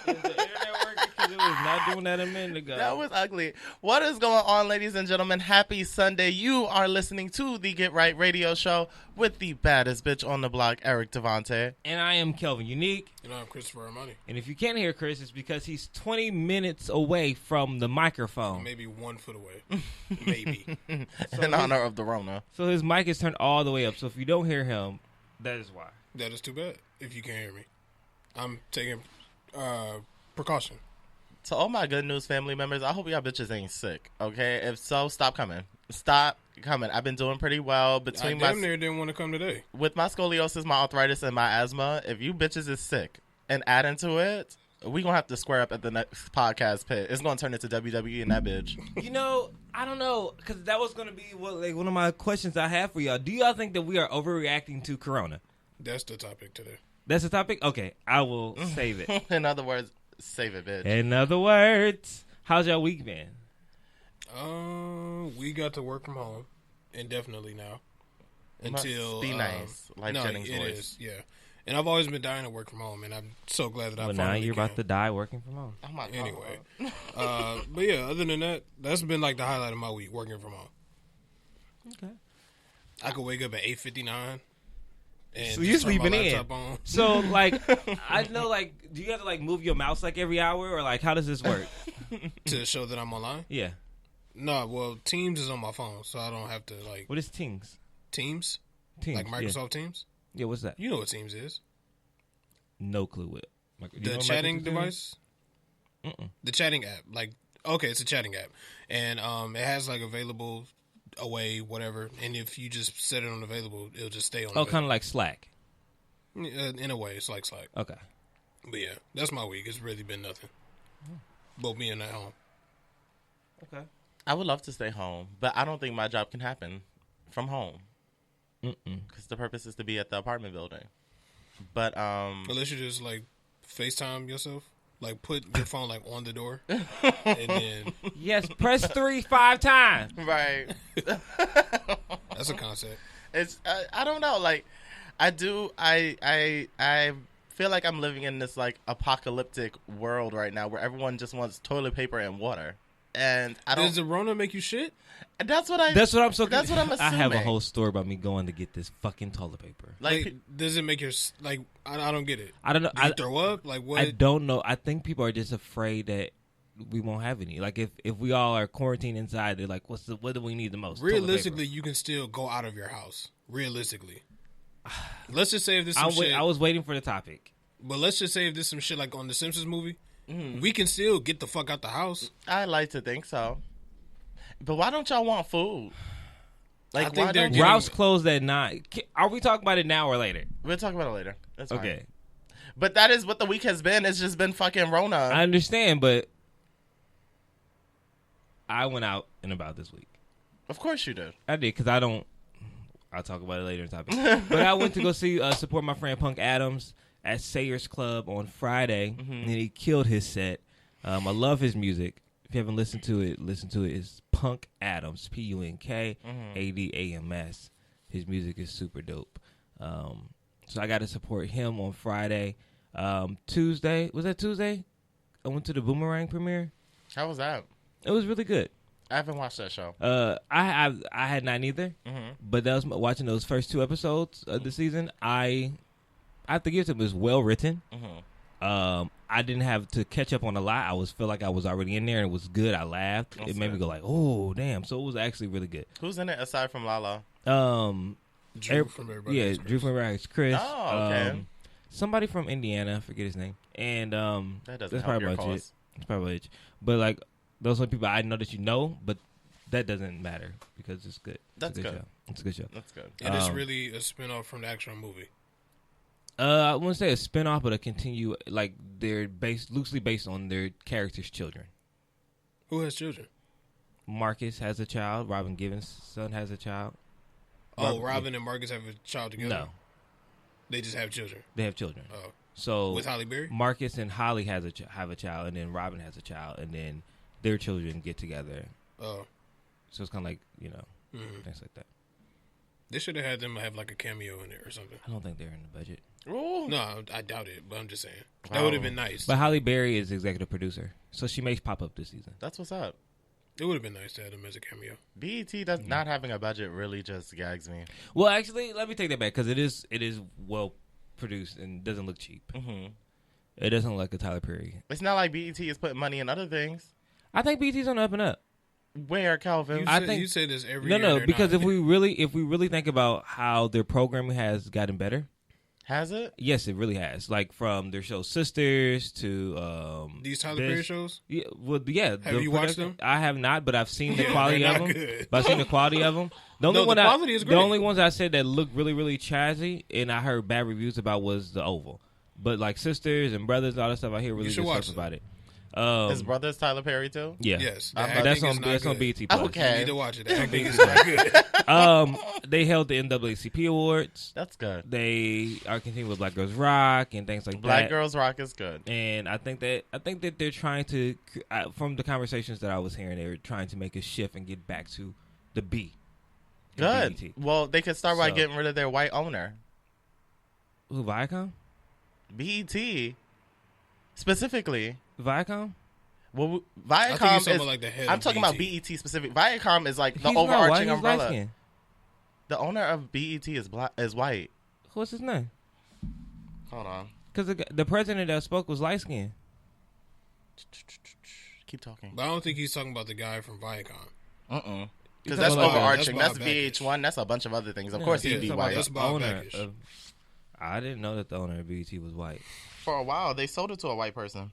Is the internet working? Because it was not doing that a minute ago. That was ugly. What is going on, ladies and gentlemen? Happy Sunday. You are listening to the Get Right Radio Show with the baddest bitch on the block, Eric Devante. And I am Kelvin Unique. And I'm Christopher Armani. And if you can't hear Chris, it's because he's 20 minutes away from the microphone. Maybe 1 foot away. Maybe. In honor of the Rona. So his mic is turned all the way up. So if you don't hear him, that is why. That is too bad if you can't hear me. I'm taking precaution. To all my good news family members, I hope y'all bitches ain't sick, okay? If so, stop coming. Stop coming. I've been doing pretty well between I damn near didn't want to come today. With my scoliosis, my arthritis, and my asthma. If you bitches is sick and add into it, we gonna have to square up at the next podcast pit. It's gonna turn into WWE and that bitch. You know, I don't know, because that was gonna be one of my questions I have for y'all. Do y'all think that we are overreacting to Corona? That's the topic today. That's the topic? Okay, I will save it. In other words, save it, bitch. In other words, how's your week been? We got to work from home indefinitely now. Until be nice, like no, Jennings' it voice. is, yeah. And I've always been dying to work from home, and I'm so glad that I Well, finally now you're can. about to die working from home. Oh my god. Anyway, but yeah, other than that, that's been like the highlight of my week, working from home. Okay. I could wake up at 8:59. And So you're just turn my sleeping in. laptop on. So, like, I know, like, do you have to, like, move your mouse, like, every hour? Or, like, how does this work? To show that I'm online? Yeah. No, well, Teams is on my phone, so I don't have to, like... What is Teams? Teams? Teams, Like Microsoft Teams? Yeah, what's that? You know what Teams is. No clue what. The chatting device? Mm-mm. The chatting app. Like, okay, it's a chatting app. And it has, like, available... away, whatever, and if you just set it on available, it'll just stay on. Oh, kind of like Slack. In a way, it's like Slack. Okay. But yeah, that's my week. It's really been nothing. Both being at home. Okay. I would love to stay home, but I don't think my job can happen from home. Because the purpose is to be at the apartment building. But Unless you just like FaceTime yourself. Like, put your phone, like, on the door, and then... Yes, press 3 5 times. right. That's a concept. It's I don't know. Like, I feel like I'm living in this, like, apocalyptic world right now where everyone just wants toilet paper and water. And I don't... Does the Rona make you shit? That's what I'm assuming. I have a whole story about me going to get this fucking toilet paper. Like, does it make your... Like, I don't get it. I don't know. Do you throw up? Like, what? I don't know. I think people are just afraid that we won't have any. Like, if we all are quarantined inside, they're like, what do we need the most? Realistically, you can still go out of your house. Realistically. Let's just say if this is some shit... I was waiting for the topic. But let's just say if this is some shit like on the Simpsons movie, we can still get the fuck out the house. I like to think so. But why don't y'all want food? Like, I think why they're don't getting- Ralph's closed at 9. Are we talking about it now or later? We'll talk about it later. That's fine. Okay. But that is what the week has been. It's just been fucking Rona. I understand, but I went out and about this week. Of course you did. I did, because I'll talk about it later in the topic. But I went to go support my friend Punk Adams at Sayers Club on Friday, and he killed his set. I love his music. If you haven't listened to it, listen to it. It's Punk Adams, PUNK ADAMS. His music is super dope. So I got to support him on Friday. Tuesday, was that Tuesday? I went to the Boomerang premiere. How was that? It was really good. I haven't watched that show. I had not either, but that was watching those first 2 episodes of the season. I have to give it to him. It was well written. I didn't have to catch up on a lot. I feel like I was already in there, and it was good. I laughed. It made me go like, "Oh, damn!" So it was actually really good. Who's in it aside from Lala? Drew from Everybody Hates Chris. Drew from Everybody Hates Chris. Oh, okay. Somebody from Indiana, I forget his name, and That doesn't that's help probably your about it. cause. That's probably it. But like those are people I know that you know, but that doesn't matter because it's good. That's good. Show. It's a good show. That's good. And it's really a spinoff from the actual movie. I wouldn't say a spinoff, but a continue. Like they're loosely based on their characters' children. Who has children? Marcus has a child. Robin Givens' son has a child. Robin and Marcus have a child together? No, They just have children. they have children. Oh. So With Halle Berry? Marcus and Holly have a child, and then Robin has a child, and then their children get together. Oh. So it's kind of like things like that. They should have had them have like a cameo in it or something. I don't think they're in the budget. Ooh. No, I doubt it, but I'm just saying. Wow. That would have been nice. But Halle Berry is executive producer, so she makes pop up this season. That's what's up. It would have been nice to have him as a cameo. BET does not having a budget really just gags me. Well, actually, let me take that back because it is well produced and doesn't look cheap. Mm-hmm. It doesn't look like a Tyler Perry. It's not like BET is putting money in other things. I think BET's on the up and up. Where, Calvin? You say this every No, year. no, they're because not. if we really think about how their programming has gotten better, Has it? yes, it really has. Like from their show Sisters to These Tyler Perry shows? Yeah, well, yeah. Have you watched them? I have not, but I've seen the quality they're of not them. good. But I've seen the quality of them. The only No, one the quality is great. The only ones I said that looked really, really chazzy, and I heard bad reviews about was the Oval. But like Sisters and Brothers, all that stuff, I hear really should good watch stuff them. about it. His brother's Tyler Perry too? Yeah. Yes. I'm The about- That's acting on is not that's on good. BT Plus. Okay. You need to watch it. The acting is not good. They held the NAACP awards. That's good. They are continuing with Black Girls Rock and things like Black that. Girls Rock is good. And I think that they're trying to, from the conversations that I was hearing, they're trying to make a shift and get back to the B. in Good. BET. Well, they could start by So- getting rid of their white owner. Who, Viacom? BET specifically. Viacom? Well, I think you're Viacom talking is. about like the head I'm of talking about BET. BET specific. Viacom is like the He's not white, overarching he's umbrella. light-skinned. The owner of BET is black. Is white. What's his name? Hold on. Because the president that spoke was light skinned. Keep talking. But I don't think he's talking about the guy from Viacom. Because You're that's talking about- overarching. that's That's Bob Backus. VH1. That's a bunch of other things. Of course, he'd be talking white. about- That's Bob owner Backus. of, I didn't know that the owner of BET was white. For a while, they sold it to a white person.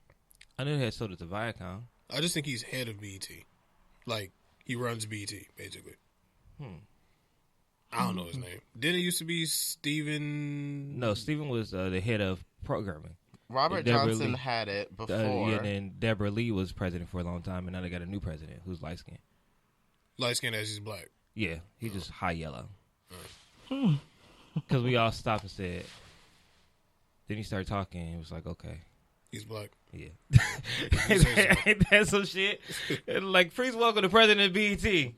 I knew they had sold it to Viacom. I just think he's head of BET. Like, he runs BET, basically. I don't know his name. Didn't it used to be Steven? No, Steven was the head of programming. Robert Deborah Johnson Lee. had it before. Yeah, and then Deborah Lee was president for a long time, and now they got a new president who's light skinned. Light skinned as he's black. Yeah, he's just high yellow. Because we all stopped and said. Then he started talking, and it was like, okay. He's black. Yeah. Ain't that some shit? Like, please welcome the president of BET.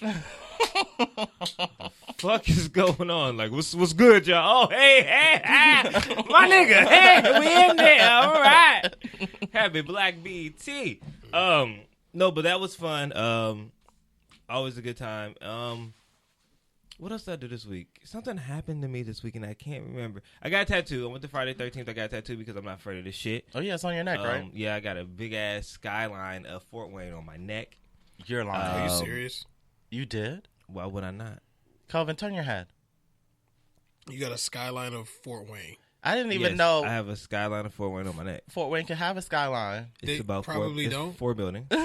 The fuck is going on? Like, what's good, y'all? Oh, hey, my nigga. Hey, we in there. All right. Happy Black BET. No, but that was fun. Always a good time. What else did I do this week? Something happened to me this week, and I can't remember. I got a tattoo. I went to Friday 13th. I got a tattoo because I'm not afraid of this shit. Oh, yeah, it's on your neck, right? Yeah, I got a big-ass skyline of Fort Wayne on my neck. You're lying. Are you serious? You did? Why would I not? Calvin, turn your head. You got a skyline of Fort Wayne. I didn't even Yes, know I have a skyline of Fort Wayne on my neck. Fort Wayne can have a skyline. It's They about probably it's don't. 4 buildings. We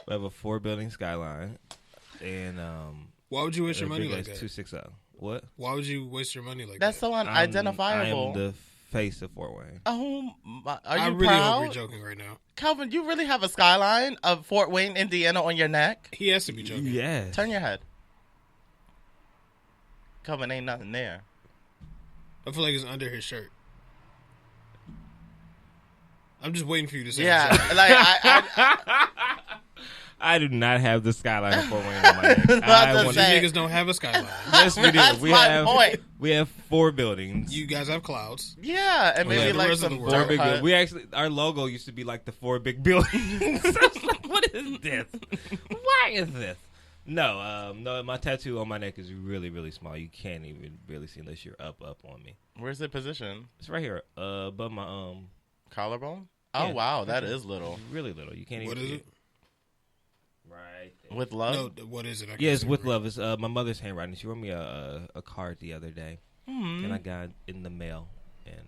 have a 4-building skyline, and Why would you waste a your money big like ass that? 260. What? Why would you waste your money like That's that? so I unidentifiable. am the face of Fort Wayne. Oh, my, are you I really proud? hope you're joking right now. Calvin, you really have a skyline of Fort Wayne, Indiana on your neck? He has to be joking. Yes. Turn your head. Calvin, ain't nothing there. I feel like it's under his shirt. I'm just waiting for you to say Yeah, something. like I I do not have the skyline of Fort Wayne on my neck. About I to want These say- niggas don't have a skyline. Yes, we do. That's We my have point. we have 4 buildings. You guys have clouds. yeah, and Like maybe the like rest of some the world. 4 dirt big hut. buildings. We actually, our logo used to be like the 4 big buildings. I was like, what is this? Why is this? No, no. My tattoo on my neck is really, really small. You can't even really see unless you're up on me. Where's the position? It's right here, above my Collarbone? Oh, Yeah. wow, that is little. really little. You can't What even is see it? Right there. With love? No, what is it? I can't Yes, see with it. love. It's my mother's handwriting. She wrote me a card the other day, and I got it in the mail. And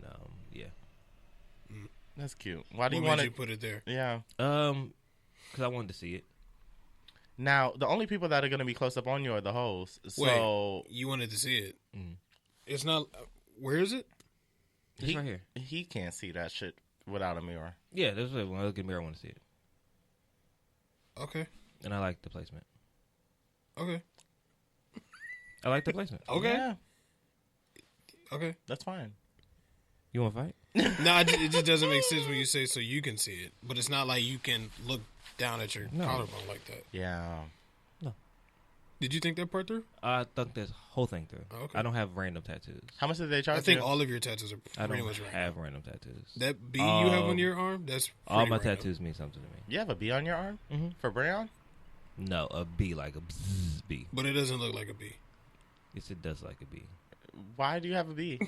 yeah, That's cute. Why do What you made want you to? put it there? Yeah. because I wanted to see it. Now, the only people that are going to be close up on you are the hosts. So Wait, you wanted to see it. Mm. It's not. Where is it? It's right here. he can't see that shit without a mirror. Yeah, that's what when I look in the mirror, I want to see it, Okay. and I like the placement. Okay. I like the placement. Okay. Yeah, Okay. that's fine. You want to fight? No, it just doesn't make sense when you say so you can see it, but it's not like you can look down at your No. collarbone like that. Yeah. Did you think that part through? I thought this whole thing through. Oh, okay. I don't have random tattoos. How much did they charge I think you? all of your tattoos are I pretty don't much random. have random tattoos. That B you have on your arm, that's all my random. tattoos mean something to me. You have a B on your arm? Mm-hmm. For Brayon? No, a B, like a bzzz B. But it doesn't look like a B. Yes, it does like a B. Why do you have a B?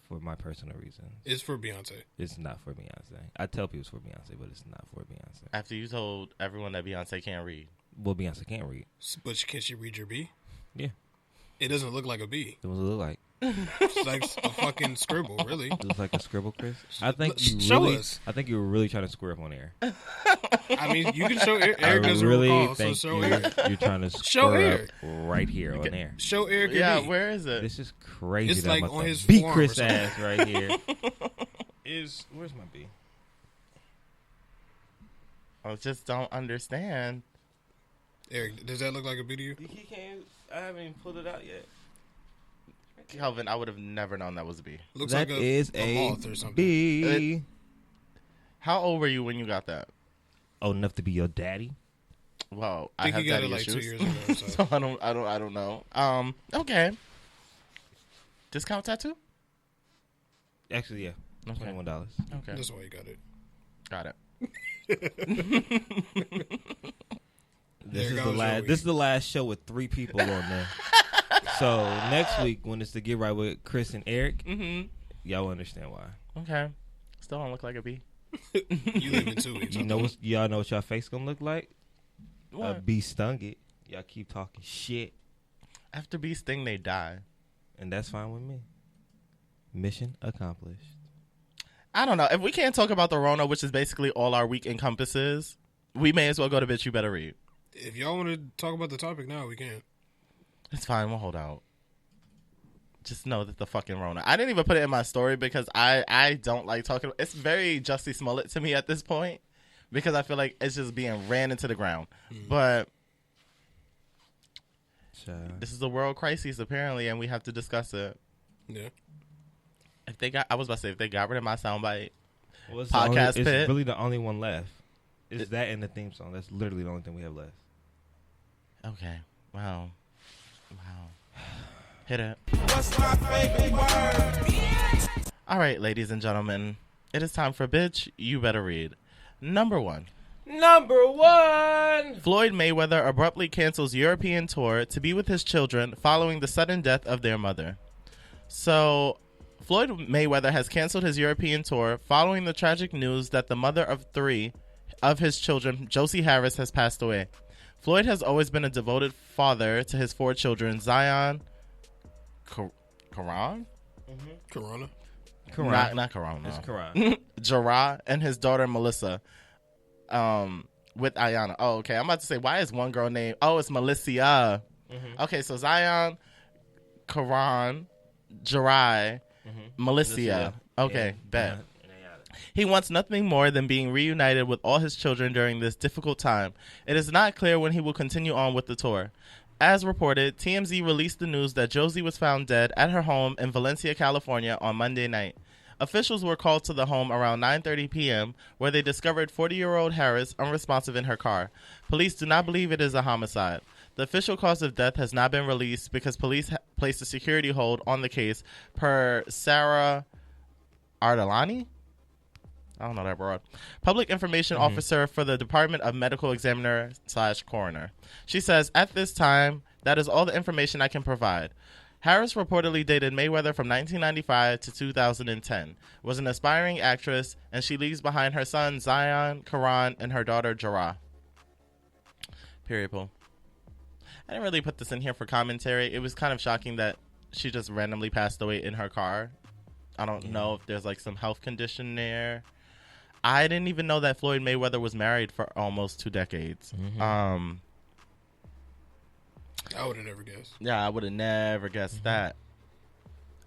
For my personal reasons. It's for Beyonce. It's not for Beyonce. I tell people it's for Beyonce, but it's not for Beyonce. After you told everyone that Beyonce can't read. Well, Beyonce can't read. But can she read your B? Yeah. It doesn't look like a B. What does it look like? It's like a fucking scribble, really. It looks like a scribble, Chris. I think Show us. I think you were really trying to square up on air. I mean, you can show Eric. I Eric doesn't really recall, so think show Eric. you're trying to Show square Eric. up right here on air. Show Eric your Yeah, B. where is it? This is crazy. It's that like I'm about on to his beat forearm or Chris something. ass right here. Where's my B? I just don't understand. Eric, does that look like a B to you? He can't. I haven't even pulled it out yet. Kelvin, I would have never known that was a B. Looks That like is a moth or something. B. How old were you when you got that? Old enough to be your daddy. Well, I think have he got daddy it like 2 issues. years ago. So. So I don't know. Okay. Discount tattoo? Actually, yeah. Okay. $21. Okay. That's why you got it. Got it. This is There the goes last. Joey. This is the last show with 3 people on there. So next week, when it's the Get Right with Chris and Eric, y'all will understand why. Okay. Still don't look like a B. You live in 2 weeks. You know what? Y'all know what y'all face gonna look like? A What? bee stung it. Y'all keep talking shit, After bees sting, they die. and that's fine with me. Mission accomplished. I don't know. If we can't talk about the Rona, which is basically all our week encompasses, we may as well go to Bitch You Better Read. If y'all want to talk about the topic now, we can. It's fine. We'll hold out. Just know that the fucking Rona. I didn't even put it in my story because I don't like talking. It's very Jussie Smollett to me at this point because I feel like it's just being ran into the ground. But this is a world crisis apparently, and we have to discuss it. Yeah. If they got rid of my soundbite, Well, it's Podcast it's pit. really the only one left. It's that and the theme song. That's literally the only thing we have left. okay. Wow. Hit it. What's my favorite word? All right, ladies and gentlemen, it is time for Bitch You Better Read. Number 1. Number 1. Floyd Mayweather abruptly cancels European tour to be with his children following the sudden death of their mother. So, Floyd Mayweather has canceled his European tour following the tragic news that the mother of 3 of his children, Josie Harris, has passed away. Floyd has always been a devoted father to his 4 children, Zion, Karan? Corona. Not Karan. It's No. Karan. Jarrah and his daughter Melissa with Ayana. Oh, okay. I'm about to say, why is one girl named... Oh, it's Melissa. Okay, so Zion, Karan, Jarrah, Melissa. Okay, bet. He wants nothing more than being reunited with all his children during this difficult time. It is not clear when he will continue on with the tour. As reported, TMZ released the news that Josie was found dead at her home in Valencia, California on Monday night. Officials were called to the home around 9:30 p.m., where they discovered 40-year-old Harris unresponsive in her car. Police do not believe it is a homicide. The official cause of death has not been released because police placed a security hold on the case, per Sarah Ardalani? I don't know that word. Public information officer for the Department of Medical Examiner / Coroner. She says, at this time, that is all the information I can provide. Harris reportedly dated Mayweather from 1995 to 2010, was an aspiring actress, and she leaves behind her son, Zion, Karan, and her daughter, Jarrah. Period, Paul. I didn't really put this in here for commentary. It was kind of shocking that she just randomly passed away in her car. I don't know if there's like some health condition there. I didn't even know that Floyd Mayweather was married for almost 2 decades. I would have never guessed. Yeah, I would have never guessed that.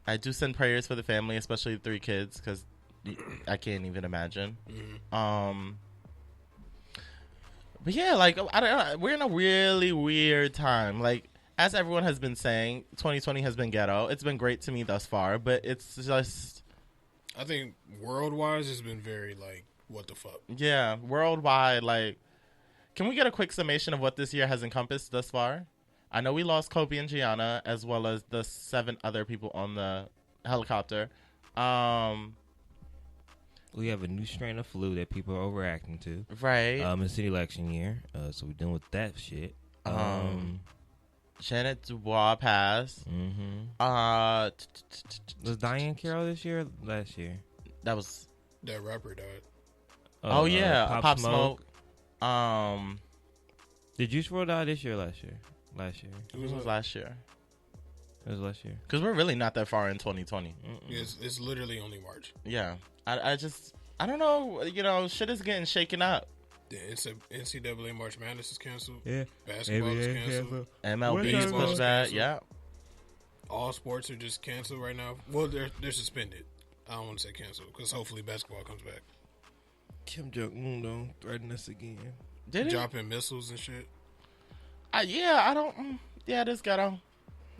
I do send prayers for the family, especially the 3 kids, because I can't even imagine. But yeah, like I don't know, we're in a really weird time. Like, as everyone has been saying, 2020 has been ghetto. It's been great to me thus far, but it's just, I think world-wise, it's been very, like, what the fuck? yeah, worldwide, like, Can we get a quick summation of what this year has encompassed thus far? I know we lost Kobe and Gianna, as well as the 7 other people on the helicopter. We have a new strain of flu that people are overreacting to. Right. It's the election year, so we're dealing with that shit. Janet Dubois passed. Was Diane Carroll this year or last year? That was... That rapper died. Oh, yeah. Pop Smoke. Did Juice WRLD die this year or last year? Last year. It was last year. It was last year. Because we're really not that far in 2020. It's literally only March. Yeah. I don't know. You know, shit is getting shaken up. The NCAA March Madness is canceled. Yeah. Basketball is canceled. MLB is pushed back. Yeah. All sports are just canceled right now. Well, they're suspended. I don't want to say canceled because hopefully basketball comes back. Kim Jong-un don't threaten us again. Did he? Dropping missiles and shit. Yeah, I don't... Yeah, this ghetto.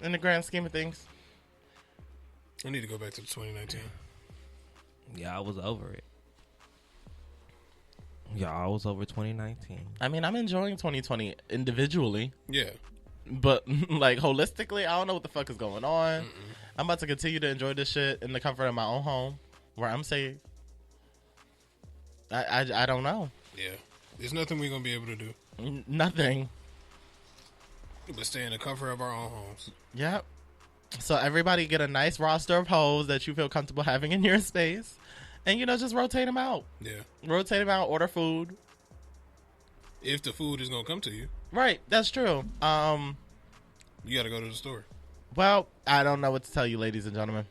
In the grand scheme of things. I need to go back to 2019. Yeah, I was over it. Yeah, I was over 2019. I mean, I'm enjoying 2020 individually. Yeah. But, like, holistically, I don't know what the fuck is going on. I'm about to continue to enjoy this shit in the comfort of my own home, where I'm safe. I don't know. Yeah. There's nothing we're going to be able to do. Nothing. But stay in the comfort of our own homes. Yep. So everybody get a nice roster of hoes that you feel comfortable having in your space. And, you know, just rotate them out. Yeah. Rotate them out, order food. If the food is going to come to you. Right, that's true. You got to go to the store. Well, I don't know what to tell you, ladies and gentlemen.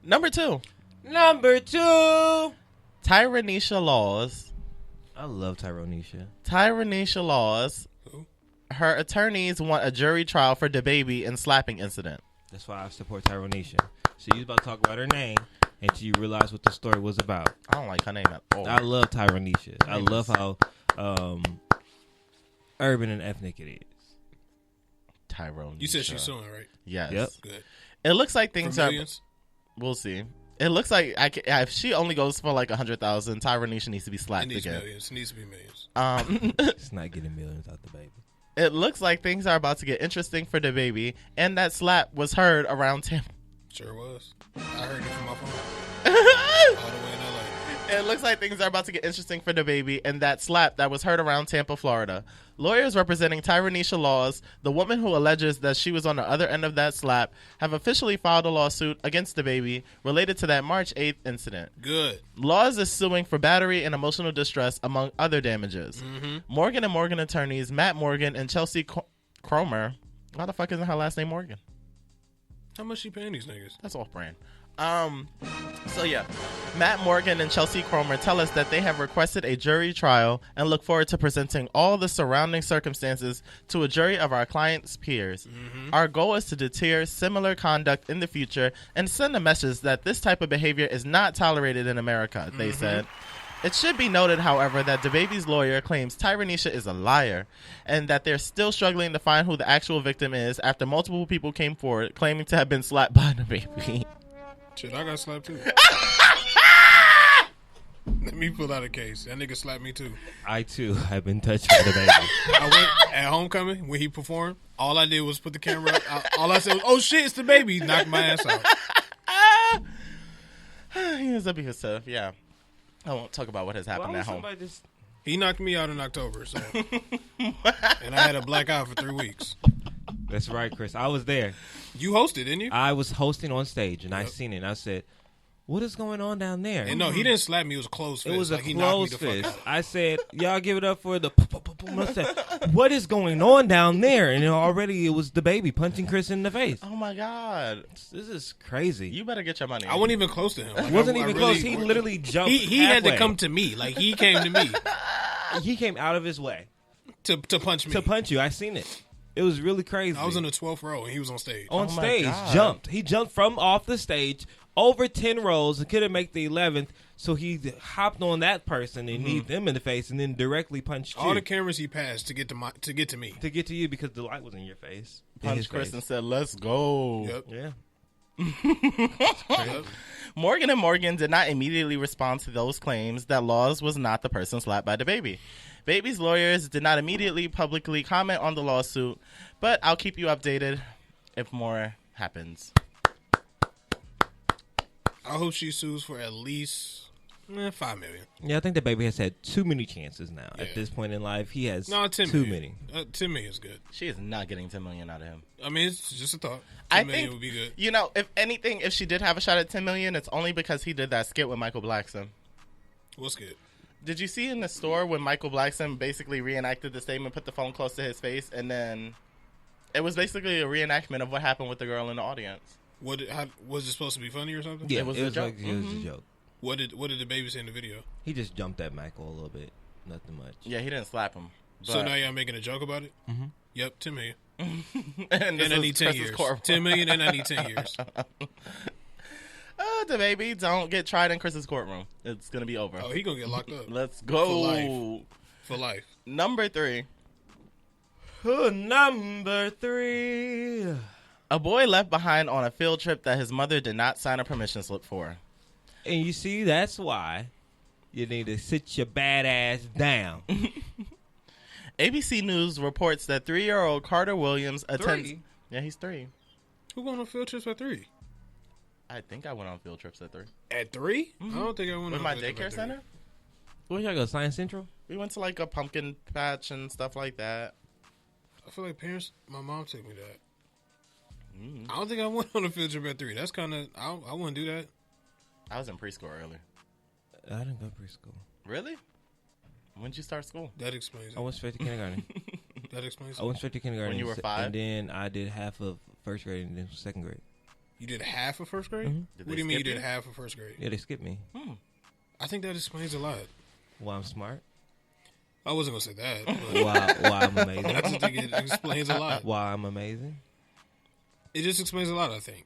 Number 2. Tyranisha Laws. I love Tyronisha. Tyranisha Laws. Who? Her attorneys want a jury trial for DaBaby and slapping incident. That's why I support Tyronisha. So you was about to talk about her name until you realize what the story was about. I don't like her name at all. I love Tyronisha. I love how urban and ethnic it is. Tyrone. You said she's suing, right? Yes. Yep. Good. It looks like things For are. millions? We'll see. It looks like if she only goes for like 100,000, Tyronisha needs to be It slapped needs again. millions. It needs to be millions. It's not getting millions out the baby. It looks like things are about to get interesting for DaBaby, and that slap was heard around Tampa. Sure was. I heard it from my phone. All the way in LA. It looks like things are about to get interesting for DaBaby, and that slap that was heard around Tampa, Florida. Lawyers representing Tyranisha Laws, the woman who alleges that she was on the other end of that slap, have officially filed a lawsuit against DaBaby related to that March 8th incident. Good. Laws is suing for battery and emotional distress, among other damages. Morgan & Morgan attorneys Matt Morgan and Chelsea Cromer. Why the fuck isn't her last name Morgan? How much she paying these niggas? That's off brand. So yeah, Matt Morgan and Chelsea Cromer tell us that they have requested a jury trial and look forward to presenting all the surrounding circumstances to a jury of our clients' peers. Our goal is to deter similar conduct in the future and send a message that this type of behavior is not tolerated in America, they said. It should be noted, however, that DaBaby's lawyer claims Tyranisha is a liar and that they're still struggling to find who the actual victim is after multiple people came forward claiming to have been slapped by DaBaby. Shit, I got slapped too. Let me pull out a case. That nigga slapped me too. I too have been touched by the baby. I went at homecoming when he performed. All I did was put the camera out. All I said was, "Oh shit, it's the baby." He knocked my ass out. He was abusive, yeah. I won't talk about what has happened at home. He knocked me out in October, so and I had a black eye for 3 weeks. That's right, Chris. I was there. You hosted, didn't you? I was hosting on stage, and I seen it. And I said, "What is going on down there?" And no, he didn't slap me. It was a closed fist. It was a like, he knocked me closed the fuck fist. out. I said, "Y'all give it up for the." I said, "What is going on down there?" And already it was the baby punching Chris in the face. Oh my God. This is crazy. You better get your money. I wasn't even close to him. Like, wasn't I even really- close. He literally jumped. He had to halfway. come to me. Like he came to me He came out of his way to punch me. to punch you. I seen it. It was really crazy. I was in the 12th row and he was on stage. on Oh my stage. God. Jumped. He jumped from off the stage over 10 rows and couldn't make the 11th. So he hopped on that person and kneed them in the face and then directly punched All you the cameras he passed to get to me. to get to you because the light was in your face. In Punch his Chris face. and said, "Let's go." Yep. Yeah. Yep. Morgan & Morgan did not immediately respond to those claims that Laws was not the person slapped by the baby. Baby's lawyers did not immediately publicly comment on the lawsuit, but I'll keep you updated if more happens. I hope she sues for at least $5 million. Yeah, I think the baby has had too many chances now. Yeah. At this point in life, he has 10 too million. many. 10 million is good. She is not getting $10 million out of him. I mean, it's just a thought. I 10 million think, would be good. you know, if anything, if she did have a shot at $10 million, it's only because he did that skit with Michael Blackson. What's good? Did you see in the store when Michael Blackson basically reenacted the statement, put the phone close to his face, and then it was basically a reenactment of what happened with the girl in the audience? Was it supposed to be funny or something? Yeah, It was a joke. Like, it was a joke. What did the baby say in the video? He just jumped at Michael a little bit. Nothing much. Yeah, he didn't slap him. So but- now y'all making a joke about it? Mm-hmm. Yep, 10 million. and And I need 10 years. 10 million and I need 10 years. The baby, don't get tried in Chris's courtroom. It's going to be over. Oh, he gonna get locked up. Let's go. For life. For life. Number 3. Number 3. A boy left behind on a field trip that his mother did not sign a permission slip for. And you see, that's why you need to sit your bad ass down. ABC News reports that 3-year-old Carter Williams attends... 3? Yeah, he's 3. Who going on field trips at 3? I think I went on field trips at 3. At 3? I don't think I went With on my field trip daycare at 3. center? Where y'all go? Science Central? We went to like a pumpkin patch and stuff like that. I feel like my mom took me that. I don't think I went on a field trip at 3. That's kind of, I wouldn't do that. I was in preschool earlier. I didn't go to preschool. Really? When did you start school? That explains it. I went straight to kindergarten. That explains I it. went straight to kindergarten. When you were 5? And then I did half of first grade and then second grade. You did half of first grade? Mhm. Did What they do you mean you skip did you? half of first grade? Yeah, they skipped me. I think that explains a lot. Why I'm smart. I wasn't going to say that. But Why I'm amazing. I just think it explains a lot. Why I'm amazing. It just explains a lot, I think.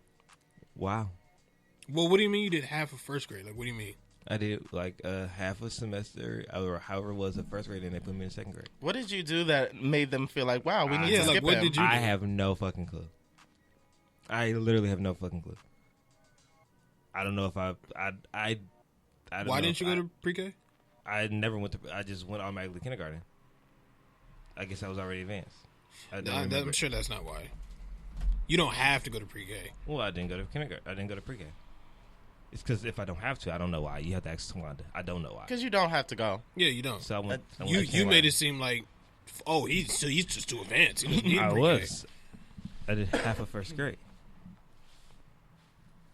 Wow. Well, what do you mean you did half of first grade? Like, what do you mean? I did like half a semester or however it was at first grade and they put me in second grade. What did you do that made them feel like, wow, we need Yeah, to like, skip what him? did you I do? have no fucking clue. I literally have no fucking clue. I don't know if I don't Why know didn't if you go to pre-K? I never went to. I just went automatically to kindergarten. I guess I was already advanced. I don't remember. I'm sure that's not why. You don't have to go to pre-K. Well, I didn't go to kindergarten. I didn't go to pre-K. It's because if I don't have to, I don't know why. You have to ask Tawanda. I don't know why. Because you don't have to go. Yeah, you don't. So I went. You made it seem like, oh, he's just too advanced. He doesn't need I pre-K. was. I did half of first grade.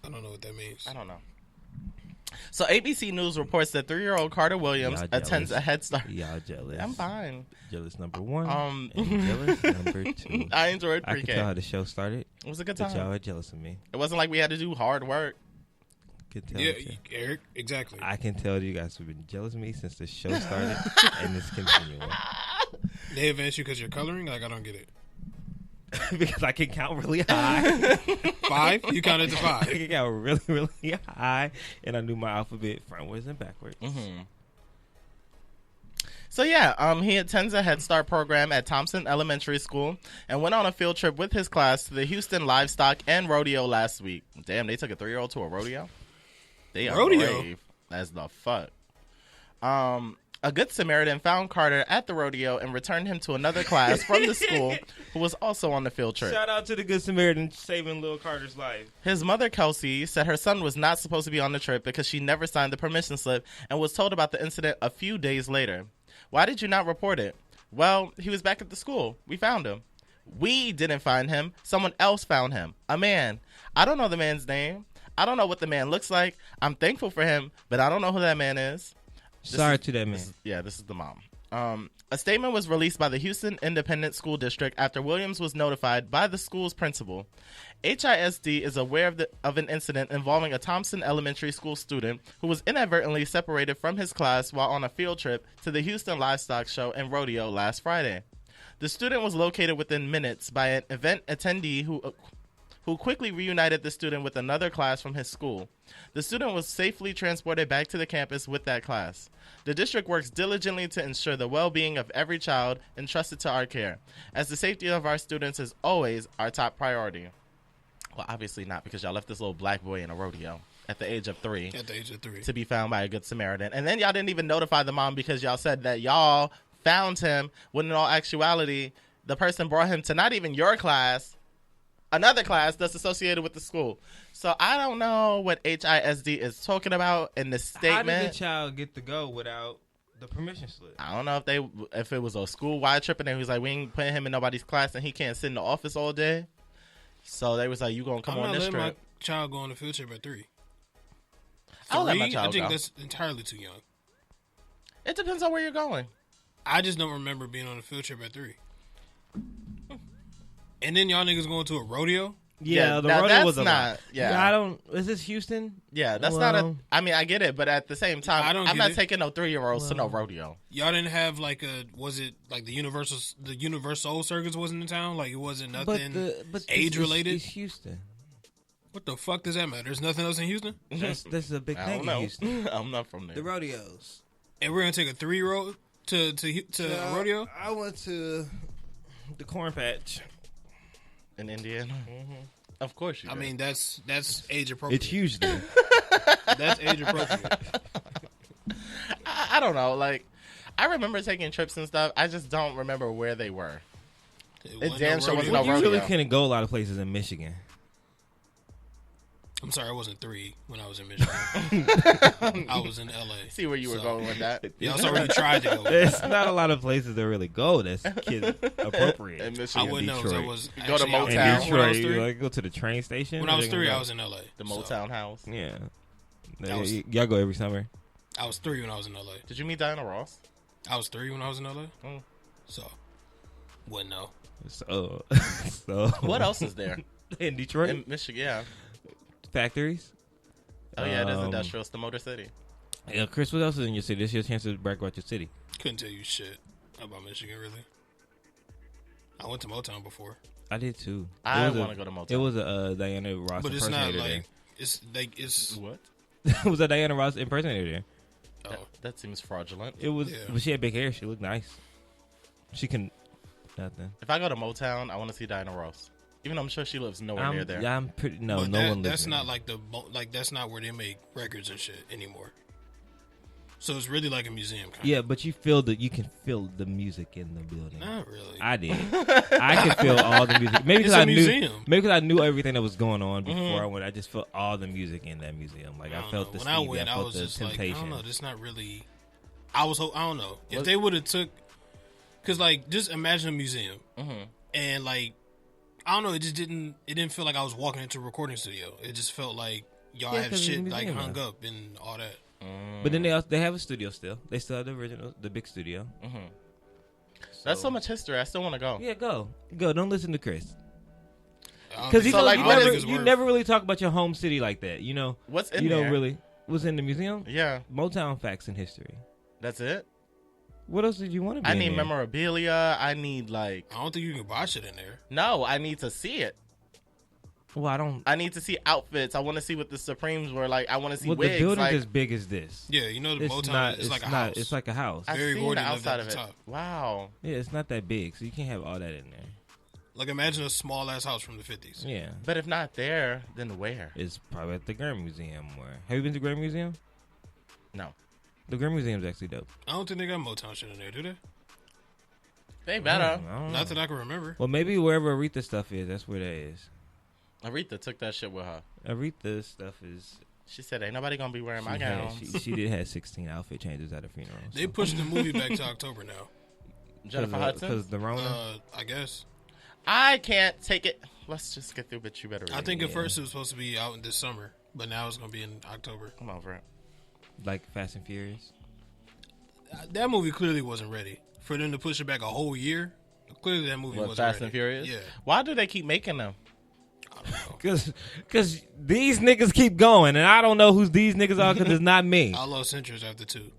I don't know what that means. I don't know. So ABC News reports that 3-year-old Carter Williams Y'all attends jealous. a Head Start. Y'all jealous. I'm fine. Jealous number 1. Um, and jealous number 2. I enjoyed I can tell pre-K. how the show started. It was a good But y'all time. are jealous of me. It wasn't like we had to do hard work. Can tell Yeah, that you- Eric, exactly. I can tell you guys have been jealous of me since the show started, and it's continuing. They advance you because you're coloring? Like, I don't get it. Because I can count really high. 5? You counted to I 5. can count really, really high, and I knew my alphabet frontwards and backwards. So yeah, he attends a Head Start program at Thompson Elementary School and went on a field trip with his class to the Houston Livestock and Rodeo last week. Damn, they took a 3-year-old to a rodeo? They are Rodeo? brave as the fuck. A good Samaritan found Carter at the rodeo and returned him to another class from the school who was also on the field trip. Shout out to the Good Samaritan saving little Carter's life. His mother, Kelsey, said her son was not supposed to be on the trip because she never signed the permission slip and was told about the incident a few days later. Why did you not report it? Well, he was back at the school. We found him. We didn't find him. Someone else found him. A man. I don't know the man's name. I don't know what the man looks like. I'm thankful for him, but I don't know who that man is. Sorry to that man. This is the mom. A statement was released by the Houston Independent School District after Williams was notified by the school's principal. HISD is aware of an incident involving a Thompson Elementary School student who was inadvertently separated from his class while on a field trip to the Houston Livestock Show and Rodeo last Friday. The student was located within minutes by an event attendee who quickly reunited the student with another class from his school. The student was safely transported back to the campus with that class. The district works diligently to ensure the well-being of every child entrusted to our care, as the safety of our students is always our top priority. Well, obviously not, because y'all left this little black boy in a rodeo at the age of 3. At the age of 3. To be found by a good Samaritan. And then y'all didn't even notify the mom because y'all said that y'all found him when in all actuality, the person brought him to not even your class, another class that's associated with the school. So I don't know what HISD is talking about in this statement. How did the child get to go without the permission slip? I don't know if it was a school-wide trip and they was like, we ain't putting him in nobody's class and he can't sit in the office all day. So they was like, you gonna come on this trip. My child go on a field trip at 3. I'll let my child I think go. that's entirely too young. It depends on where you're going. I just don't remember being on a field trip at 3. And then y'all niggas going to a rodeo? Yeah, the now rodeo that's was a not. lot. Yeah, I don't. Is this Houston? Yeah, that's not a. I mean, I get it, but at the same time, I'm not taking no 3-year-olds to no rodeo. Y'all didn't have like a. Was it like the Universal Circus wasn't in town? Like it wasn't nothing age related. It's Houston. What the fuck does that matter? There's nothing else in Houston. That's a big thing in Houston. I'm not from there. The rodeos. And we're gonna take a 3-year-old to a rodeo. I went to the Corn Patch in Indiana. Mm-hmm. Of course you did. I mean, that's age appropriate. It's huge there. That's age appropriate. I don't know. Like, I remember taking trips and stuff. I just don't remember where they were. It damn sure wasn't no rodeo. You really couldn't go a lot of places in Michigan. I'm sorry, I wasn't 3 when I was in Michigan. I was in LA. See where you were going with that. Y'all already tried to go. There's not a lot of places to really go that's kid appropriate. In Michigan, I wouldn't know because I was go to Motown. In Detroit, you like go to the train station. When I was 3, I was in LA. The Motown house. Yeah. Y'all go every summer. I was 3 when I was in LA. Did you meet Diana Ross? I was 3 when I was in LA. So, wouldn't know. So what else is there in Detroit? In Michigan, yeah. Factories. Oh yeah, there's industrial. It's the Motor City. Yeah, Chris, what else is in your city? This is your chance to brag about your city. Couldn't tell you shit about Michigan, really. I went to Motown before. I did too. I want to go to Motown. It was a Diana Ross but it's impersonator not there. It's what? It was a Diana Ross impersonator there. Oh, that seems fraudulent. It was, but she had big hair. She looked nice. She can nothing. If I go to Motown, I want to see Diana Ross. Even though I'm sure she lives nowhere near there. Yeah, I'm pretty. No, but no one lives that's there. not like that's not where they make records and shit anymore. So it's really like a museum. Yeah, but you can feel the music in the building. Not really. I did. I could feel all the music. Maybe because I knew everything that was going on before I went. I just felt all the music in that museum. Like I felt the when Stevie, I went, I felt was the just temptation. like, I don't know. That's not really. I don't know if they would have took, because like just imagine a museum and like. I don't know. It just didn't. It didn't feel like I was walking into a recording studio. It just felt like y'all have shit like hung up and all that. But then they have a studio still. They still have the original, the big studio. That's so much history. I still want to go. Yeah, go. Don't listen to Chris. Because you never really talk about your home city like that. You know what's in you there? don't really. What's in the museum? Yeah, Motown facts and history. That's it. What else did you want to be? I need memorabilia. I need like. I don't think you can buy shit in there. No, I need to see it. Well, I need to see outfits. I want to see what the Supremes were like. I want to see wigs. The building's as big as this. Yeah, you know the Motown is like a house. It's like a house. I've Very seen the outside of it. Top. Wow. Yeah, it's not that big, so you can't have all that in there. Like imagine a small ass house from the 50s. Yeah. But if not there, then where? It's probably at the Grammy Museum. Have you been to the Grammy Museum? No. The Grammy Museum's actually dope. I don't think they got Motown shit in there, do they? They better. Not that I can remember. Well, maybe wherever Aretha stuff is, that's where that is. Aretha took that shit with her. Aretha stuff is... She said, ain't nobody going to be wearing my gowns. She did have 16 outfit changes at a funeral. They pushed the movie back to October now. Jennifer Hudson? Because the Rona? I guess. I can't take it. Let's just get through, but you better read I think at first it was supposed to be out in this summer, but now it's going to be in October. I'm over it. Like Fast and Furious? That movie clearly wasn't ready. For them to push it back a whole year, clearly that movie wasn't ready. Fast and Furious? Yeah. Why do they keep making them? I don't know. Because these niggas keep going, and I don't know who these niggas are because it's not me. I lost interest after 2.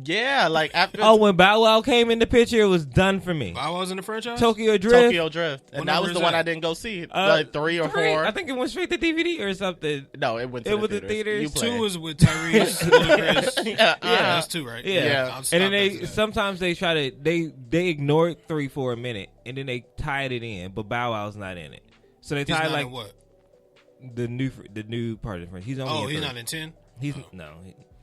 Yeah, like after... when Bow Wow came in the picture, it was done for me. Bow Wow's in the franchise? Tokyo Drift. And that was the one I didn't go see. Like 3 or 4. I think it went straight to DVD or something. No, it went to the theaters. 2 was with Tyrese. Ludacris. Yeah, that's 2, right? Yeah. And then sometimes they try to they ignore 3 for a minute, and then they tied it in, but Bow Wow's not in it. So they tied like what? The new part of Friends. He's only. Oh, in he's 3. not in 10. He's no.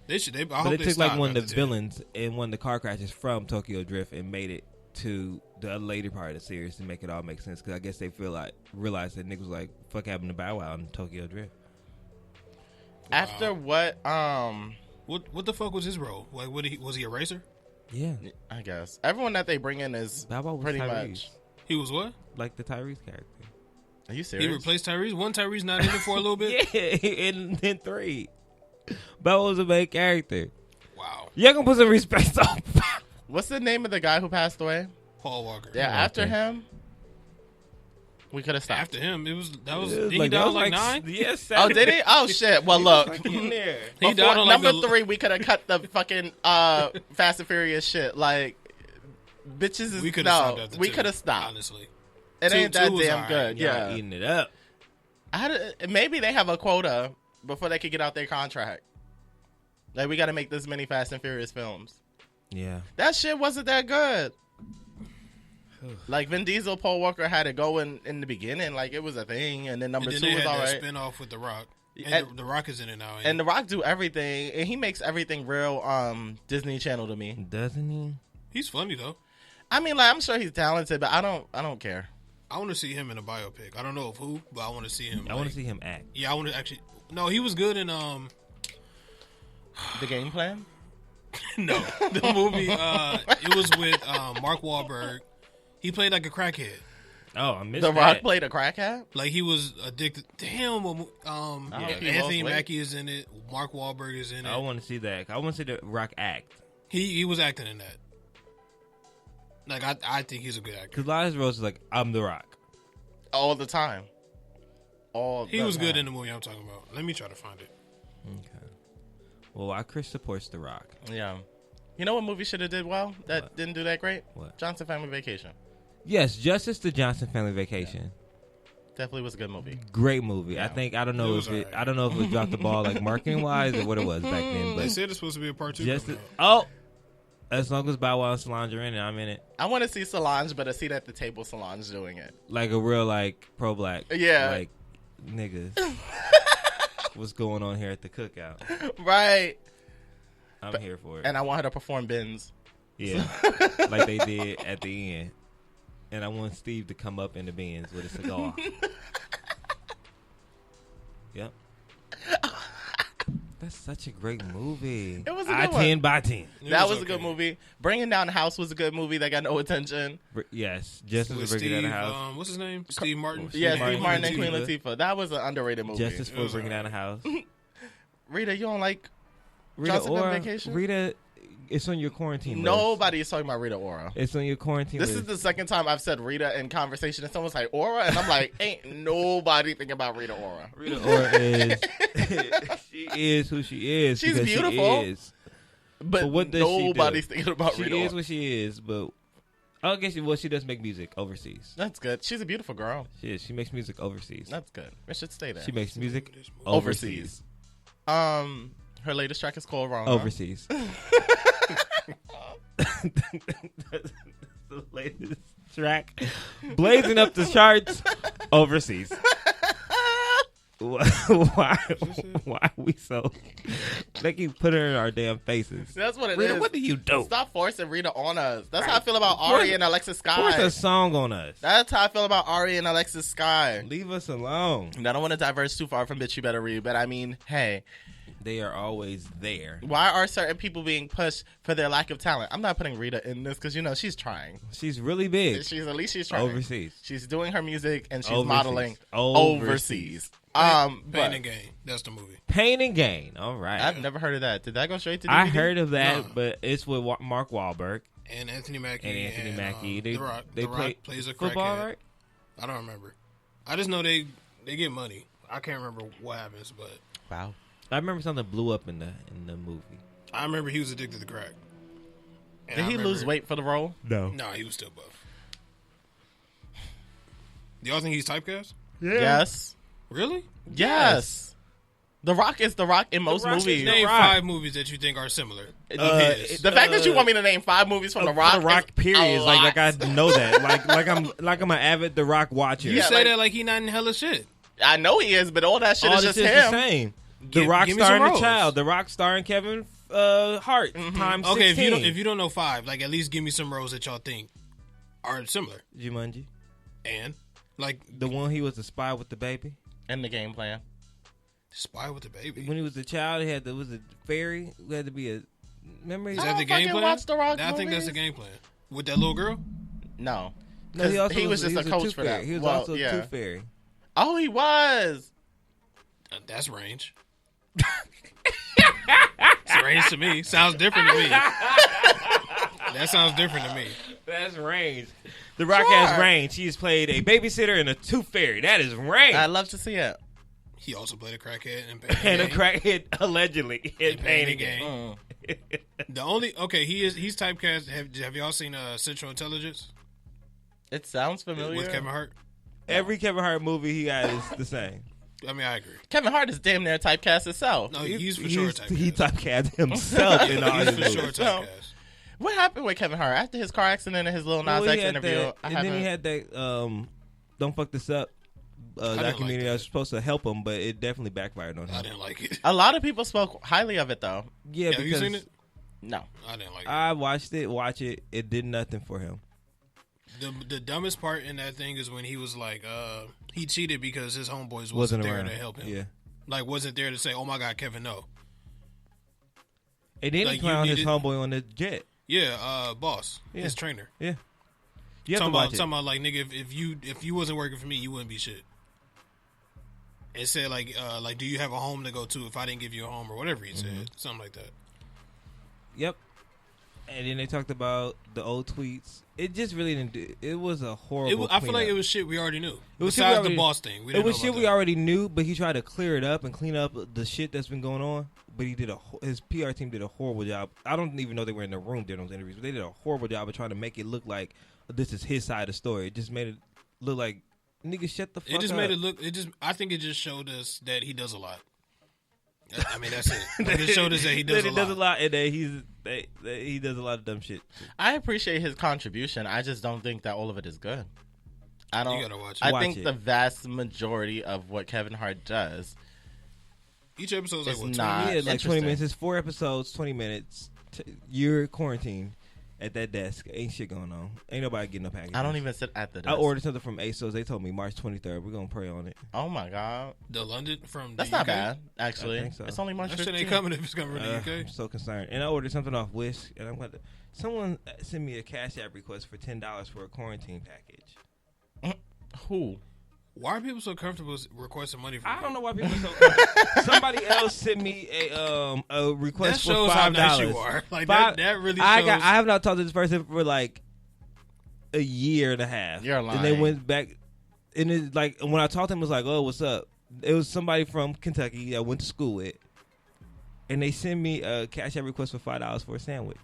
They should. I But hope they they took like stop one of after the 10. villains in one of the car crashes from Tokyo Drift and made it to the later part of the series to make it all make sense. Because I guess they realized that Nick was like, "Fuck happened to Bow Wow in Tokyo Drift." After what? What the fuck was his role? Like, was he a racer? Yeah, I guess everyone that they bring in is Bow Wow was pretty Tyrese. much. He was what? Like the Tyrese character. Are you He serious? replaced Tyrese. One Tyrese not in it for a little bit. Yeah, in 3, Bow Wow was a main character. Wow. Y'all gonna put some respect on. What's the name of the guy who passed away? Paul Walker. Yeah, after okay. him, we could have stopped. After him, It was did he die that on like 9? Yeah, Oh, did he? Oh shit! Well, look. in there. He died on like number 3. We could have cut the fucking Fast and Furious shit. Like, bitches is We could have stopped no. after We 2, could have stopped. Honestly, It ain't that two was damn alright. good. Y'all Yeah. eating it up. Maybe they have a quota before they could get out their contract. Like, we got to make this many Fast and Furious films. Yeah. That shit wasn't that good. Like, Vin Diesel, Paul Walker had it going in the beginning. Like, it was a thing. And then number and 2 then they was had all that right. spin off with The Rock. And- And the Rock is in it now. And The Rock do everything. And he makes everything real Disney Channel to me. Doesn't he? He's funny though. I mean, like, I'm sure he's talented, but I don't care. I want to see him in a biopic. I don't know of who, but I want to see him. I want to see him act. Yeah, I want to actually. No, he was good in The Game Plan? no, the movie. It was with Mark Wahlberg. He played like a crackhead. Oh, I missed The that. Rock played a crackhead? Like he was addicted. Damn. he Anthony lost weight. Mackie is in it. Mark Wahlberg is in it. I want to see that. I want to see the Rock act. He was acting in that. Like I think he's a good actor. Because a lot of his roles is like, I'm The Rock. All the time. He was good in the movie I'm talking about. Let me try to find it. Okay. Well, why Chris supports The Rock? Yeah. You know what movie should have did well? That What? didn't do that great? What? Johnson Family Vacation. Yes, Justice the Johnson Family Vacation. Definitely was a good movie. Great movie. Yeah. I don't know It if was it alright. I don't know if it dropped the ball like marketing wise or what it was back then, They but said it's supposed to be a part 2. Justice. coming out. Oh, as long as Bow Wow and Solange are in it, I'm in it. I want to see Solange, but a seat at the table Solange doing it. Like a real like pro black. Yeah. Like niggas. What's going on here at the cookout? Right. I'm here for it. And I want her to perform bins. Yeah, like they did at the end. And I want Steve to come up in the bins with a cigar. Yep. That's such a great movie. It was a good one. 10 by 10. It That was a okay. good movie. Bringing Down the House was a good movie that got no attention. Yes, Justice With for Bringing Down Steve, the House. what's his name? Steve Martin. Yeah, Martin Steve Martin and and Queen Latifah. That was an underrated movie. Justice It for was Bringing Down the House. Rita, you don't like Rita Johnson Family Ora, Vacation? Rita, it's on your quarantine list. Nobody is talking about Rita Ora. It's on your quarantine This list. is the second time I've said Rita in conversation, and someone's like Ora, and I'm like, ain't nobody thinking about Rita Ora. Rita Ora is she is who she is. She's because beautiful. She is. But what does she do? nobody's thinking about She Rita is Ora. what she is, but I guess she does make music overseas. That's good. She's a beautiful girl. She is. She makes music overseas. That's good. It should stay there. She makes music Overseas. overseas. Her latest track is called Rona. Overseas. The latest track, blazing up the charts overseas. Why are we so? They keep putting her in our damn faces. That's what it is. Rita, what do you do? Stop forcing Rita on us. That's how I feel about Ari and Alexis Force Sky. a song on us. That's how I feel about Ari and Alexis Sky. Leave us alone. And I don't want to diverge too far from Bitch You Better Read, but I mean, hey, They are always there. why are certain people being pushed for their lack of talent? I'm not putting Rita in this because, you know, she's trying. She's really big. At least she's trying. Overseas. She's doing her music and she's Overseas. modeling Overseas. overseas. Pain But and Gain. That's the movie. Pain and Gain. All right. I've never heard of that. Did that go straight to DVD? I heard of that, No. but it's with Mark Wahlberg And Anthony Mackie. and Anthony Mackie. They The Rock. they The play Rock plays a football, crackhead. right? I don't remember. I just know they get money. I can't remember what happens, but Wow. I remember something blew up in the movie. I remember he was addicted to crack. And Did I he lose remember- weight for the role? No. No, he was still buff. Do y'all think he's typecast? Yes. Really? Yes. The Rock is The Rock in most Rock is movies. Name Rock. 5 movies that you think are similar. of his. The fact that you want me to name 5 movies from The Rock, The Rock, is period. a Like lot. I know that. like I'm an avid The Rock watcher. You Yeah, say like- that like he not in hella shit. I know he is, but all that shit All is this just is him. the same. Give The Rock me some starring the roles. child. The Rock starring Kevin Hart times 16. Okay, if you don't know 5, like at least give me some roles that y'all think are similar. Jumanji. And like The one he was the spy with the baby. And the game plan. Spy with the Baby. When he was a child, was a fairy who had to be a memory. Is I that the don't game fucking plan? watch the Rock I think that's the movies. game plan with that little girl. No. No, He was just a coach tooth for fairy. that. He was Well, also a yeah. tooth fairy. Oh, he was. That's range. It's range to me. Sounds different to me. That sounds different to me. That's range. The Rock has range. He has played a babysitter and a tooth fairy. That is range. I'd love to see it. He also played a crackhead and Pain and a Game. crackhead allegedly in Pain Pain Game. Game. The only he's typecast. Have y'all seen Central Intelligence It sounds familiar. with Kevin Hart? Every Kevin Hart movie he got is the same. I mean, I agree. Kevin Hart is damn near typecast itself. No, he's for sure typecast. He typecast himself in all He's his for movies. sure typecast. What happened with Kevin Hart after his car accident and his Lil Nas Well, X he had interview? that, and then he had that Don't Fuck This Up documentary like that was that. supposed to help him, but it definitely backfired on him. I didn't like it. A lot of people spoke highly of it, though. Yeah, Have you because seen it? No. I didn't like it. I watched it. Watch it. It did nothing for him. The dumbest part in that thing is when he was like, he cheated because his homeboys wasn't Wasn't there around to help him. Yeah. Like, wasn't there to say, oh my God, Kevin, no. And then Like, he you clowned his needed- homeboy on the jet. Yeah, boss, Yeah. his trainer. Yeah. You have Talking to watch about, like, nigga, if you wasn't working for me, you wouldn't be shit. It said like, do you have a home to go to if I didn't give you a home or whatever he said, something like that. Yep. And then they talked about the old tweets. It just really didn't do. It was a horrible. I feel like cleanup. it was shit we already knew. It was shit we Besides already- the boss thing, we It didn't was know shit about we that. already knew, but he tried to clear it up and clean up the shit that's been going on. But he did his PR team did a horrible job. I don't even know they were in the room during those interviews, but they did a horrible job of trying to make it look like this is his side of the story. It just made it look like nigga shut the fuck up. It just made it look. I think it just showed us that he does a lot. I mean, that's it. Like, it showed us that he does that a he does a lot. lot, and that he does a lot of dumb shit. I appreciate his contribution. I just don't think that all of it is good. I don't. You gotta watch it. I Watch think it. the vast majority of what Kevin Hart does Each episode's like It's what? 20 not- minutes? Yeah, like 20 interesting. minutes. It's 4 episodes, 20 minutes. You're quarantined at that desk. Ain't shit going on. Ain't nobody getting no package. I don't even sit at the I desk. ordered something from ASOS. They told me March 23rd. We're gonna pray on it. Oh my god, The London from that's the not UK? bad. Actually, I think so. it's only March That shit ain't 15th. coming if it's coming from the I'm UK. so concerned. And I ordered something off Wish, and I'm going to. Someone sent me a Cash App request for $10 for a quarantine package. Who? Why are people so comfortable requesting money from I you? don't know why people are so. Somebody else sent me a That request for shows $5. how nice you are. Like Five- that really shows. I have not talked to this person for like a year and a half. You're And they lying. went back, and it's like when I talked to him, it was like, "Oh, what's up?" It was somebody from Kentucky I went to school with, and they sent me a Cash App request for $5 for a sandwich.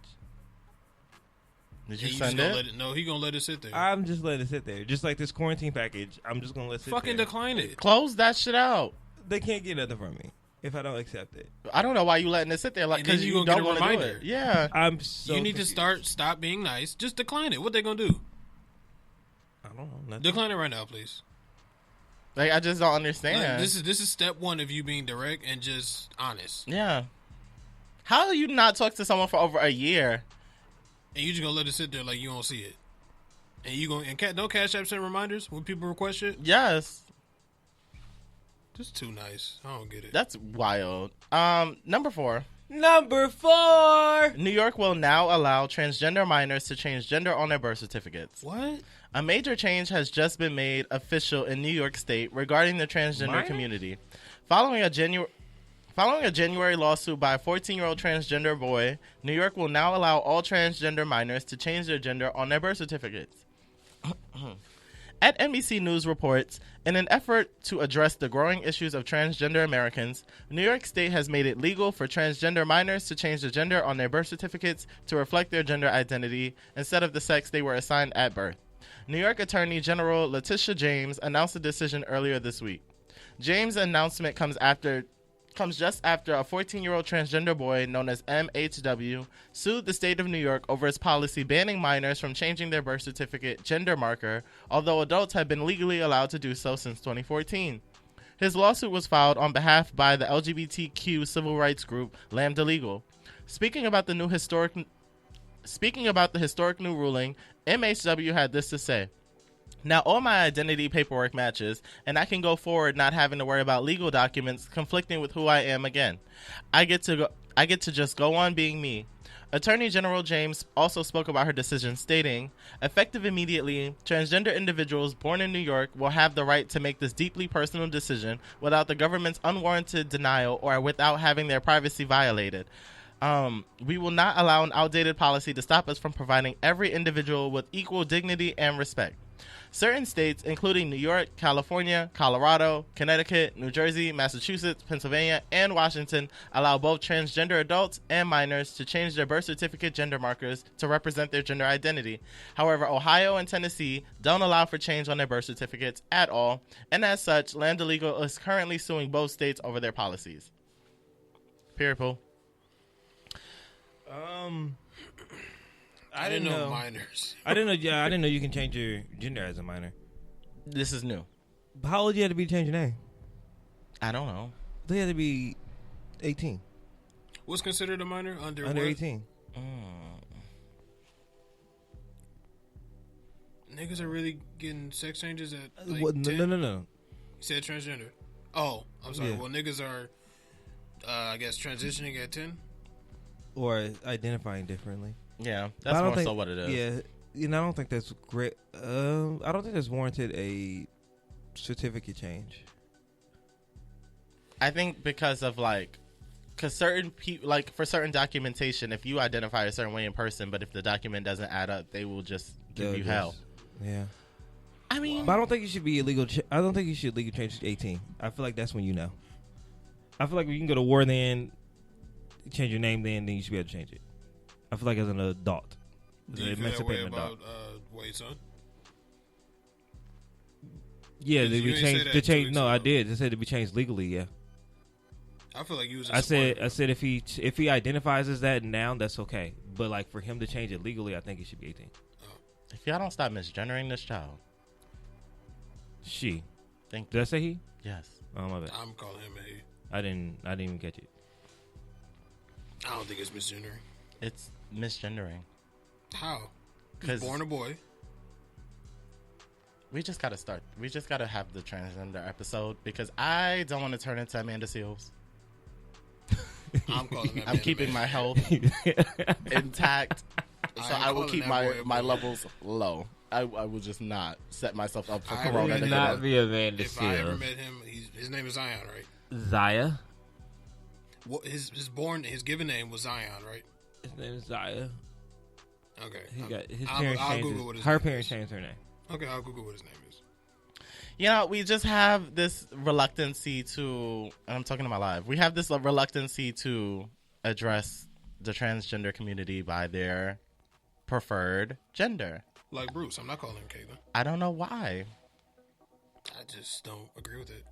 Did And you you just send gonna it? let it? No, he gonna let it sit there. I'm just letting it sit there, just like this quarantine package. I'm just gonna let it sit Fucking there. decline it. Close that shit out. They can't get nothing from me if I don't accept it. I don't know why you letting it sit there, like And then because you you gonna get don't a want to do reminder. it. Yeah, I'm so. you need to confused. stop being nice. Just decline it. What they gonna do? I don't know. Nothing. Decline it right now, please. like I just don't understand. Like, this is step one of you being direct and just honest. Yeah. How do you not talk to someone for over a year? And you just gonna let it sit there like you don't see it. And you gonna don't Cash App send reminders when people request shit. Yes, Just too nice. I don't get it. that's wild. Number 4. Number 4. New York will now allow transgender minors to change gender on their birth certificates. What? A major change has just been made official in New York State regarding the transgender Minors? community. Following a January lawsuit by a 14-year-old transgender boy, New York will now allow all transgender minors to change their gender on their birth certificates. At NBC News reports, in an effort to address the growing issues of transgender Americans, New York State has made it legal for transgender minors to change the gender on their birth certificates to reflect their gender identity instead of the sex they were assigned at birth. New York Attorney General Letitia James announced the decision earlier this week. James' announcement comes just after a 14-year-old transgender boy known as MHW sued the state of New York over its policy banning minors from changing their birth certificate gender marker, although adults have been legally allowed to do so since 2014. His lawsuit was filed on behalf by the LGBTQ civil rights group Lambda Legal. Speaking about the historic new ruling, MHW had this to say. Now all my identity paperwork matches, and I can go forward not having to worry about legal documents conflicting with who I am again. I get to just go on being me. Attorney General James also spoke about her decision, stating, effective immediately, transgender individuals born in New York will have the right to make this deeply personal decision without the government's unwarranted denial or without having their privacy violated. We will not allow an outdated policy to stop us from providing every individual with equal dignity and respect. Certain states, including New York, California, Colorado, Connecticut, New Jersey, Massachusetts, Pennsylvania, and Washington, allow both transgender adults and minors to change their birth certificate gender markers to represent their gender identity. However, Ohio and Tennessee don't allow for change on their birth certificates at all, and as such, Lambda Legal is currently suing both states over their policies. Period, Pooh. I didn't know minors. I didn't know. Yeah, I didn't know you can change your gender as a minor. This is new. How old you had to be to change your name? I don't know. They had to be 18. What's considered a minor? Under 18. Niggas are really getting sex changes at like What? 10? No. You said transgender. Oh, I'm sorry. Yeah. Well, niggas are, I guess, transitioning at 10. Or identifying differently. Yeah, that's more so what it is. Yeah, I don't think that's great. I don't think that's warranted a certificate change. I think because of because certain people, for certain documentation, if you identify a certain way in person, but if the document doesn't add up, they will just give you hell. Yeah. I mean, but I don't think you should be illegal. I don't think you should legally change to 18. I feel like that's when you know. I feel like when you can go to war, then change your name, then you should be able to change it. I feel like as an adult. Do you feel that way about Wade's son? Yeah, You did we ain't change say that to 2 change? weeks No, I ago. did. I said to be changed legally. Yeah. I feel like you was. I said if he identifies as that now, that's okay. But for him to change it legally, I think it should be 18. if y'all don't stop misgendering this child, She. thank Did I say he? yes. Oh my bad. I'm calling him a he. I didn't even catch it. I don't think it's misgendering. It's misgendering. How? He's 'Cause- born a boy. We just gotta start. We just gotta have the transgender episode because I don't want to turn into Amanda Seals. I'm calling him. I'm keeping my health intact, so I will keep my levels low. I will just not set myself up for I corona. would to not get be Amanda If I ever Seals. met him, his name is Zion, right? Zaya. What his given name was Zion, right? His name is Zaya. Okay. He got his I'll parents Google changed. what his Her name parents is. changed her name. Okay, I'll Google what his name is. We just have this reluctancy to, and I'm talking to my live, we have this reluctancy to address the transgender community by their preferred gender. Like Bruce, I'm not calling him Caitlyn. I don't know why. I just don't agree with it.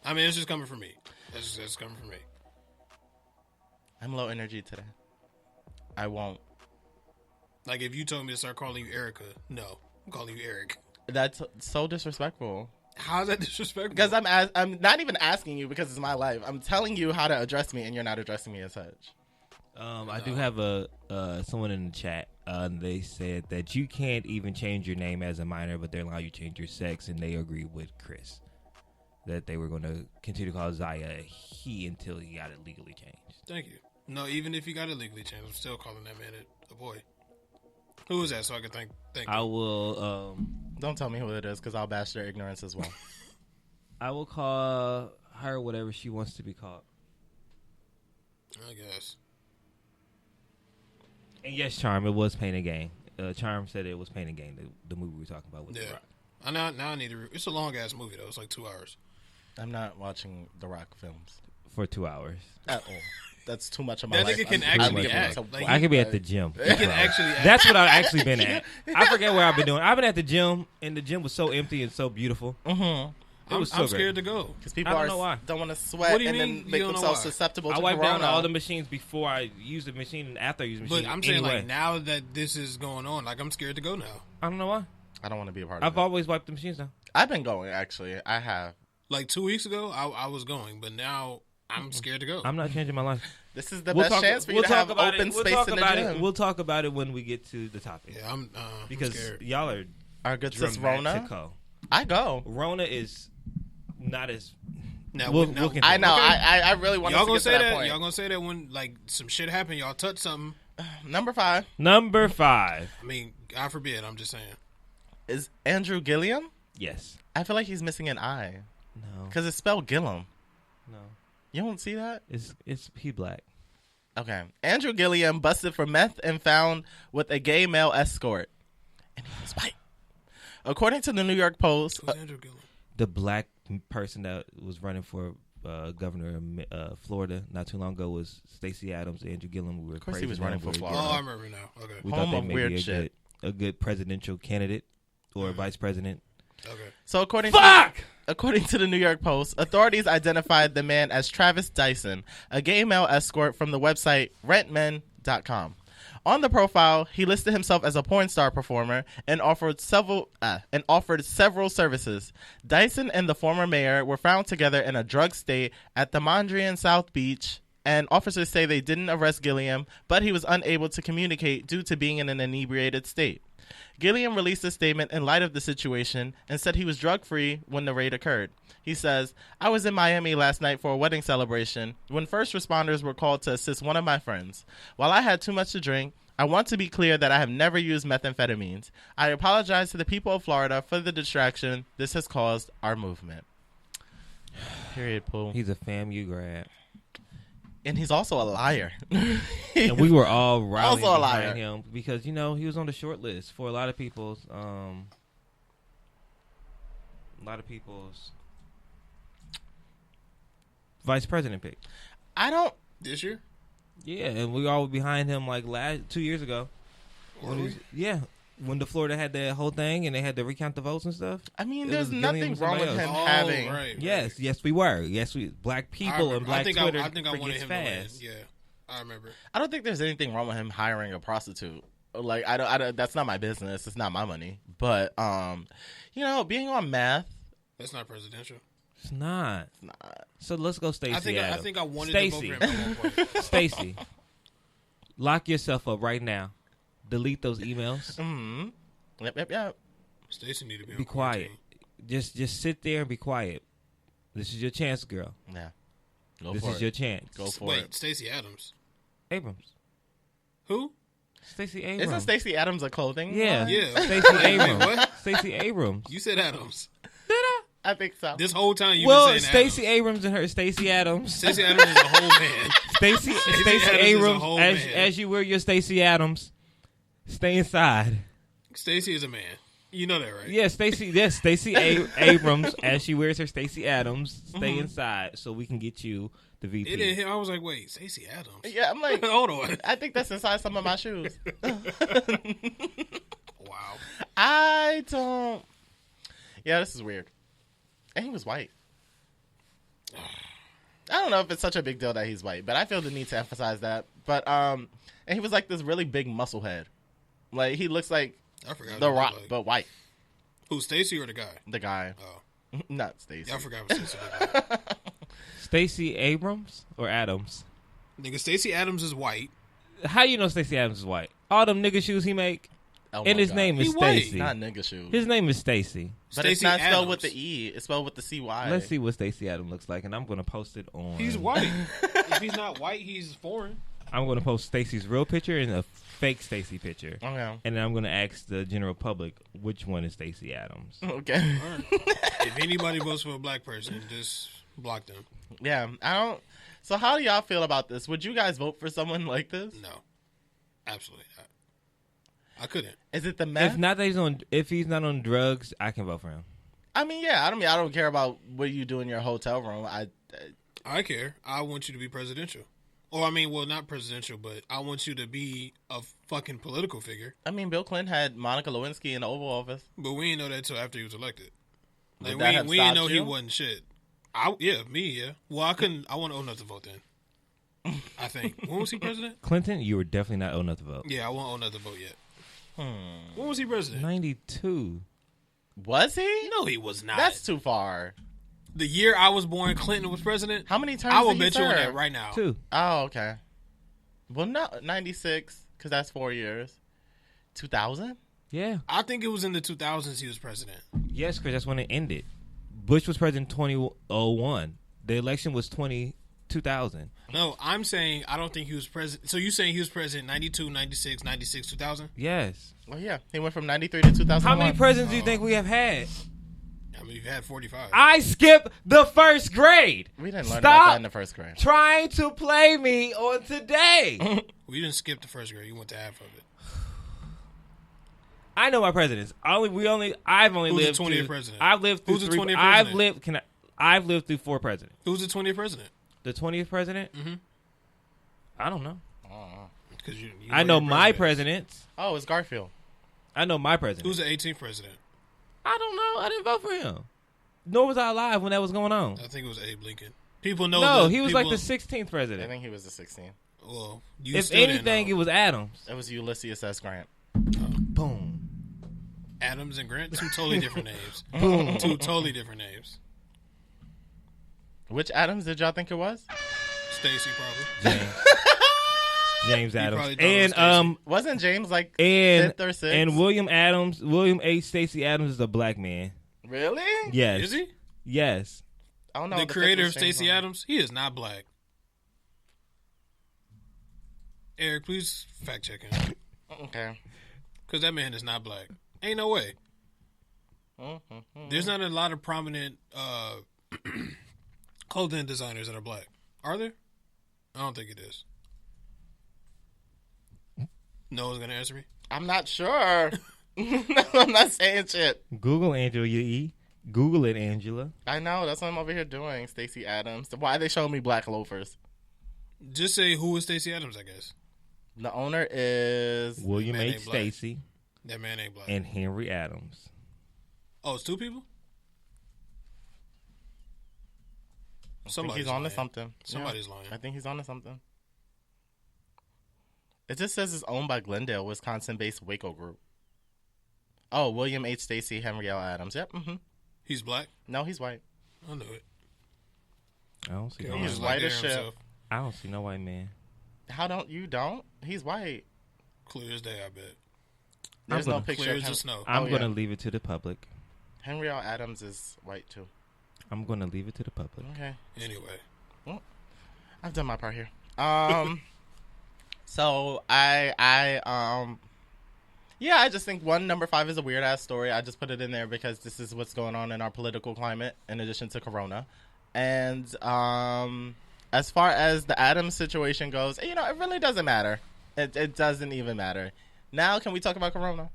I mean, it's just coming from me. That's coming from me. I'm low energy today. I won't. Like, if you told me to start calling you Erica, no. I'm calling you Eric. That's so disrespectful. How's that disrespectful? Because I'm not even asking you because it's my life. I'm telling you how to address me, and you're not addressing me as such. I do have someone in the chat. They said that you can't even change your name as a minor, but they allow you to change your sex, and they agree with Chris that they were going to continue to call Zaya he until he got it legally changed. Thank you. No, even if you got it legally changed, I'm still calling that man a boy. Who is that? So I can thank I you. will. Don't tell me who it is because I'll bash their ignorance as well. I will call her whatever she wants to be called. I guess. And yes, Charm, it was Pain and Gain. Charm said it was Pain and Gain, the movie we were talking about with The Rock. Now I need to. It's a long ass movie though. It's like 2 hours. I'm not watching The Rock films For 2 hours. at all. That's too much of my That life. nigga can I'm actually giving it act. to Like, I could be at the gym. He can actually act. That's what I've actually been at. I forget where I've been doing. I've been at the gym, and the gym was so empty and so beautiful. Mm-hmm. It was so I'm great. scared to go. Because people I don't know why. don't want to sweat What do you and mean then you make don't know themselves why? susceptible to I wiped corona. down all the machines before I used the machine and after I used the machine. But I'm saying, anyway. like, now that this is going on, like, I'm scared to go now. I don't know why. I don't want to be a part of I've it. always wiped the machines down. I've been going, actually. I have. Like 2 weeks ago, I was going, but now I'm scared to go. I'm not changing my life. This is the best chance for you to have open space in the gym. We'll talk about it when we get to the topic. Yeah, I'm because scared. Y'all are Our good sis Rona. dramatico. I go. Rona is not as. Now, We'll now, I know. okay. I really want y'all to gonna get say to that. point. Y'all gonna say that when like some shit happen, y'all touch something. Number 5 Number 5. I mean, God forbid. I'm just saying. is Andrew Gilliam. Yes. I feel like he's missing an I No. because it's spelled Gillum. No. You don't see that? It's he black. Okay. Andrew Gilliam busted for meth and found with a gay male escort, and he was white. According to the New York Post, Who's Andrew Gillum? The black person that was running for governor of Florida not too long ago was Stacey Adams. Andrew Gillum. We were Of course he crazy was running for over it. Florida. Oh, I remember now. Okay. We Home thought of they may weird be shit. a good presidential candidate or vice president. Okay. so according Fuck! According to the New York Post, authorities identified the man as Travis Dyson, a gay male escort from the website rentmen.com. On the profile, he listed himself as a porn star performer and offered several services. Dyson and the former mayor were found together in a drug state at the Mondrian South Beach, and officers say they didn't arrest Gilliam, but he was unable to communicate due to being in an inebriated state. Gilliam released a statement in light of the situation and said he was drug-free when the raid occurred. He says, "I was in Miami last night for a wedding celebration when first responders were called to assist one of my friends. While I had too much to drink, I want to be clear that I have never used methamphetamines. I apologize to the people of Florida for the distraction this has caused our movement." Period, Pooh. He's a FAMU grad. And he's also a liar. And we were all rallying Also a behind liar. him because he was on the short list for a lot of people's vice president pick. I don't... This year? Yeah, and we all were behind him like 2 years ago. When the Florida had that whole thing and they had to recount the votes and stuff. I mean, It there's was Gilliam nothing and wrong with somebody him else. having... Right. Yes, we were. Yes, black people and black Twitter I think I wanted forgets him to win. fast. Yeah, I remember. I don't think there's anything wrong with him hiring a prostitute. Like, I don't. That's not my business. It's not my money. But, being on meth, That's not presidential. It's not. it's not. So let's go, Stacey. I think I wanted Stacey. to vote for him at one point. Stacey, lock yourself up right now. Delete those emails. Mm-hmm. Yep. Stacey need to be Be quiet. Just sit there and be quiet. This is your chance, girl. Yeah. This is your chance. Go for Wait, it. Stacey Adams. Abrams. Who? Stacey Abrams. Isn't Stacey Adams a clothing? Yeah. line? Yeah. Stacey Wait, Abrams. what? Stacey Abrams. You said Adams. I think so. This whole time you've Well, been saying Stacey Adams. Abrams and her Stacey Adams. Stacey Adams is a whole man. Stacey Adams is a Abrams. whole As, man. as you wear your Stacey Adams, stay inside. Stacey is a man. You know that, right? Yeah, Stacey Abrams, as she wears her Stacey Adams, stay inside so we can get you the VP. It didn't hit. I was like, wait, Stacey Adams? Yeah, I'm like, Hold on. I think that's inside some of my shoes. Wow. I don't. Yeah, this is weird. And he was white. I don't know if it's such a big deal that he's white, but I feel the need to emphasize that. But and he was like this really big muscle head. Like he looks like I forgot. The what he Rock, looked like. but white. Who, Stacey or the guy? The guy, Oh, not Stacey. yeah, I forgot what Stacey looked like. Stacey Abrams or Adams? Nigga, Stacey Adams is white. How you know Stacey Adams is white? All them nigga shoes he make, Oh and my his God. name is He white. Stacy. Not nigga shoes. His name is Stacy. But it's Stacey not spelled Adams. with the E. It's spelled with the CY. Let's see what Stacey Adams looks like, and I'm going to post it on. He's white. If he's not white, he's foreign. I'm going to post Stacey's real picture and a fake Stacey picture, Okay. and then I'm going to ask the general public which one is Stacey Adams. Okay. All right. If anybody votes for a black person, just block them. Yeah, I don't. So how do y'all feel about this? Would you guys vote for someone like this? No. Absolutely not. I couldn't. Is it the meth? If he's not on drugs, I can vote for him. I mean, yeah. I don't care about what you do in your hotel room. I care. I want you to be presidential. Or, I mean, well, not presidential, but I want you to be a fucking political figure. I mean, Bill Clinton had Monica Lewinsky in the Oval Office. But we didn't know that until after he was elected. Like, Would that have we didn't know stopped he you? wasn't shit. Yeah. Well, I wasn't old enough to vote then. I think. When was he president? Clinton, you were definitely not old enough to vote. Yeah, I wasn't old enough to vote yet. When was he president? 92. Was he? No, he was not. That's too far. The year I was born, Clinton was president. How many terms I will did he bet you on serve? that right now. 2. Oh, okay. Well, no, 96, because that's 4 years. 2000? Yeah. I think it was in the 2000s he was president. Yes, Chris, that's when it ended. Bush was president 2001. The election was 2000. No, I'm saying I don't think he was president. So you saying he was president 92, 96, 96, 2000? Yes. Well, yeah. He went from 93 to 2001. How many presidents do you think we have had? I mean, you've had 45. I skipped the first grade. We didn't learn Stop about that in the first grade. trying to play me on today. We didn't skip the first grade. You went to half of it. I know my presidents. I've only Who's the lived 20th through, president? I've lived through Who's the 3 20th I've president? I've lived through 4 presidents. Who's the 20th president? The 20th president? Mm-hmm. I don't know. Because you I know your my presidents. presidents. Oh, it's Garfield. I know my president. Who's the 18th president? I don't know. I didn't vote for him. Nor was I alive when that was going on. I think it was Abe Lincoln. People know. No, he was like the 16th I president. think he was the 16th. Well, you If still didn't anything, know. it was Adams. It was Ulysses S. Grant. Boom. Adams and Grant, two totally different names. Two totally different names. Which Adams did y'all think it was? Stacy probably. James probably Adams. thought it was And Stacey. Wasn't James like and 5th or 6th? and William H. Stacey Adams is a black man. Really? Yes. Is he? Yes. I don't know. The fifth creator was of James Stacey Bond. Adams? He is not black. Eric, please fact check him. Okay. Because that man is not black. Ain't no way. There's not a lot of prominent clothing designers that are black. Are there? I don't think it is. No one's going to answer me? I'm not sure. No, I'm not saying shit. Google Angela E. Google it, Angela. I know. That's what I'm over here doing. Stacey Adams. Why are they showing me black loafers? Just say who is Stacey Adams, I guess. The owner is... William man H. ain't black. Stacey That man ain't black. and Henry Adams. Oh, it's 2 people? I think Somebody's he's on to lying. something. Somebody's Yeah. lying. I think he's on to something. It just says it's owned by Glendale, Wisconsin-based Waco Group. Oh, William H. Stacey, Henry L. Adams. Yep. Mm-hmm. He's black? No, he's white. I knew it. I don't see no Okay, white He's man. white there as shit. himself. I don't see no white man. How don't you don't? He's white. Clear as day, I bet. There's I'm no gonna- picture Clear of as him. the snow. I'm Oh, going to yeah. leave it to the public. Henry L. Adams is white too. I'm going to leave it to the public. Okay. Anyway. I've done my part here. So I just think number 5 is a weird ass story. I just put it in there because this is what's going on in our political climate in addition to Corona. And as far as the Adams situation goes, it really doesn't matter. It doesn't even matter. Now, can we talk about Corona?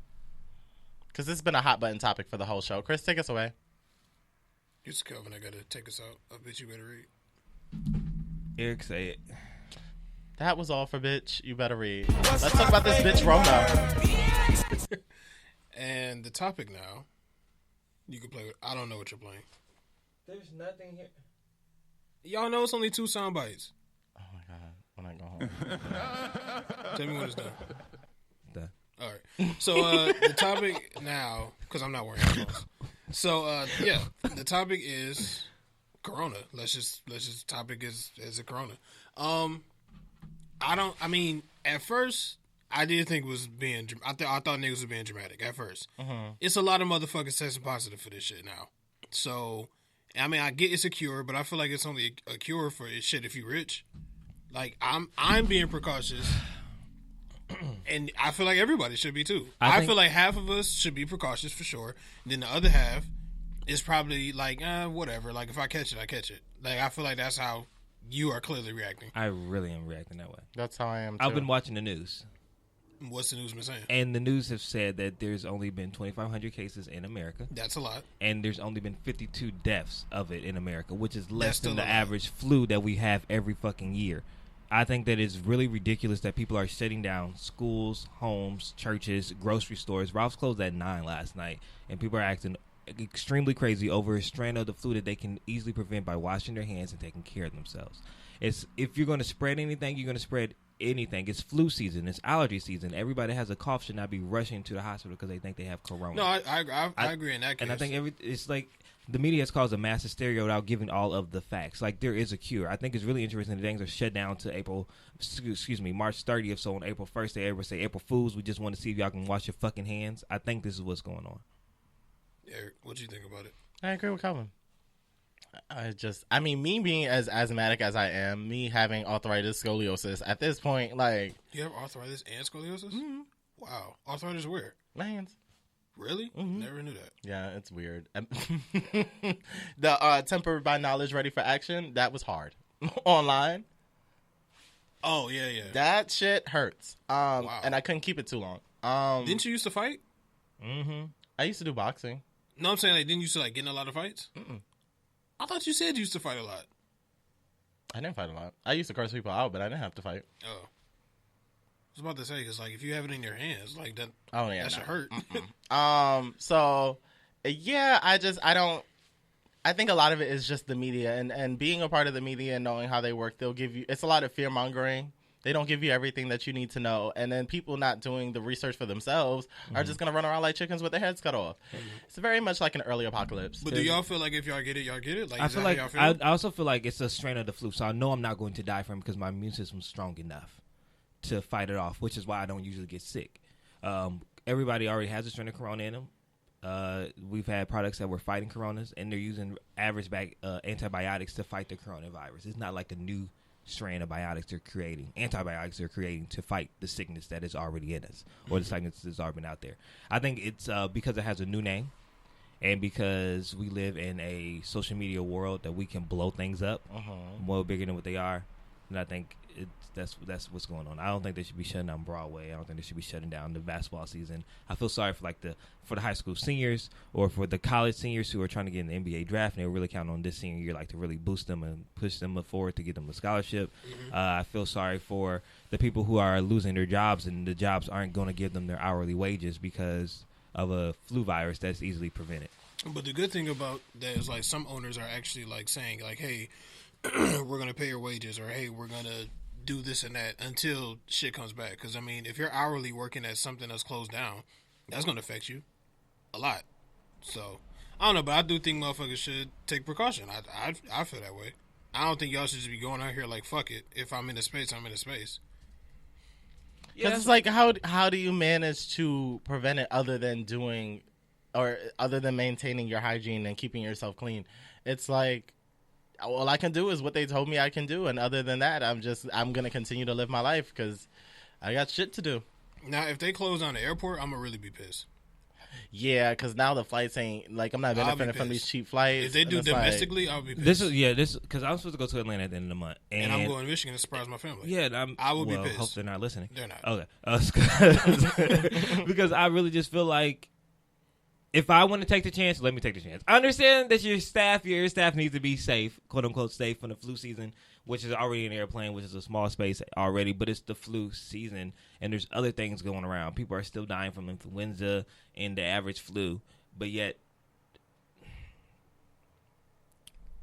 Because this has been a hot button topic for the whole show. Chris, take us away. It's Kelvin. I got to take us out. I bet you better read. Eric, say it. That was all for bitch. You better read. Let's talk about this bitch Rona. And the topic now, you can play with. I don't know what you're playing. There's nothing here. Y'all know it's only 2 sound bites. Oh my god, when I go home. Tell me when it's done. Done. All right. So the topic now, because I'm not wearing headphones. So yeah, the topic is Corona. Let's just topic is a Corona. I mean, at first I did think it was being. I thought niggas was being dramatic at first. It's a lot of motherfuckers testing positive for this shit now. So I mean, I get it's a cure, but I feel like it's only a cure for shit if you rich. Like I'm being precautious. And I feel like everybody should be too. I feel like half of us should be precautious for sure. Then the other half is probably like, whatever. Like if I catch it, I catch it. Like I feel like that's how you are clearly reacting. I really am reacting that way. That's how I am too. I've been watching the news. What's the news been saying? And the news have said that there's only been 2,500 cases in America. That's a lot. And there's only been 52 deaths of it in America, which is less That's than the still a lot. average flu that we have every fucking year. I think that it's really ridiculous that people are shutting down schools, homes, churches, grocery stores. Ralph's closed at 9 last night, and people are acting extremely crazy over a strand of the flu that they can easily prevent by washing their hands and taking care of themselves. If you're going to spread anything, you're going to spread anything. It's flu season. It's allergy season. Everybody has a cough should not be rushing to the hospital because they think they have corona. No, I agree in that case. And I think it's like the media has caused a mass hysteria without giving all of the facts. Like, there is a cure. I think it's really interesting that things are shut down to March 30th. So on April 1st, they ever say April Fools. We just want to see if y'all can wash your fucking hands. I think this is what's going on. Eric, what do you think about it? I agree with Calvin. I mean, me being as asthmatic as I am, me having arthritis, scoliosis, at this point, like... You have arthritis and scoliosis? Mm-hmm. Wow. Arthritis where? My hands. Really? Mm-hmm. Never knew that. Yeah, it's weird. The tempered by knowledge, ready for action, that was hard. Online. Oh, yeah. That shit hurts. Wow. And I couldn't keep it too long. Didn't you used to fight? Mm-hmm. I used to do boxing. No, I'm saying, like, didn't you used to, like, get in a lot of fights? Mm-mm. I thought you said you used to fight a lot. I didn't fight a lot. I used to curse people out, but I didn't have to fight. Oh. I was about to say, because, like, if you have it in your hands, like, that, Oh, yeah, that should hurt. So, yeah, I think a lot of it is just the media and being a part of the media and knowing how they work. They'll give you, it's a lot of fear mongering. They don't give you everything that you need to know. And then people not doing the research for themselves are just going to run around like chickens with their heads cut off. It's very much like an early apocalypse. But do y'all feel like if y'all get it, y'all get it? Like, I is feel that like how y'all feel? I also feel like it's a strain of the flu, so I know I'm not going to die from it because my immune system's strong enough to fight it off, which is why I don't usually get sick. Everybody already has a strain of corona in them. We've had products that were fighting coronas, and they're using average antibiotics to fight the coronavirus. It's not like a new strain of antibiotics they're creating to fight the sickness that is already in us, or the sickness that's already been out there. I think it's because it has a new name, and because we live in a social media world that we can blow things up more bigger than what they are. And I think that's what's going on. I don't think they should be shutting down Broadway. I don't think they should be shutting down the basketball season. I feel sorry for the high school seniors or for the college seniors who are trying to get in the NBA draft, and they're really counting on this senior year to really boost them and push them forward to get them a scholarship. I feel sorry for the people who are losing their jobs, and the jobs aren't going to give them their hourly wages because of a flu virus that's easily prevented. But the good thing about that is, like, some owners are actually, like, saying, like, hey, we're going to pay your wages, or hey, we're going to do this and that until shit comes back. Because, I mean, if you're hourly working at something that's closed down, that's going to affect you a lot. So, I don't know, but I do think motherfuckers should take precaution. I feel that way. I don't think y'all should just be going out here like, fuck it. If I'm in a space, I'm in a space. Because it's like, how do you manage to prevent it other than maintaining your hygiene and keeping yourself clean? It's like, all I can do is what they told me I can do, and other than that, I'm gonna continue to live my life because I got shit to do. Now, if they close down the airport, I'm gonna really be pissed. Yeah, because now the flights ain't like, I'm not benefiting from these cheap flights. If they do domestically, I'll be pissed. This because I'm supposed to go to Atlanta at the end of the month, and I'm going to Michigan to surprise my family. Yeah, I will be pissed. Hope they're not listening. They're not. Okay, because I really just feel like, if I want to take the chance, let me take the chance. I understand that your staff needs to be safe, quote unquote safe, from the flu season, which is already an airplane, which is a small space already, but it's the flu season, and there's other things going around. People are still dying from influenza and the average flu, but yet,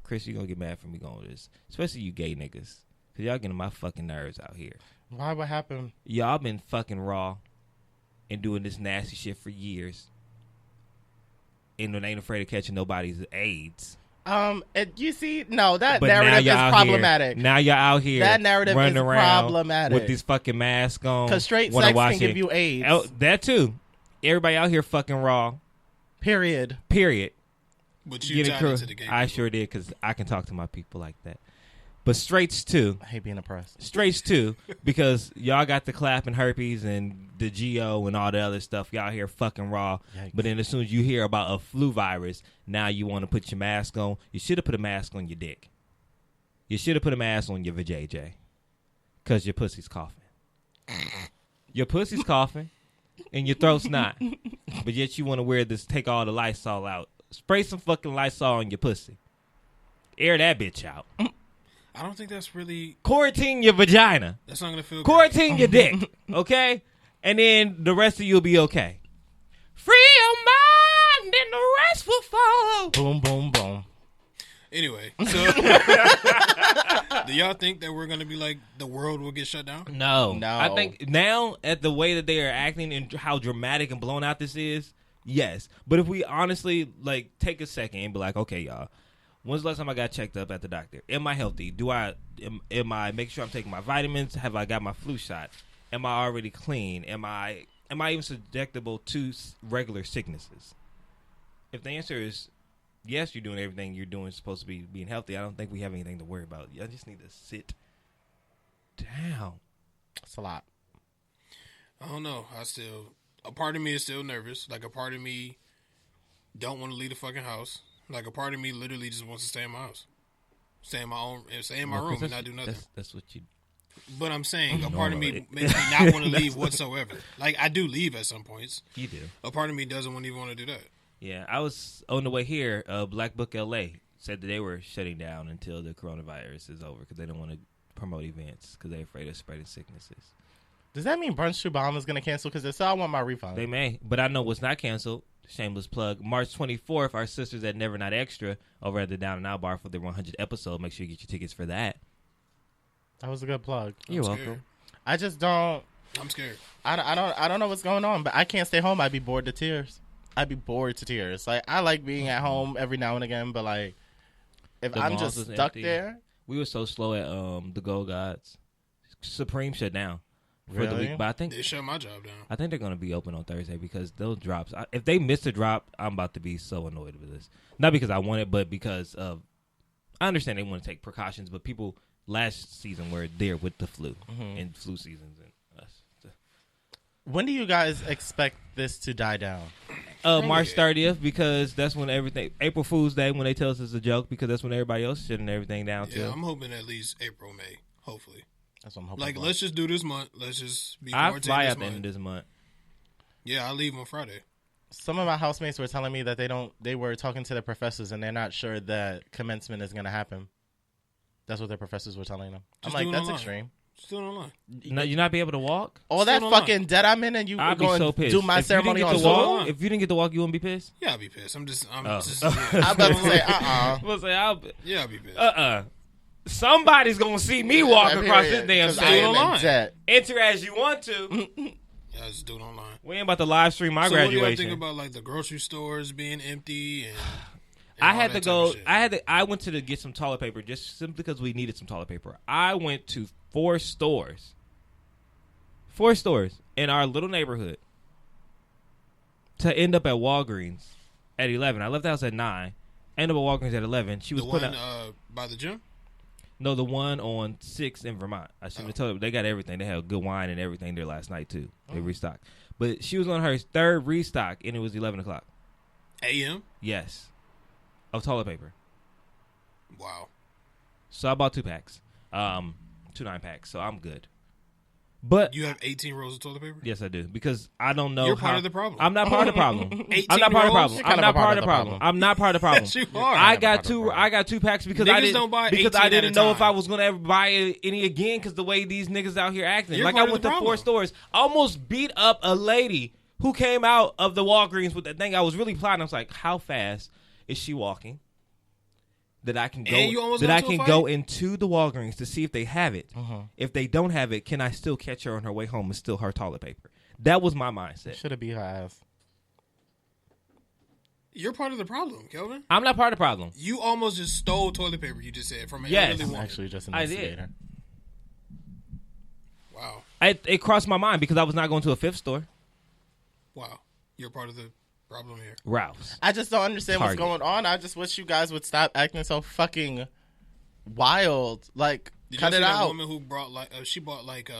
Chris, you're going to get mad for me going with this, especially you gay niggas, because y'all getting my fucking nerves out here. Why? What happened? Y'all been fucking raw and doing this nasty shit for years. And ain't afraid of catching nobody's AIDS. You see, no, that but narrative is problematic. Now y'all out here. That narrative running is around problematic with these fucking masks on. Because straight sex can give you AIDS. Oh, that too. Everybody out here fucking raw. Period. But you tied into the gay I people. sure did, because I can talk to my people like that. But straights too. I hate being oppressed. Straights too, because y'all got the clap and herpes and the GO and all the other stuff. Y'all here fucking raw. Yikes. But then as soon as you hear about a flu virus, now you want to put your mask on. You should have put a mask on your dick. You should have put a mask on your vajayjay, because your pussy's coughing. Your pussy's coughing and your throat's not. But yet you want to wear this, take all the Lysol out. Spray some fucking Lysol on your pussy. Air that bitch out. I don't think that's really... Quarantine your vagina. That's not going to feel Quarantine your dick, okay? And then the rest of you'll be okay. Free your mind and the rest will follow. Boom, boom, boom. Anyway, so do y'all think that we're going to be like, the world will get shut down? No. No. I think now, at the way that they are acting and how dramatic and blown out this is, Yes. But if we honestly, like, take a second and be like, okay, y'all, when's the last time I got checked up at the doctor? Am I healthy? Am I making sure I'm taking my vitamins? Have I got my flu shot? Am I already clean? Am I even susceptible to regular sicknesses? If the answer is yes, you're doing everything you're doing supposed to be being healthy, I don't think we have anything to worry about. I just need to sit down. It's a lot. I don't know. A part of me is still nervous. Like, a part of me don't want to leave the fucking house. Like, a part of me literally just wants to stay in my house. Stay in my room and not do nothing. That's what you... But I'm saying, a part of me makes me not want to leave whatsoever. Like, I do leave at some points. You do. A part of me doesn't even want to do that. Yeah, I was on the way here. Black Book LA said that they were shutting down until the coronavirus is over because they don't want to promote events because they're afraid of spreading sicknesses. Does that mean Brunch to Bomb is going to cancel? Because if so, I want my refund. They may, but I know what's not canceled. Shameless plug. March 24th, our sisters at Never Not Extra over at the Down and Out Bar for their 100th episode. Make sure you get your tickets for that. That was a good plug. You're I'm welcome. scared. I just don't. I'm scared. I don't know what's going on, but I can't stay home. I'd be bored to tears. Like, I like being at home every now and again, but like, if The I'm malls just was stuck empty. there. We were so slow at the Gold Gods. Supreme shut down for the Really? week, but I think They shut my job down. they're going to be open on Thursday because those drops. If they miss a drop, I'm about to be so annoyed with this. Not because I want it, but because of I understand they want to take precautions, but people last season were there with the flu and flu seasons and us. When do you guys expect this to die down? March 30th because that's when everything. April Fool's Day when they tell us it's a joke because that's when everybody else is shutting everything down too. Yeah, I'm hoping at least April, May. Hopefully. That's what I'm hoping. Like, for. let's just do this month. Let's just be I quarantined fly this out the end month. of this month. Yeah, I leave on Friday. Some of my housemates were telling me that they were talking to their professors and they're not sure that commencement is going to happen. That's what their professors were telling them. Just I'm do like, it that's online. extreme. Still online. No, you not be able to walk. All that Still online. fucking debt I'm in and you I'd be going so to pissed. do my If you didn't ceremony get on to Zoom? walk, if you didn't get to walk, you wouldn't be pissed. Yeah, I'll be pissed. I'm just I'm about to say, Yeah, I'll be pissed. Somebody's gonna see me walk across this damn 'Cause I stage. am in online. debt. Enter as you want to. Yeah, just do it online. We ain't about to live stream my So what do you graduation. think about, like, the grocery stores being empty and I all had that to type of go. shit? I went to get some toilet paper just simply because we needed some toilet paper. I went to 4 stores in our little neighborhood to end up at Walgreens at 11. I left the house at 9. Ended up at Walgreens at 11. She was The putting one out, by the gym? no, the one on 6th in Vermont. I shouldn't have told her. They got everything. They had good wine and everything there last night too. They restocked. But she was on her 3rd restock and it was 11 o'clock. AM? Yes, of toilet paper. Wow. So I bought 2 packs, 2 9-packs. So I'm good. But You have 18 rolls of toilet paper? yes, I do because I don't know. You're how, part of the problem. I'm not part of the problem. 18 I'm not part of the rolls? problem. You're I'm kind of not a part of the problem. I'm not part of the problem. Yes, you are. I Part got of the 2. problem. I got 2 packs because I Niggas didn't don't buy because 18 I at a didn't know if time. I was gonna ever buy any again because the way these niggas out here acting. You're like part I of went the to 4 problem. stores, almost beat up a lady who came out of the Walgreens with that thing. I was really plotting. I was like, how fast is she walking? That I can go. And you almost That got I into a can fight? go into the Walgreens to see if they have it. If they don't have it, can I still catch her on her way home and steal her toilet paper? That was my mindset. Should have beat her ass. You're part of the problem, Kelvin. I'm not part of the problem. You almost just stole toilet paper, you just said, from an Yes. elderly I'm woman. actually just an I did. instigator. Wow. It crossed my mind because I was not going to a 5th store. Wow. You're part of the problem here. Ralph's. I just don't understand Target. what's going on. I just wish you guys would stop acting so fucking wild. Like, Did cut you it see that out. woman who brought, like, she bought, like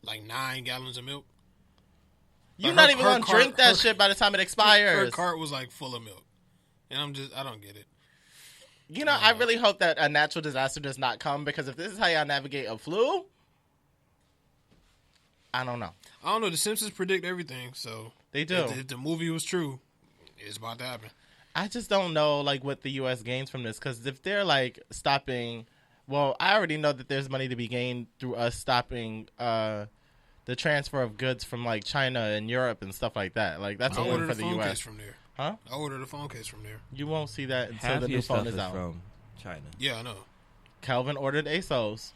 9 gallons of milk? You're Her- not even her going to cart- drink that her- shit by the time it Her expires. cart was, like, full of milk. And I don't get it. You know, I really hope that a natural disaster does not come because if this is how y'all navigate a flu, I don't know. I don't know. The Simpsons predict everything, so They do. If the movie was true, it's about to happen. I just don't know, like, what the U.S. gains from this because if they're, like, stopping... Well, I already know that there's money to be gained through us stopping the transfer of goods from, like, China and Europe and stuff like that. Like, that's a I win ordered for a the phone U.S. case from there. Huh? I ordered a phone case from there. You won't see that until Half the your new phone stuff is is out. from China. Yeah, I know. Calvin ordered ASOS.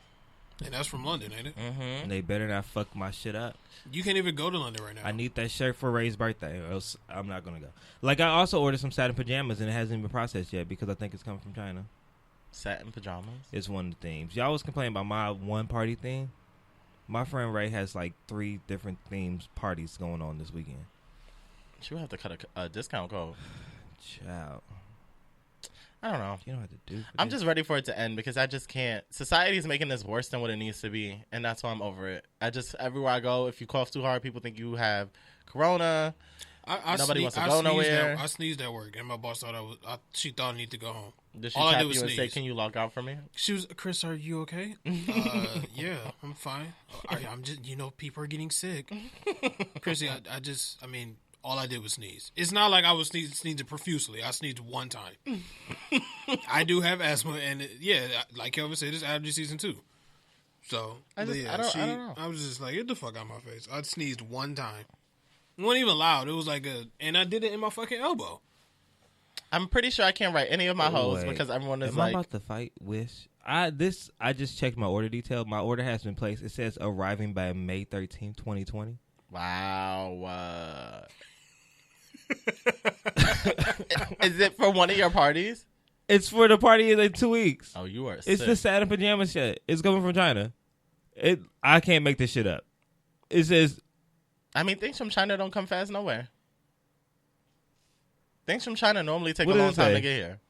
And that's from London, ain't it? Mm-hmm. They better not fuck my shit up. You can't even go to London right now. I need that shirt for Ray's birthday, or else I'm not gonna go. Like I also ordered some satin pajamas, and it hasn't been processed yet because I think it's coming from China. Satin pajamas. It's one of the themes. Y'all was complaining about my one party theme. My friend Ray has like 3 different themes parties going on this weekend. She would have to cut a discount code. Child. I don't know. You don't have to do. I'm just ready for it to end because I just can't. Society's making this worse than what it needs to be, and that's why I'm over it. Everywhere I go, if you cough too hard, people think you have corona. Nobody wants to go nowhere. I sneezed at work, and my boss thought she thought I need to go home. Did she All I tap did was you and say, sneeze. "Can you log out for me?" She was, Chris, are you okay? Yeah, I'm fine. I'm just, people are getting sick. Chrissy, I mean, all I did was sneeze. It's not like I was sneezing profusely. I sneezed one time. I do have asthma, and like Kelvin said, it's allergy season too. So I don't know. I was just like, get the fuck out of my face. I sneezed one time. It wasn't even loud. It was like and I did it in my fucking elbow. I'm pretty sure I can't write any of my hoes because everyone is Am I about to fight Wish? I just checked my order detail. My order has been placed. It says arriving by May 13th, 2020. Wow. Is it for one of your parties? It's for the party in like 2 weeks. Oh, you are It's sick. the satin pajama shit. It's coming from China. I can't make this shit up. It says... I mean, things from China don't come fast nowhere. Things from China normally take What a does long it time say? to get here.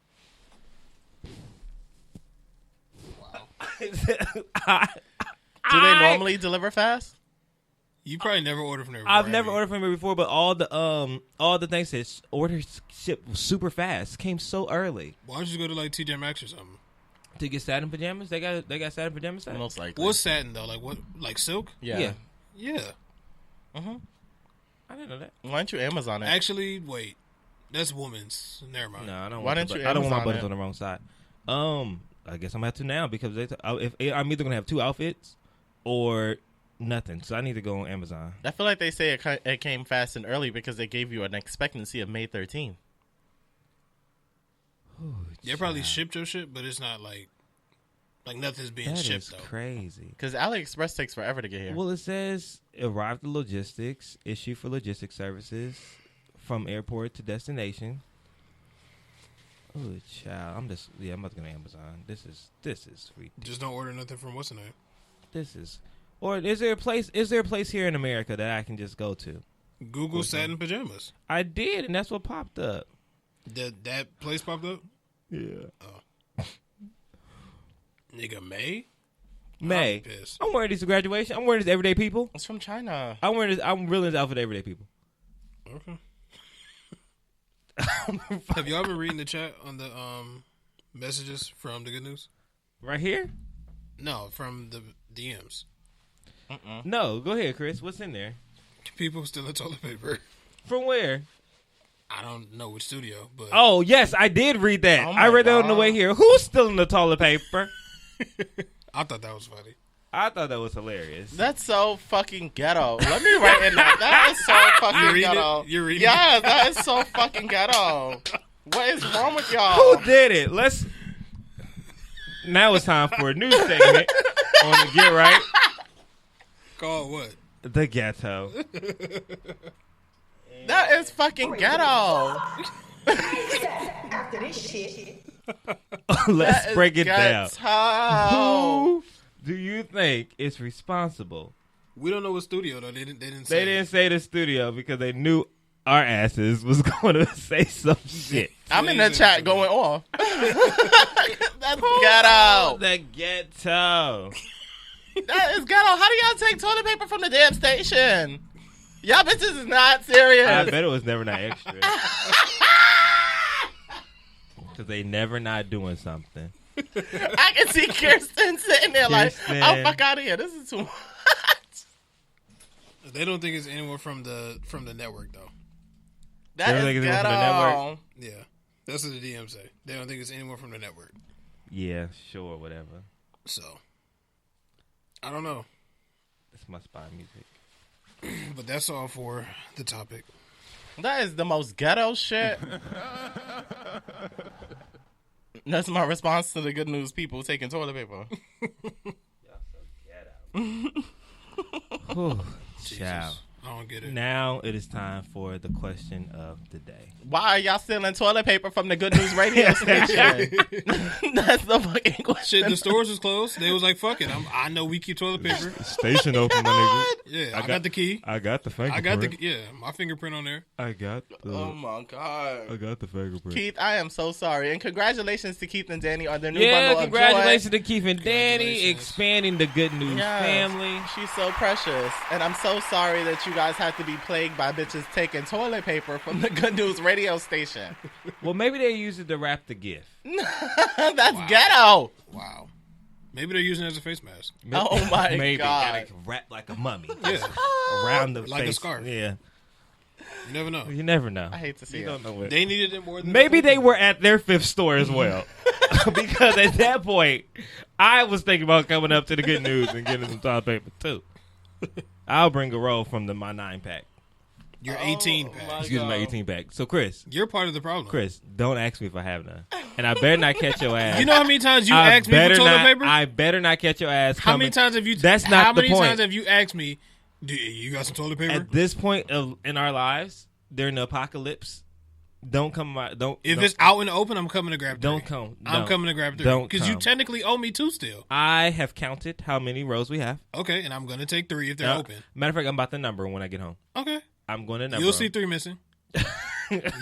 Do they normally deliver fast? You probably never ordered from there before. I've never ordered from here before, but all the things that orders ship super fast. Came so early. Why don't you go to like TJ Maxx or something? To get satin pajamas? They got satin pajamas? Most likely. What's satin though? Like what? Like silk? Yeah. Yeah. Mm-hmm. I didn't know that. Why don't you Amazon it? Actually, wait. That's woman's. Never mind. No, I don't. Why want didn't you I don't want my Amazon buttons it? on the wrong side. I guess I'm gonna have to now because if I'm either gonna have 2 outfits or nothing. So I need to go on Amazon. I feel like they say it came fast and early because they gave you an expectancy of May 13th. They probably shipped your shit, but it's not like nothing's being That shipped is though. crazy. Because AliExpress takes forever to get here. Well, it says arrived to logistics, issue for logistics services from airport to destination. Oh, child. I'm about to go to Amazon. This is ridiculous. Just don't order nothing from what's the name. Or is there a place here in America that I can just go to? Google satin pajamas. I did, and that's what popped up. That place popped up? Yeah. Nigga, May? May. I'm pissed. I'm wearing these to graduation. I'm wearing this everyday people. It's from China. I'm really this outfit everyday people. Okay. Have y'all been reading the chat on the messages from the good news? Right here? No, from the DMs. No, go ahead, Chris. What's in there? People stealing toilet paper. From where? I don't know which studio, but Oh, yes, I did read that. Oh my I read that on the God. way here. Who's stealing the toilet paper? I thought that was funny. I thought that was hilarious. That's so fucking ghetto. Let me write in that. That is so fucking You reading ghetto. it? You reading Yes, it? that is so fucking ghetto. What is wrong with y'all? Who did it? Now it's time for a new segment on the Get Right. Called what? The Ghetto. That is fucking ghetto. After this shit. Let's That is break it down. ghetto. Who do you think is responsible? We don't know what studio though. They didn't They say. didn't say the studio because they knew our asses was going to say some shit. I'm in the chat going off. That's ghetto. The Ghetto. That is ghetto. How do y'all take toilet paper from the damn station? Y'all bitches is not serious. I bet it was never not extra. Because they never not doing something. I can see Kirsten sitting there like, Kirsten. oh, fuck out of here. This is too much. They don't think it's anyone from the network though. That They don't is think it's anyone from the ghetto. network? Yeah, that's what the DM say. They don't think it's anyone from the network. Yeah, sure, whatever. So I don't know, It's my spy music. but that's all for the topic. That is the most ghetto shit. That's my response to the good news people taking toilet paper. Whew, Jesus. child. I don't get it. Now it is time for the question of the day. Why are y'all stealing toilet paper from the Good News radio station? That's the fucking question. Shit, the stores was closed. They was like, "Fuck it, I know we keep toilet paper." Station open, my nigga. Yeah, I got the key. I got the fingerprint. I got the my fingerprint on there. I got the. Oh my god. I got the fingerprint. Keith, I am so sorry. And congratulations to Keith and Danny on their new Yeah, bundle congratulations of joy. to Keith and Danny Congratulations. expanding the Good News Yes. family. She's so precious. And I'm so sorry that you guys have to be plagued by bitches taking toilet paper from the Good News radio station. Well, maybe they use it to wrap the gift. That's ghetto. Wow. Maybe they're using it as a face mask. Oh my Maybe god. gotta wrap like a mummy Yeah, around the Like a face. scarf. Yeah, you never know. you never know. I hate to see You it. don't know what. They needed it more than Maybe they were at their fifth store as well, because at that point, I was thinking about coming up to the Good News and getting some toilet paper too. I'll bring a roll from my 9-pack. Your 18 Oh, pack. my Excuse me, my 18-pack. So Chris, You're part of the problem. don't ask me if I have none, and I better not catch your ass. You know how many times you I asked me for better toilet not- paper? I better not catch your ass. How coming. many times have you? That's not How the many point. times have you asked me? Do you got some toilet paper? At this point in our lives, during the apocalypse, don't come. Don't. If don't- it's out in the open, I'm coming to grab 3. Don't come. I'm Don't. coming to grab 3. Don't Because you come. technically owe me 2 still. I have counted how many rows we have. Okay, and I'm going to take 3 if they're open. Matter of fact, I'm about to number when I get home. Okay. I'm going to number. You'll them. see 3 missing.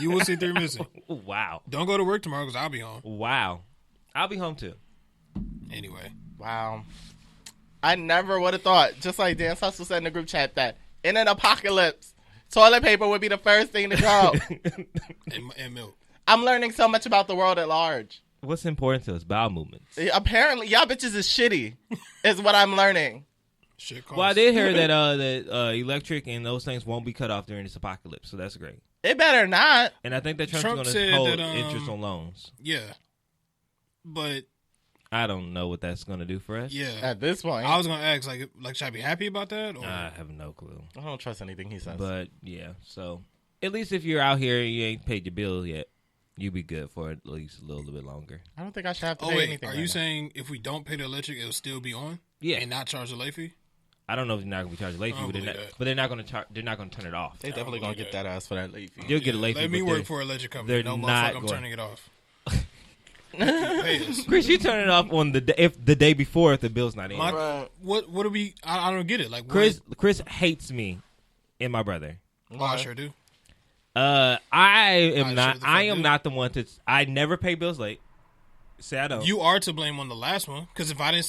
You will see 3 missing. Wow. Don't go to work tomorrow because I'll be home. Wow. I'll be home too. Anyway. Wow. I never would have thought, just like Dan Hustle said in the group chat, that in an apocalypse, toilet paper would be the first thing to go. And milk. I'm learning so much about the world at large. What's important to us? Bowel movements. Apparently, y'all bitches is shitty, is what I'm learning. Shit costs. Well, I did hear that electric and those things won't be cut off during this apocalypse, so that's great. It better not. And I think that Trump's Trump going to said hold that, interest on loans. Yeah. But, I don't know what that's going to do for us. yeah. At this point, I was going to ask, like, should I be happy about that? Or? I have no clue. I don't trust anything he says. But yeah, so at least if you're out here and you ain't paid your bill yet, you be good for at least a little bit longer. I don't think I should have to Oh, pay wait. anything. Are right you now. saying if we don't pay the electric, it'll still be on? Yeah. And not charge a late fee? I don't know if they're not going to be charged late fee, I don't but they're not, believe that. but they're not going to they're not going to turn it off. They definitely gonna get that ass for that late fee. You'll get a late fee. Let me but work they're- for an electric company. they're No not motherfucker, I'm going- turning it off. Pay us. Chris, you turn it off on the day before if the bill's not in. Right. What do we? I don't get it. Like Chris hates me and my brother. Oh, I sure do. I am I not. sure the I fuck am do. not the one to. I never pay bills late. Say I don't. You are to blame on the last one because if I didn't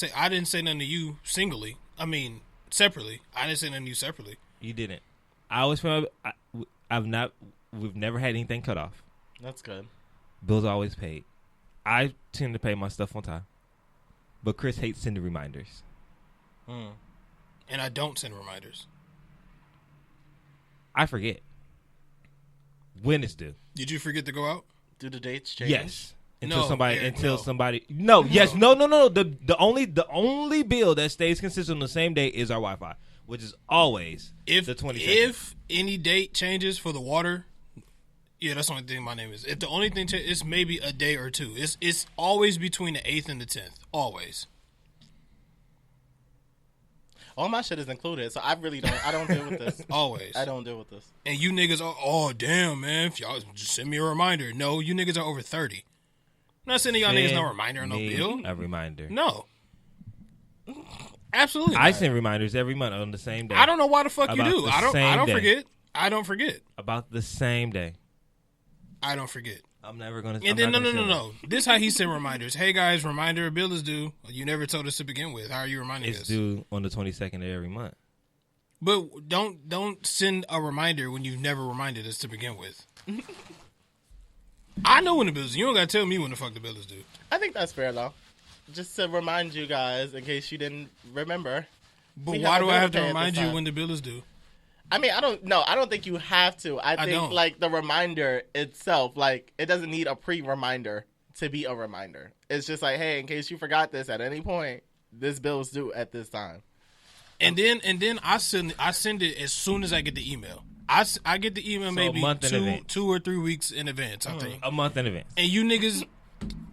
say nothing to you singly. I mean separately. I didn't say nothing to you separately. You didn't. I always feel. I've not. We've never had anything cut off. That's good. Bills are always paid. I tend to pay my stuff on time, but Chris hates sending reminders. And I don't send reminders. I forget when it's due. Did you forget to go out? Do the dates change? Yes. Until No, somebody. Eric, until no. somebody. No. Yes. No. The only bill that stays consistent on the same day is our Wi-Fi, which is always If the 22nd. if any date changes for the water, yeah, that's the only thing my name is. If the only thing it's maybe a day or two. It's always between the 8th and the 10th. Always. All my shit is included, so I really don't. I don't deal with this. Always. I don't deal with this. And you niggas are, oh, damn, man. If y'all just send me a reminder. No, you niggas are over 30. I'm not sending y'all niggas no reminder or no Me bill. A reminder. No. Absolutely I not. send reminders every month on the same day. I don't know why the fuck you About do. the I don't same day. forget. I don't forget. About the same day. I don't forget. I'm never gonna. And then no. This how he sent reminders. Hey guys, reminder, bill is due. You never told us to begin with. How are you reminding It's us? due on the 22nd of every month. But don't send a reminder when you've never reminded us to begin with. I know when the bill is due. You don't gotta tell me when the fuck the bill is due. I think that's fair though. Just to remind you guys, in case you didn't remember. But We why have a do I bill have to to pay at remind this you time. when the bill is due? I mean, I don't think you have to. I think don't. like the reminder itself, like it doesn't need a pre-reminder to be a reminder. It's just like, hey, in case you forgot this at any point, this bill is due at this time. And then I send it as soon as I get the email. I get the email So maybe a month in advance. 2 or 3 weeks in advance. I think. A month in advance. And you niggas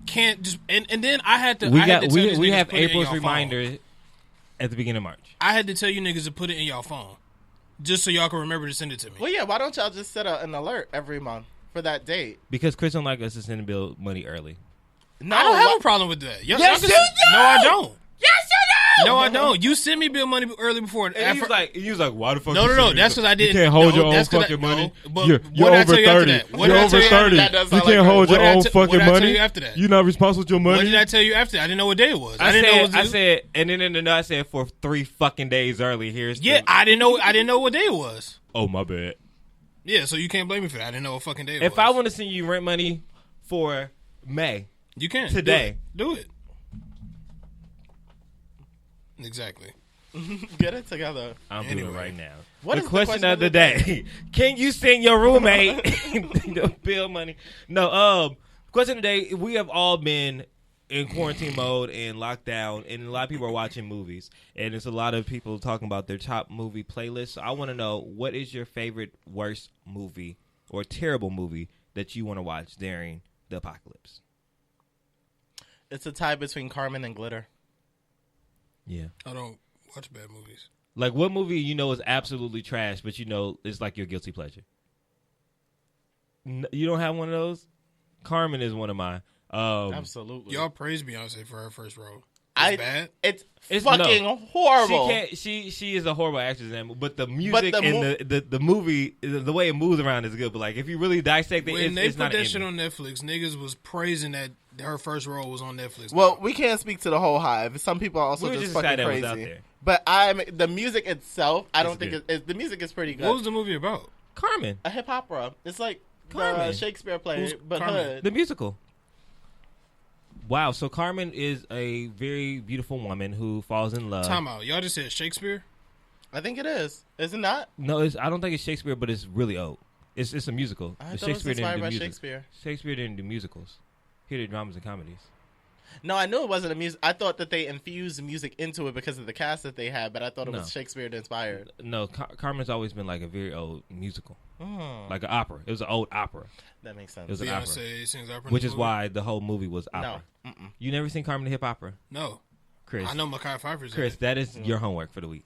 can't just and then I had to. We I had got to tell these we niggas have put it in April's y'all phone. reminder. at the beginning of March. I had to tell you niggas to put it in y'all phone, just so y'all can remember to send it to me. Well, yeah. Why don't y'all just set an alert every month for that date? Because Chris don't like us to send Bill money early. No, I don't have a problem with that. Yes, y'all you do! No, I don't. Yes, you do. No, I don't. You send me bill money early before. And he was like, why the fuck? No, you no, send me that's bill? because I didn't. You can't hold no, your own that's 'cause fucking money. No, but You're what did I over tell you after 30. that? What You're did I over tell you 30. That does You sound can't like hold What your did I own t- fucking what did I tell money. you after that? You're not responsible with your money. What did I tell you after that? I didn't know what day it was. I said, and then I said for 3 fucking days early. I didn't know what day it was. Oh, my bad. Yeah, so you can't blame me for that. I didn't know what fucking day it was. If I want to send you rent money for May, you can today. do it. Exactly. Get it together. I'm doing it right now. What the is question of the day? Can you send your roommate the bill money? No. Question of the day. We have all been in quarantine mode and lockdown, and a lot of people are watching movies, and there's a lot of people talking about their top movie playlists. So I want to know, what is your favorite worst movie or terrible movie that you want to watch during the apocalypse? It's a tie between Carmen and Glitter. Yeah. I don't watch bad movies. Like, what movie you know is absolutely trash, but you know it's like your guilty pleasure? You don't have one of those? Carmen is one of mine. Absolutely. Y'all praise Beyonce for her first role. It's bad. It's fucking horrible. She is a horrible actress, but the music and the movie, the way it moves around is good. But like, if you really dissect it, when they it's put not that shit on Netflix, niggas was praising that her first role was on Netflix. Well, we can't speak to the whole hive. Some people are also just fucking crazy. Out there. But the music itself, I don't think the music is pretty good. What was the movie about? Carmen, a hip opera. It's like Carmen. the Shakespeare play, Who's but Carmen? hood. the musical. Wow, so Carmen is a very beautiful woman who falls in love. Time out. Y'all just said Shakespeare? I think it is. Is it not? No, I don't think it's Shakespeare, but it's really old. It's a musical. I thought it was inspired by Shakespeare. Shakespeare didn't do musicals. He did dramas and comedies. No, I knew it wasn't a music. I thought that they infused music into it because of the cast that they had, but I thought it was Shakespeare inspired. No, Carmen's always been like a very old musical, like an opera. It was an old opera. That makes sense. It was an opera, Sings opera, which is why the whole movie was opera. No, You never seen Carmen the Hip Opera? No, Chris. I know Mekhi Phifer's. Chris, that is your homework for the week.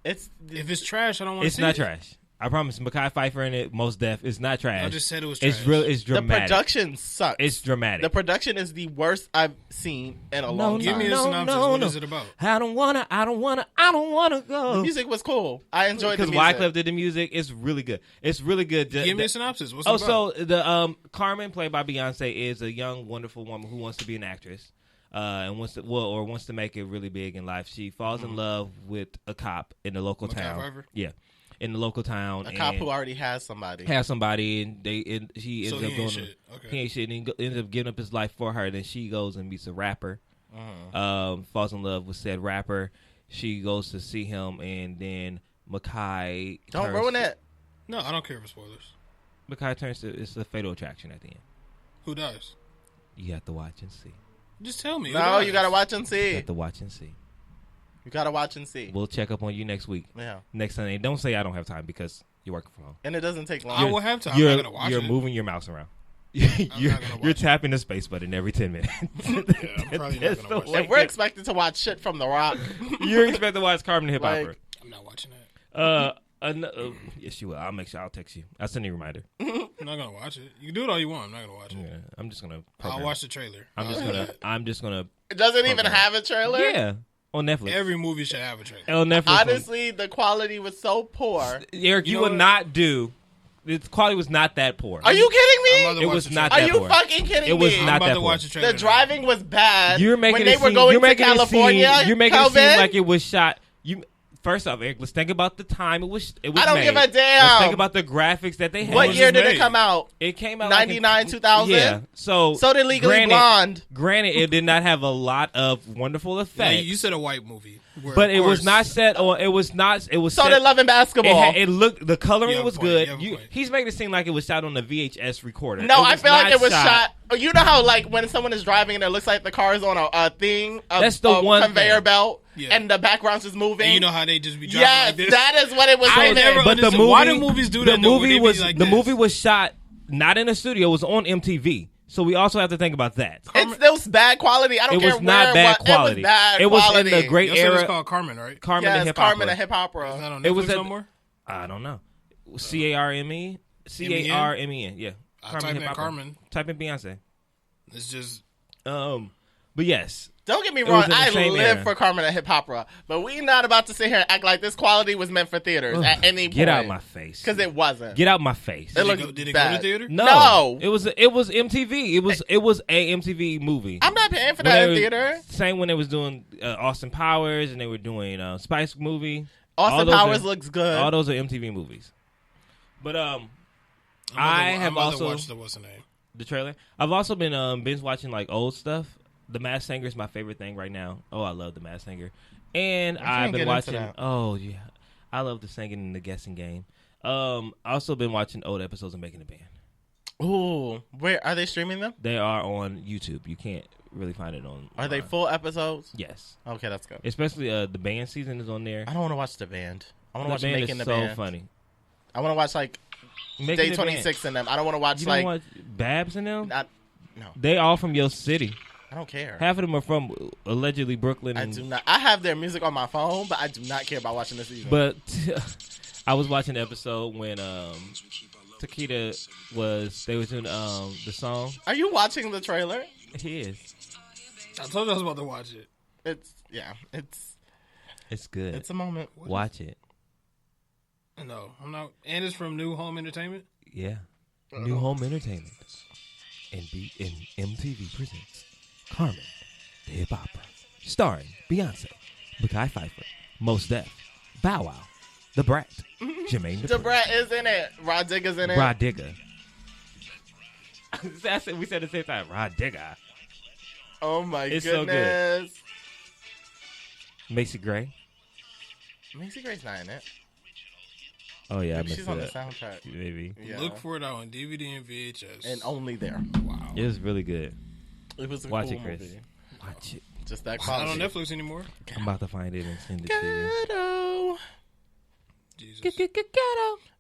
if it's trash, I don't want to. It's see not it. trash. I promise. Mekhi Phifer in it, most deaf. It's not trash. I just said it was trash. It's real. It's the dramatic. production sucks. It's dramatic. The production is the worst I've seen in a long time. Give me a synopsis. What is it about? I don't wanna go. The music was cool. I enjoyed the because music. Wyclef did the music. It's really good. It's really good. Give me a synopsis. What's it about? So the Carmen, played by Beyonce, is a young, wonderful woman who wants to be an actress, and wants to make it really big in life. She falls in love with a cop in the local town. Pfeiffer? Yeah, in the local town. A cop who already has somebody. And she ends So up he ain't going. shit. Okay. He ain't shit. And he ends up giving up his life for her. Then she goes and meets a rapper. Falls in love with said rapper. She goes to see him, and then Mekhi. Don't ruin it. No, I don't care for spoilers. Mekhi turns to it's a fatal attraction at the end. Who dies? You have to watch and see. Just tell me. No, you gotta watch and You see. have to watch and see. You gotta watch and see. We'll check up on you next week. Yeah. Next Sunday. Don't say I don't have time because you're working from home. And it doesn't take long. I will have time. I'm not gonna watch You're it. moving your mouse around. not you're gonna watch you're it. tapping the space button every 10 minutes. Yeah, I'm probably not That's gonna the watch way If we're expected to watch shit from The Rock, You're expected to watch Carmen the Hip Like- Opera. I'm not watching that. Yes, you will. I'll make sure. I'll text you. I'll send you a reminder. I'm not gonna watch it. You can do it all you want. I'm not gonna watch it. Yeah, I'm just gonna. I'll program. watch the trailer. I'm just gonna. it doesn't even Okay. have a trailer. Yeah, on Netflix. Every movie should have a trailer. On Netflix. Honestly, the quality was so poor. Eric, You you know would what? not do. The quality was not that poor. Are you kidding me? I'm about to It watch was the not trailer. Are that you poor. fucking kidding It was me? I'm not about that to poor. watch the trailer. The driving was bad. You're making when it they were seem, going you're to making California. It seem, you're making Calvin? it seem like it was shot. First off, Eric, let's think about the time it was. I don't made. give a damn. Let's think about the graphics that they had. What was year it did it made? come out? It came out 99, 2000? Yeah. So did Legally Blonde. Granted, it did not have a lot of wonderful Yeah, effects. you said a white movie, where, but of it was course- not set on. It was not. It was So set, did Love and Basketball. It looked. The coloring You have a was point, good. you have a point. He's making it seem like it was shot on a VHS recorder. No, I feel like not it was shot. You know how like when someone is driving and it looks like the car is on a thing, That's the one conveyor thing. belt, Yeah. and the background's just moving. And you know how they just be driving yes, like this? that is what it was. I on never there. But the understood- movie. why do movies do the that, though, when movie they be was like the this? movie was shot not in a studio. It was on MTV. So we also have to think about that. It's still bad quality. I don't It care was not where bad it was. quality. It was bad It was quality. in the great You said era. it's called Carmen, right? Carmen Yes, the Hip Carmen Opera. the Hip Opera. It's not on It Netflix was at no more? I don't know. CARME. CARMEN. Yeah. I type in Hip Opera. Carmen. Type in Beyonce. It's just... But yes. Don't get me It wrong. was in the I same live era. for Carmen the Hip Opera, but we not about to sit here and act like this quality was meant for theaters at any point. Get out my face. Because it wasn't. Get out my face. It looked Did it go bad. to theater? No. It was MTV. It was a MTV movie. I'm not paying for When that they in were- theater. Same when they was doing Austin Powers and they were doing Spice movie. Austin All those Powers are- looks good. All those are MTV movies. But I'm about to watch what's the name? the trailer. I've also been binge watching like old stuff. The Masked Singer is my favorite thing right now. Oh, I love The Masked Singer. And can't I've get been into watching. that. Oh yeah, I love the singing and the guessing game. I also been watching old episodes of Making a Band. Ooh, where are they streaming them? They are on YouTube. You can't really find it on. Are they full episodes? Yes, Okay, that's good. especially the band season is on there. I don't want to watch the band. I want to watch The band Making is the so Band. funny. I want to watch like Making Day the 26 in them. I don't want to watch Band. You like. don't watch Babs and them? No, They all from your city. I don't care. Half of them are from allegedly Brooklyn. I And, do not. I have their music on my phone, but I do not care about watching this either. But I was watching the episode when Takeda they was doing the song. Are you watching the trailer? He is. I told you I was about to watch it. It's good. It's a moment. Watch it. No, I'm not. And it's from New Home Entertainment. Yeah. New Home Entertainment and MTV presents Carmen the Hip Opera, starring Beyonce, Mekhi Phifer, Mos Def, Bow Wow, The Brat, Jermaine Dupri, Debrat is in it. Rod Digger's in it. Rod Digger. We said at the same time. Rod Digger. Oh my It's so goodness. good. Macy Gray. Macy Gray's not in it. Oh yeah, I messed She's it on the up. soundtrack. Maybe. Yeah. Look for it on DVD and VHS. And only there. Wow. It was really good. It was a Watch cool it, Chris. movie. Watch it. Just that It's not on quality. Netflix anymore. I'm about to find it and send it to you. Ghetto. Jesus.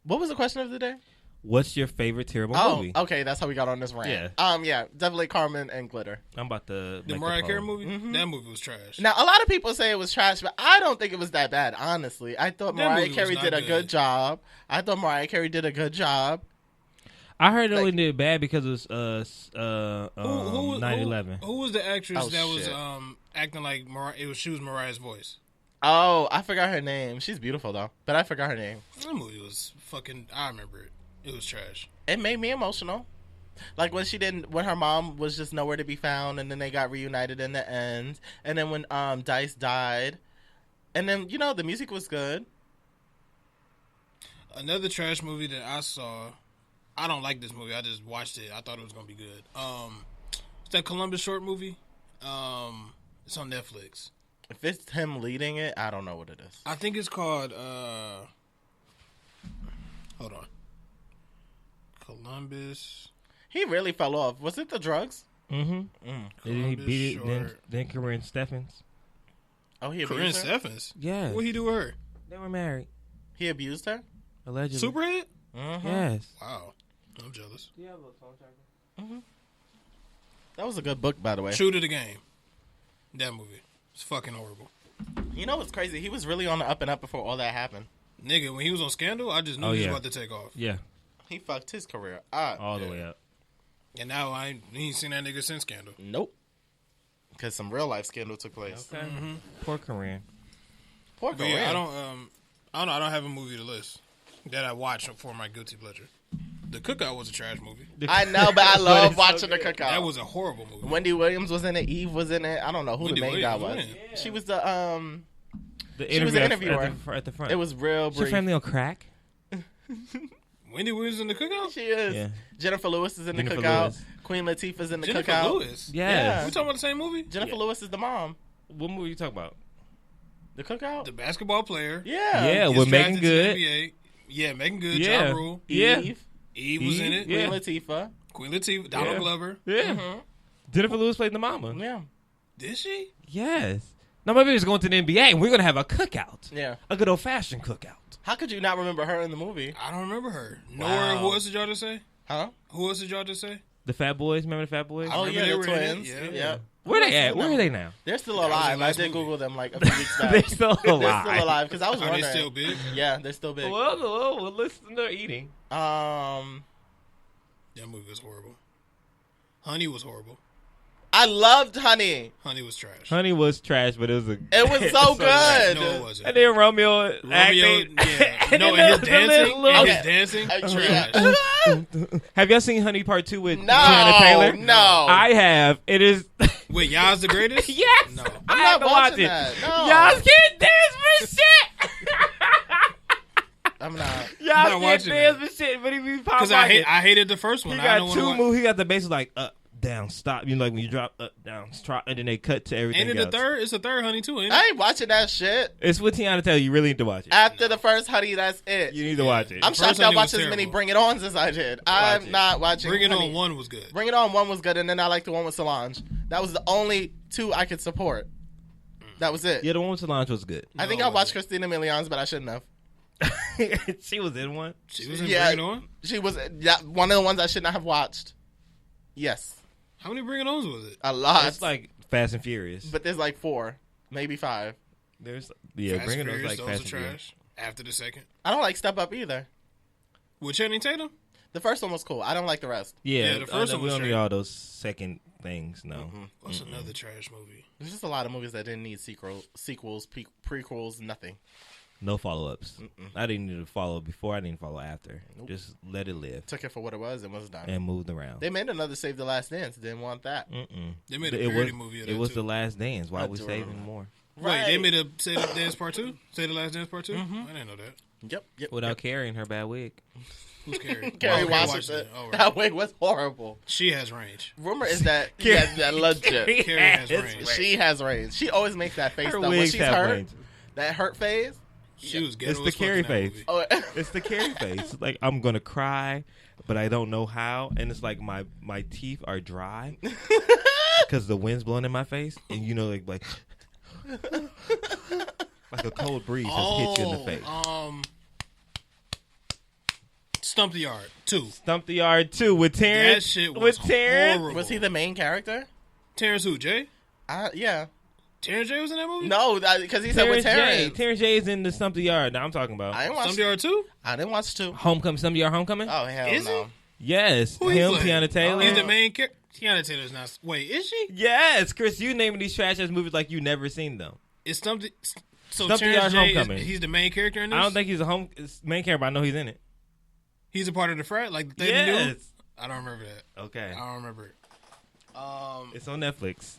What was the question of the day? What's your favorite terrible Oh, movie? okay. That's how we got on this rant. Yeah, definitely Carmen and Glitter. I'm about to The make Mariah a Carey poll. movie? Mm-hmm. That movie was trash. Now, a lot of people say it was trash, but I don't think it was that bad, honestly. I thought That Mariah movie was Carey not did a good. good job. I thought Mariah Carey did a good job. I heard it only Like- did bad because it was 9/11. Who was the actress Oh, that was shit. acting like Mariah? She was Mariah's voice. Oh, I forgot her name. She's beautiful, though, but I forgot her name. That movie was fucking. I remember it. It was trash. It made me emotional. Like when when her mom was just nowhere to be found, and then they got reunited in the end, and then when Dice died, and then the music was good. Another trash movie that I saw. I don't like this movie. I just watched it. I thought it was gonna be good. It's that Columbus short movie. It's on Netflix. If it's him leading it, I don't know what it is. I think it's called. Hold on. Columbus. He really fell off. Was it the drugs? Mm-hmm. Did he Columbus beat it? short. Then Corinne Steffens. Oh, he Corinne abused her? Stephens. Yes. What he do with her? They were married. He abused her? Allegedly. Superhead? Mm-hmm. Yes. Wow. I'm jealous. That was a good book, by the way. True to the game. That movie. It's fucking horrible. You know what's crazy? He was really on the up and up before all that happened. Nigga, when he was on Scandal, I just knew Oh, he was yeah. about to take off. Yeah. He fucked his career up. All the way up. And now I ain't seen that nigga since Scandal. Nope. Because some real life scandal took place. Okay. Poor Corinne. Poor But career. yeah, I don't know. I don't have a movie to list that I watch for my guilty pleasure. The Cookout was a trash movie. I know, but I But love it's so watching the good. cookout. That was a horrible movie. Wendy Williams was in it. Eve was in it. I don't know who Wendy the main guy Williams was. was in it. She was the She was the interviewer. at the front. It was real Is your brief. family on crack? Wendy Williams in the Cookout? She is. Yeah. Jennifer Lewis is in the Jennifer cookout. Lewis. Queen Latifah's in the Jennifer cookout. Lewis? Yes. We talking about the same movie? Jennifer Lewis is the mom. What movie you talking about? The cookout. The basketball player. Yeah. Yeah, Gets with Megan drafted to the Good. NBA. Yeah, Megan Good, Yeah. Ja Rule. Yeah. Eve. Was in it. Yeah. Queen Latifah. Queen Latifah, Donald Yeah. Glover. Yeah. Jennifer Lewis played the mama. Yeah. Did she? Yes. Now maybe it's going to the NBA and we're going to have a cookout. Yeah. A good old fashioned cookout. How could you not remember her in the movie? I don't remember her. Nor Wow. who else did y'all just say? Huh? Who else did y'all just say? The Fat Boys, remember the Fat Boys? Oh remember yeah, they the were in it. twins. Yeah. Yep. Where they at? Where are they now? They're still was alive. their I last did movie. Google them like a few weeks back. They're still They're alive. still alive because I was Are wondering. they still big? Yeah, they're still big. Well, listen, they're eating. That movie was horrible. Honey was horrible. I loved Honey. Honey was trash. Honey was trash, but it was a. It was so good. No, it wasn't. And then Romeo Romeo, acting. yeah. And No, then and his dancing. And his Okay. dancing. Trash. Have y'all seen Honey Part 2 with No, Tiana Taylor? no. I have. It is. Wait, y'all's the greatest? Yes. No. I I'm have not to watch watching it. that. No. Y'all can't dance for shit. I'm not. Y'all not can't watching dance that. for shit. But if you pop Because like I hated the first one. he I got don't want to two watch. moves. He got the bass like up, down, stop. You know, like when you drop up, down, stop, and then they cut to everything Ain't it the else. third? It's the third Honey too, ain't it? I ain't watching that shit. It's with Tiana Taylor. You really need to watch it. After the first Honey, that's it. You need to watch it. I'm First shocked I Honey watched was as many terrible. Bring It Ons as I did. I'm it. not watching Bring It Honey. On 1 was good. Bring It On 1 was good, and then I liked the one with Solange. That was the only two I could support. That was it. Yeah, the one with Solange was good. I think No, I it watched wasn't. Christina Milian's, but I shouldn't have. She was in one. She was in Yeah. Bring It On? She was one of the ones I should not have watched. Yes. How many Bring It Ons was it? A lot. It's like Fast and Furious. But there's like 4, maybe 5. There's Fast Bring It On Furious, like those Fast are and Furious. trash. After the second. I don't like Step Up either. With Channing Tatum? The first one was cool. I don't like the rest. Yeah, Yeah, the first one we was don't need straight. all those second things. No, What's another trash movie? There's just a lot of movies that didn't need sequels, prequels, nothing. no follow-ups. I didn't need to follow before. I didn't follow after. Nope. Just let it live Took it for what it was and was done. and moved around. They made another Save the Last Dance. Didn't want that. They made a It parody was movie of it that was too. the Last Dance. Why are we Adorable. saving more? Wait, they Right. made a Say the Dance Part 2? Say the Last Dance Part 2? I didn't know that. Yep. Without carrying her bad wig. Who's Carrie? Carrie Oh, Washington. Oh, right. That wig was horrible. She has range. Rumor is that that legit. Carrie has range. She has range. She always makes that face Her though. When wigs she's have hurt, range. that hurt phase. She was ghetto It's the as fuck in Carrie that face. movie. Oh, It's the Carrie face. Like I'm gonna cry, but I don't know how, and it's like my teeth are dry because the wind's blowing in my face, and you know, like like a cold breeze just hit you in the face. Stump the Yard 2. Stump the Yard 2 with Terrence. That shit with was Terrence. horrible. was he the main character? Terrence who? Jay? Yeah. Terrence J was in that movie? No, because he said with Terrence J. Terrence. Terrence J is in the Stump the Yard. Now I'm talking about I didn't watch. Stump the Yard 2? I didn't watch 2. Homecoming. Stump the Yard Homecoming. Oh hell Is he? no. Yes, Who he him, playing? Tiana Taylor. He's the main character. Tiana Taylor's not. Wait, is she? Yes, Chris, you naming these trash ass movies like you never seen them. Is Stump the... So Stump the Terrence Yard J Homecoming. he's the main character in this? I don't think he's main character, but I know he's in it. He's a part of the frat? Like they knew? Yes. I don't remember that. Okay. I don't remember it. It's on Netflix.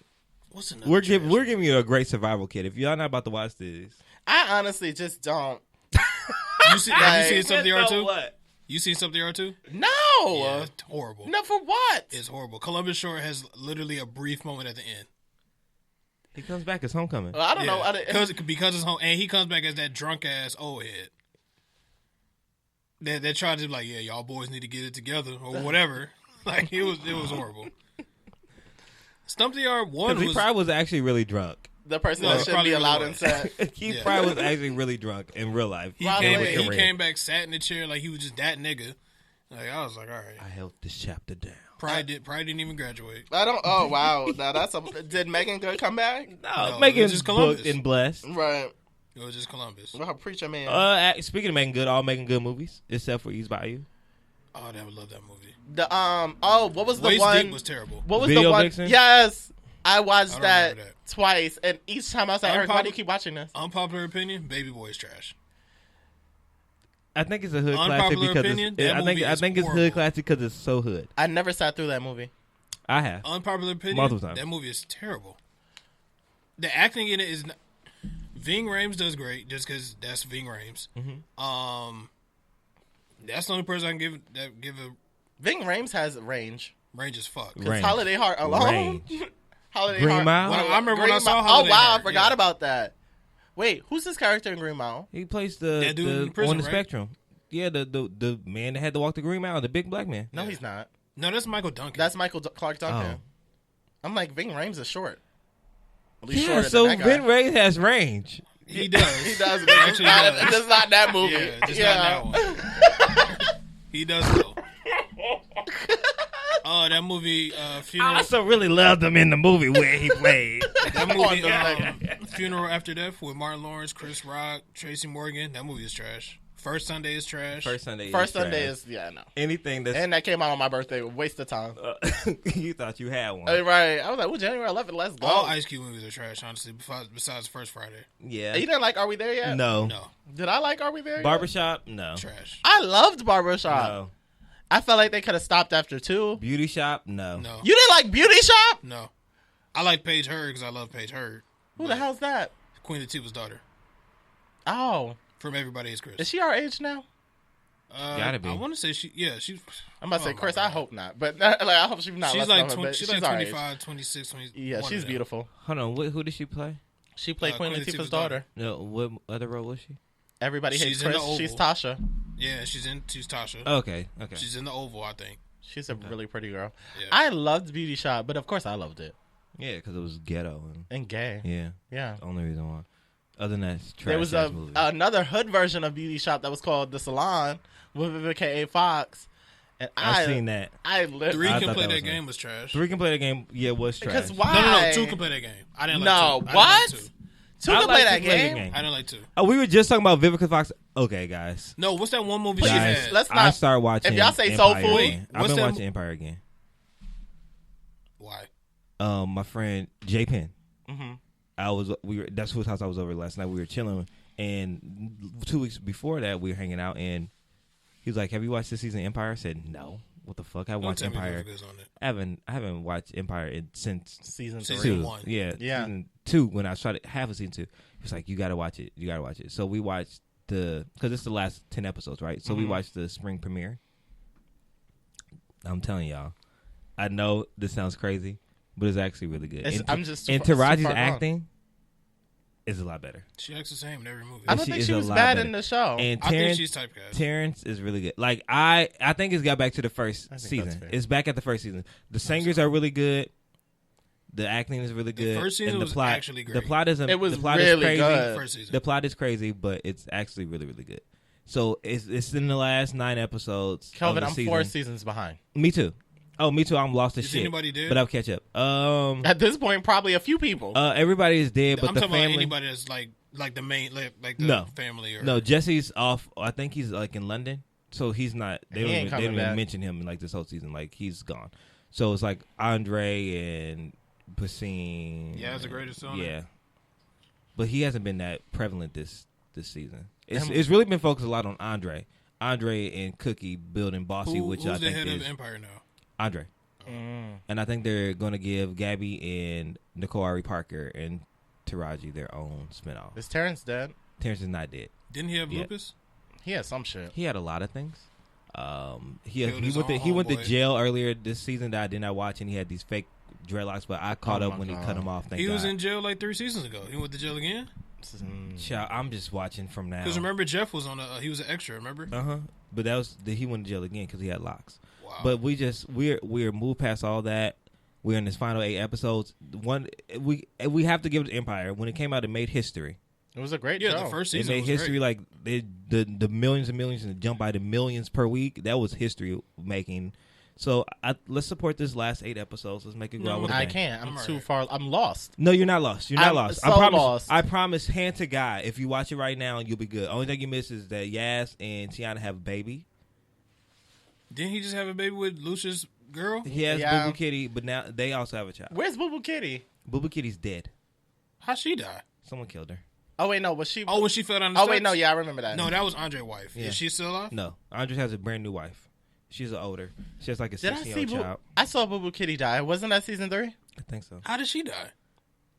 What's another We're trash giving you a great survival kit. If y'all not about to watch this, I honestly just don't. Have you seen Stump the Yard So 2? what? You seen Stump the Yard 2? No. Yeah, it's horrible. No, for what? It's horrible. Columbus Short has literally a brief moment at the end. He comes back as Homecoming. I don't know. I didn't- Because it's home, and he comes back as that drunk ass old head. They tried to be like, yeah, y'all boys need to get it together or whatever. Like it was horrible. Stump the Yard 1 Because he was probably was actually really drunk. the person No, that it's shouldn't be probably allowed really in set. He Yeah. probably was actually really drunk in real life. he Probably. came back, sat in the chair like he was just that nigga. Like I was like, all right, I held this chapter down. probably didn't even graduate. I don't. Oh wow. Now that's a. Did Megan Good come back? No, No, making it's just Columbus. booked and blessed. Right. It was just Columbus. Well, preacher man. Speaking of making good, all making good movies, except for East Bayou. Oh, I never loved that movie. The Oh, what was the Waist one? Deep was terrible. What was Video the one? Vixen? Yes, I watched I don't that, remember that. twice, and each time I was like, Eric, why do you keep watching this? Unpopular opinion: Baby Boy is trash. I think it's a hood classic Unpopular because opinion, it's, that I think movie I is think it's horrible. hood classic because it's so hood. I never sat through that movie. I have. Unpopular opinion: Multiple times. that movie is terrible. The acting in it is not. Ving Rhames does great just because that's Ving Rhames. Mm-hmm. That's the only person I can give a Ving Rhames has range. range as fuck. Range. Because Holiday Heart alone. Range. Holiday Green Heart. Mile? When I remember when I Green saw Mile. Holiday Oh wow, Heart, I forgot yeah. about that. Wait, who's this character in Green Mile? He plays That dude in prison, on the right? spectrum. Yeah, the man that had to walk the Green Mile, the big black man. No, he's not. No, that's Michael Duncan. That's Clark Duncan. Oh. I'm like, Ving Rhames is short. At least Yeah, shorter so than that Ben guy. Ray has range. he does. He does. He actually does. Just not that movie. Yeah, just not that one. He does though. Oh, that movie, Funeral. I also really loved him in the movie where he played. That movie, Funeral After Death with Martin Lawrence, Chris Rock, Tracy Morgan. That movie is trash. First Sunday is trash. First Sunday is no. anything that's And that came out on my birthday. Waste of time. you thought you had one. Right. I was like, well, January 11th, let's go. All Ice Cube movies are trash, honestly, besides First Friday. Yeah. You didn't like Are We There Yet? No. Did I like Are We There Yet? Barbershop? No. Trash. I loved Barbershop. No. I felt like they could have stopped after 2. Beauty Shop? No. No. You didn't like Beauty Shop? No. I like Paige Hurd because I love Paige Hurd. Who the hell's that? Queen Latifah's daughter. Oh. From Everybody Is Chris. Is she our age now? Gotta be. I want to say she's. I'm about to say, Chris, I hope not. But like, I hope she's not. She's less like, than her, she's but like our 25, age. 26, 20. Yeah, she's beautiful. Hold on. Who did she play? She played Queen Latifah's daughter. No. What other role was she? Everybody hates She's in Chris. the Oval. She's Tasha. Yeah, she's Tasha. Okay. She's in the Oval, I think. She's a really pretty girl. Yeah. I loved Beauty Shop, but of course I loved it. Yeah, because it was ghetto. And gay. Yeah. Yeah. Only reason why. Other than that, it's trash. There was another hood version of Beauty Shop that was called The Salon with Vivica A. Fox. And I've seen that. I lived. 3 I Can thought Play that That was Game was trash. 3 Can Play that game. Yeah, it was trash. Because why? No, 2 Can Play That Game. I didn't like No, 2. I didn't what? like 2. 2 I can like play that to play the game. I didn't like 2. Oh, we were just talking about Vivica Fox. Okay, guys. No, what's that one movie Please, she had? let's not. I started watching. If y'all say Soul Empire Food, again. I've what's been that watching Empire again. Why? My friend J Penn. Mm-hmm. That's whose house I was over last night. We were chilling, and 2 weeks before that, we were hanging out, and he was like, "Have you watched this season of Empire?" I said, "No." What the fuck? I Don't watched tell me Empire. Vivica's on it. I haven't watched Empire since Season Season 3. 2. 1. Yeah. Season 2 when I started half of season 2. He was like, "You gotta watch it. You gotta watch it." So we watched because it's the last 10 episodes, right? So we watched the spring premiere. I'm telling y'all, I know this sounds crazy, but it's actually really good. And Taraji's acting is a lot better. She acts the same in every movie. I don't think she was bad in the show. And I think Terrence, she's typecast. Terrence is really good. Like I think it's got back to the first that's season. fair. It's back at the first season. The singers are really good. The acting is really good. The first season and the was plot, actually great. The plot is It was the plot really is crazy. good. First season. The plot is crazy, but it's actually really, really good. So it's in the last 9 episodes. Kelvin, of the I'm season. 4 seasons behind. Me too. Oh, me too. I'm lost as Is shit. anybody dead? But I'll catch up. At this point, probably a few people. Everybody is dead, but I'm the talking family. about anybody that's like the main, like the No. family. Or, No, Jesse's off. I think he's like in London, so he's not. They He don't ain't even, they coming don't even back. mention him in like this whole season. Like he's gone. So it's like Andre and Basine. Yeah, that's the greatest on Yeah, it. but he hasn't been that prevalent this season. It's really been focused a lot on Andre and Cookie building Bossy, which I who's the think head is of Empire now? Andre. And I think they're going to give Gabby and Nicole Ari Parker and Taraji their own spinoff. Is Terrence dead? Terrence is not dead. Didn't he have Yeah. lupus? He had some shit. He had a lot of things. He Killed his went to own he went to homeboy. jail earlier this season that I did not watch, and he had these fake dreadlocks. But I caught Oh up my when he God. cut them off. Thank He God. was in jail like 3 seasons ago. He went to jail again. Child, I'm just watching from now. Because remember, Jeff was on he was an extra. Remember? But he went to jail again because he had locks. Wow. But we're moved past all that. We're in this final 8 episodes. We have to give it to Empire. When it came out, it made history. It was a great Yeah, show. the first It season made was history. great. Like the millions and millions and jump by the millions per week. That was history making. So let's support this last 8 episodes. Let's make it go No, out with a I bang. can't. I'm I'm too alright. far. I'm lost. No, you're not lost. You're not I'm lost. so I promise. lost. I promise, hand to God, if you watch it right now, you'll be good. Only thing you miss is that Yas and Tiana have a baby. Didn't he just have a baby with Lucia's girl? He has Yeah. Boo Boo Kitty, but now they also have a child. Where's Boo Boo Kitty? Boo Boo Kitty's dead. How'd she die? Someone killed her. Oh wait, no. Was she? Oh, when she fell down the Oh steps? wait, no. Yeah, I remember that. No, that was Andre's wife. Yeah. Is she still alive? No, Andres has a brand new wife. She's older. She has like a Did I 16-year-old see? child. I saw Boo Boo Kitty die. Wasn't that season 3? I think so. How did she die?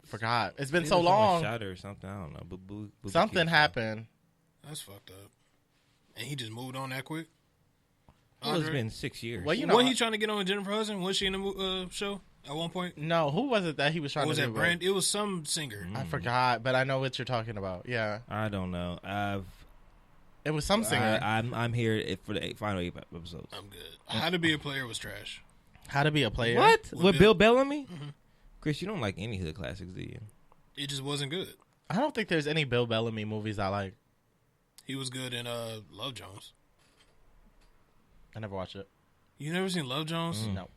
Forgot. It's been Maybe so someone long. Shot her or something. I don't know. But Boo Something Kitty- happened. That's fucked up. And he just moved on that quick? Well, it's Andre? been 6 years. Well, you know. Wasn't he trying to get on with Jennifer Hudson? Was she in the show at one point? No, who was it that he was Or trying was to that do? with? Brand? It was some singer. I forgot, but I know what you're talking about. Yeah, I don't know. it was some singer. I'm here for the final 8 episodes. I'm good. How to Be a Player was trash. How to Be a Player? What? With With Bill Bellamy? Mm-hmm. Chris, you don't like any hood classics, do you? It just wasn't good. I don't think there's any Bill Bellamy movies I like. He was good in Love Jones. I never watched it. You never seen Love Jones? No.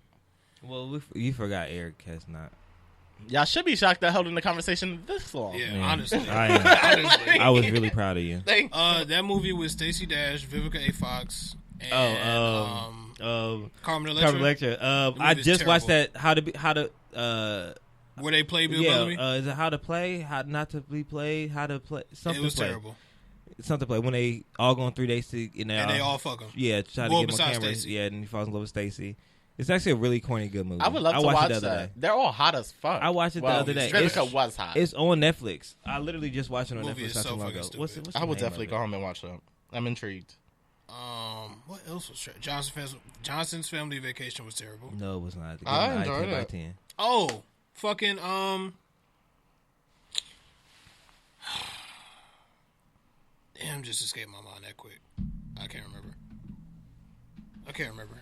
Well, you forgot Eric has not. Y'all should be shocked that held in the conversation this long. Yeah, Man, honestly. I am. Honestly. I was really proud of you. That movie with Stacey Dash, Vivica A. Fox, and Carmen Electra. Carmen Electra. I movie's just watched terrible. that. Where they play Bill Yeah, Bellamy. is it How to Play? How Not to Be Played? How to Play? Something It was play. terrible. Something play when they all go on 3 days to And they all fuck him. yeah try to Well, get him on besides camera. Stacey. Yeah, and he falls in love with Stacy. It's actually a really corny good movie. I would love to watched watch it the other that. day. They're all hot as fuck. I watched it the other day. Vivica was hot. It's on Netflix. I literally just watched it on Movie Netflix is not so too long fucking ago. stupid. What's I the would name definitely of go it? home and watch that. I'm What else was trash? Johnson's Family Vacation was terrible. No, it was not. Give I it an enjoyed 10 by it. 10. Oh, fucking damn, just escaped my mind that quick. I can't remember.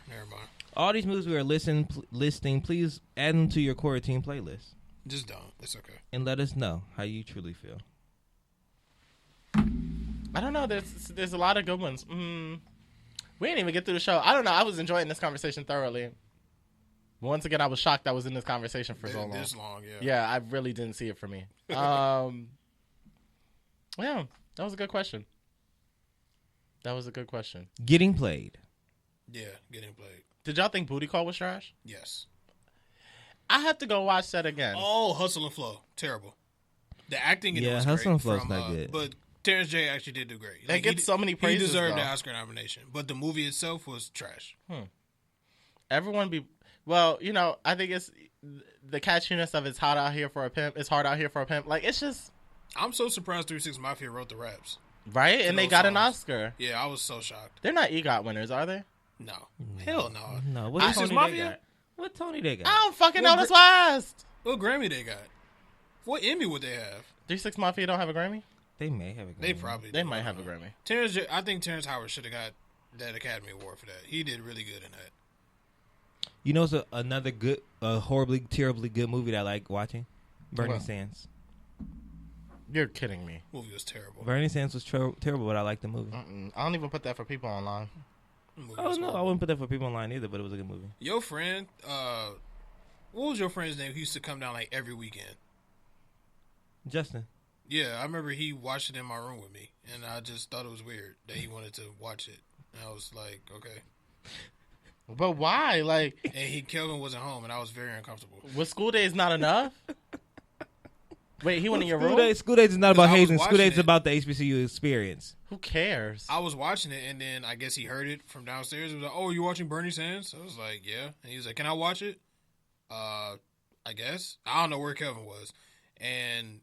Never mind. All these movies we are listing, please add them to your core team playlist Just don't. It's okay. and let us know how you truly feel. I don't know. There's a lot of good ones. We didn't even get through the show. I don't know. I was enjoying this conversation thoroughly. Once again, I was shocked I was in this conversation for so long. This long, yeah. Yeah, I really didn't see it for me. Yeah, that was a good question. Getting played. Yeah, getting played. Did y'all think Booty Call was trash? Yes. I have to go watch that again. Oh, Hustle and Flow. Terrible. The acting in it was Hustle great. and Flow's not good. But Terrence J actually did do great. They get so many praises, He deserved though. the Oscar nomination. But the movie itself was trash. Everyone be well, I think it's the catchiness of it's hot out here for a pimp. It's hard out here for a pimp. Like, it's just I'm so surprised 3 6 Mafia wrote the raps. right, and they those got an songs. Oscar. Yeah, I was so shocked. They're not EGOT winners, are they? No. Hell no. No, what This Tony is they Mafia? got? What Tony they got? I don't fucking Well, know. That's why I asked. What Grammy they got? What Emmy would they have? 3 6 Mafia don't have a Grammy. They may have a They Grammy. probably They do. might have a Grammy. I think Terrence Howard should have got that Academy Award for that. He did really good in that. You know, it's another good, horribly, terribly good movie that I like watching. Burning What? Sands. You're kidding me. Movie was terrible. Burning Sands was terrible, but I liked the movie. I don't even put that for people online. Movie Oh was no, I horrible. wouldn't put that for people online either, but it was a good movie. Your friend, what was your friend's name? He used to come down like every weekend. Justin. Yeah, I remember he watched it in my room with me, and I just thought it was weird that he wanted to watch it. And I was like, okay. But why? Like, And Kelvin wasn't home, and I was very uncomfortable. was school days not enough? Wait, he went in your room? School days is not about I was hazing. School watching days is it. about the HBCU experience. Who cares? I was watching it, and then I guess he heard it from downstairs. He was like, "Oh, you watching Bernie Sands?" I was like, "Yeah." And he was like, "Can I watch it?" I guess I don't know where Kelvin was, and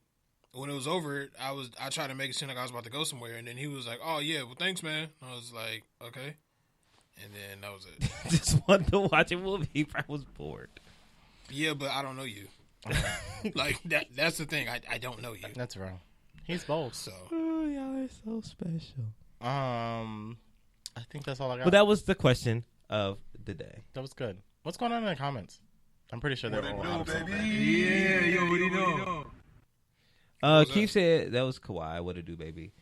when it was over, I tried to make it seem like I was about to go somewhere, and then he was like, "Oh yeah, well thanks, man." I was like, "Okay," and then that was it. Just wanted to watch a movie. I was bored. Yeah, but I don't know you. Like that's the thing. I don't know you. That's wrong. He's bold. So Oh, y'all are so special. I think that's all I got. But that was the question of the day. That was good. What's going on in the comments? I'm pretty sure they're all out of something. Yeah, you already know. Keith said that was Kawhi. What to do, baby?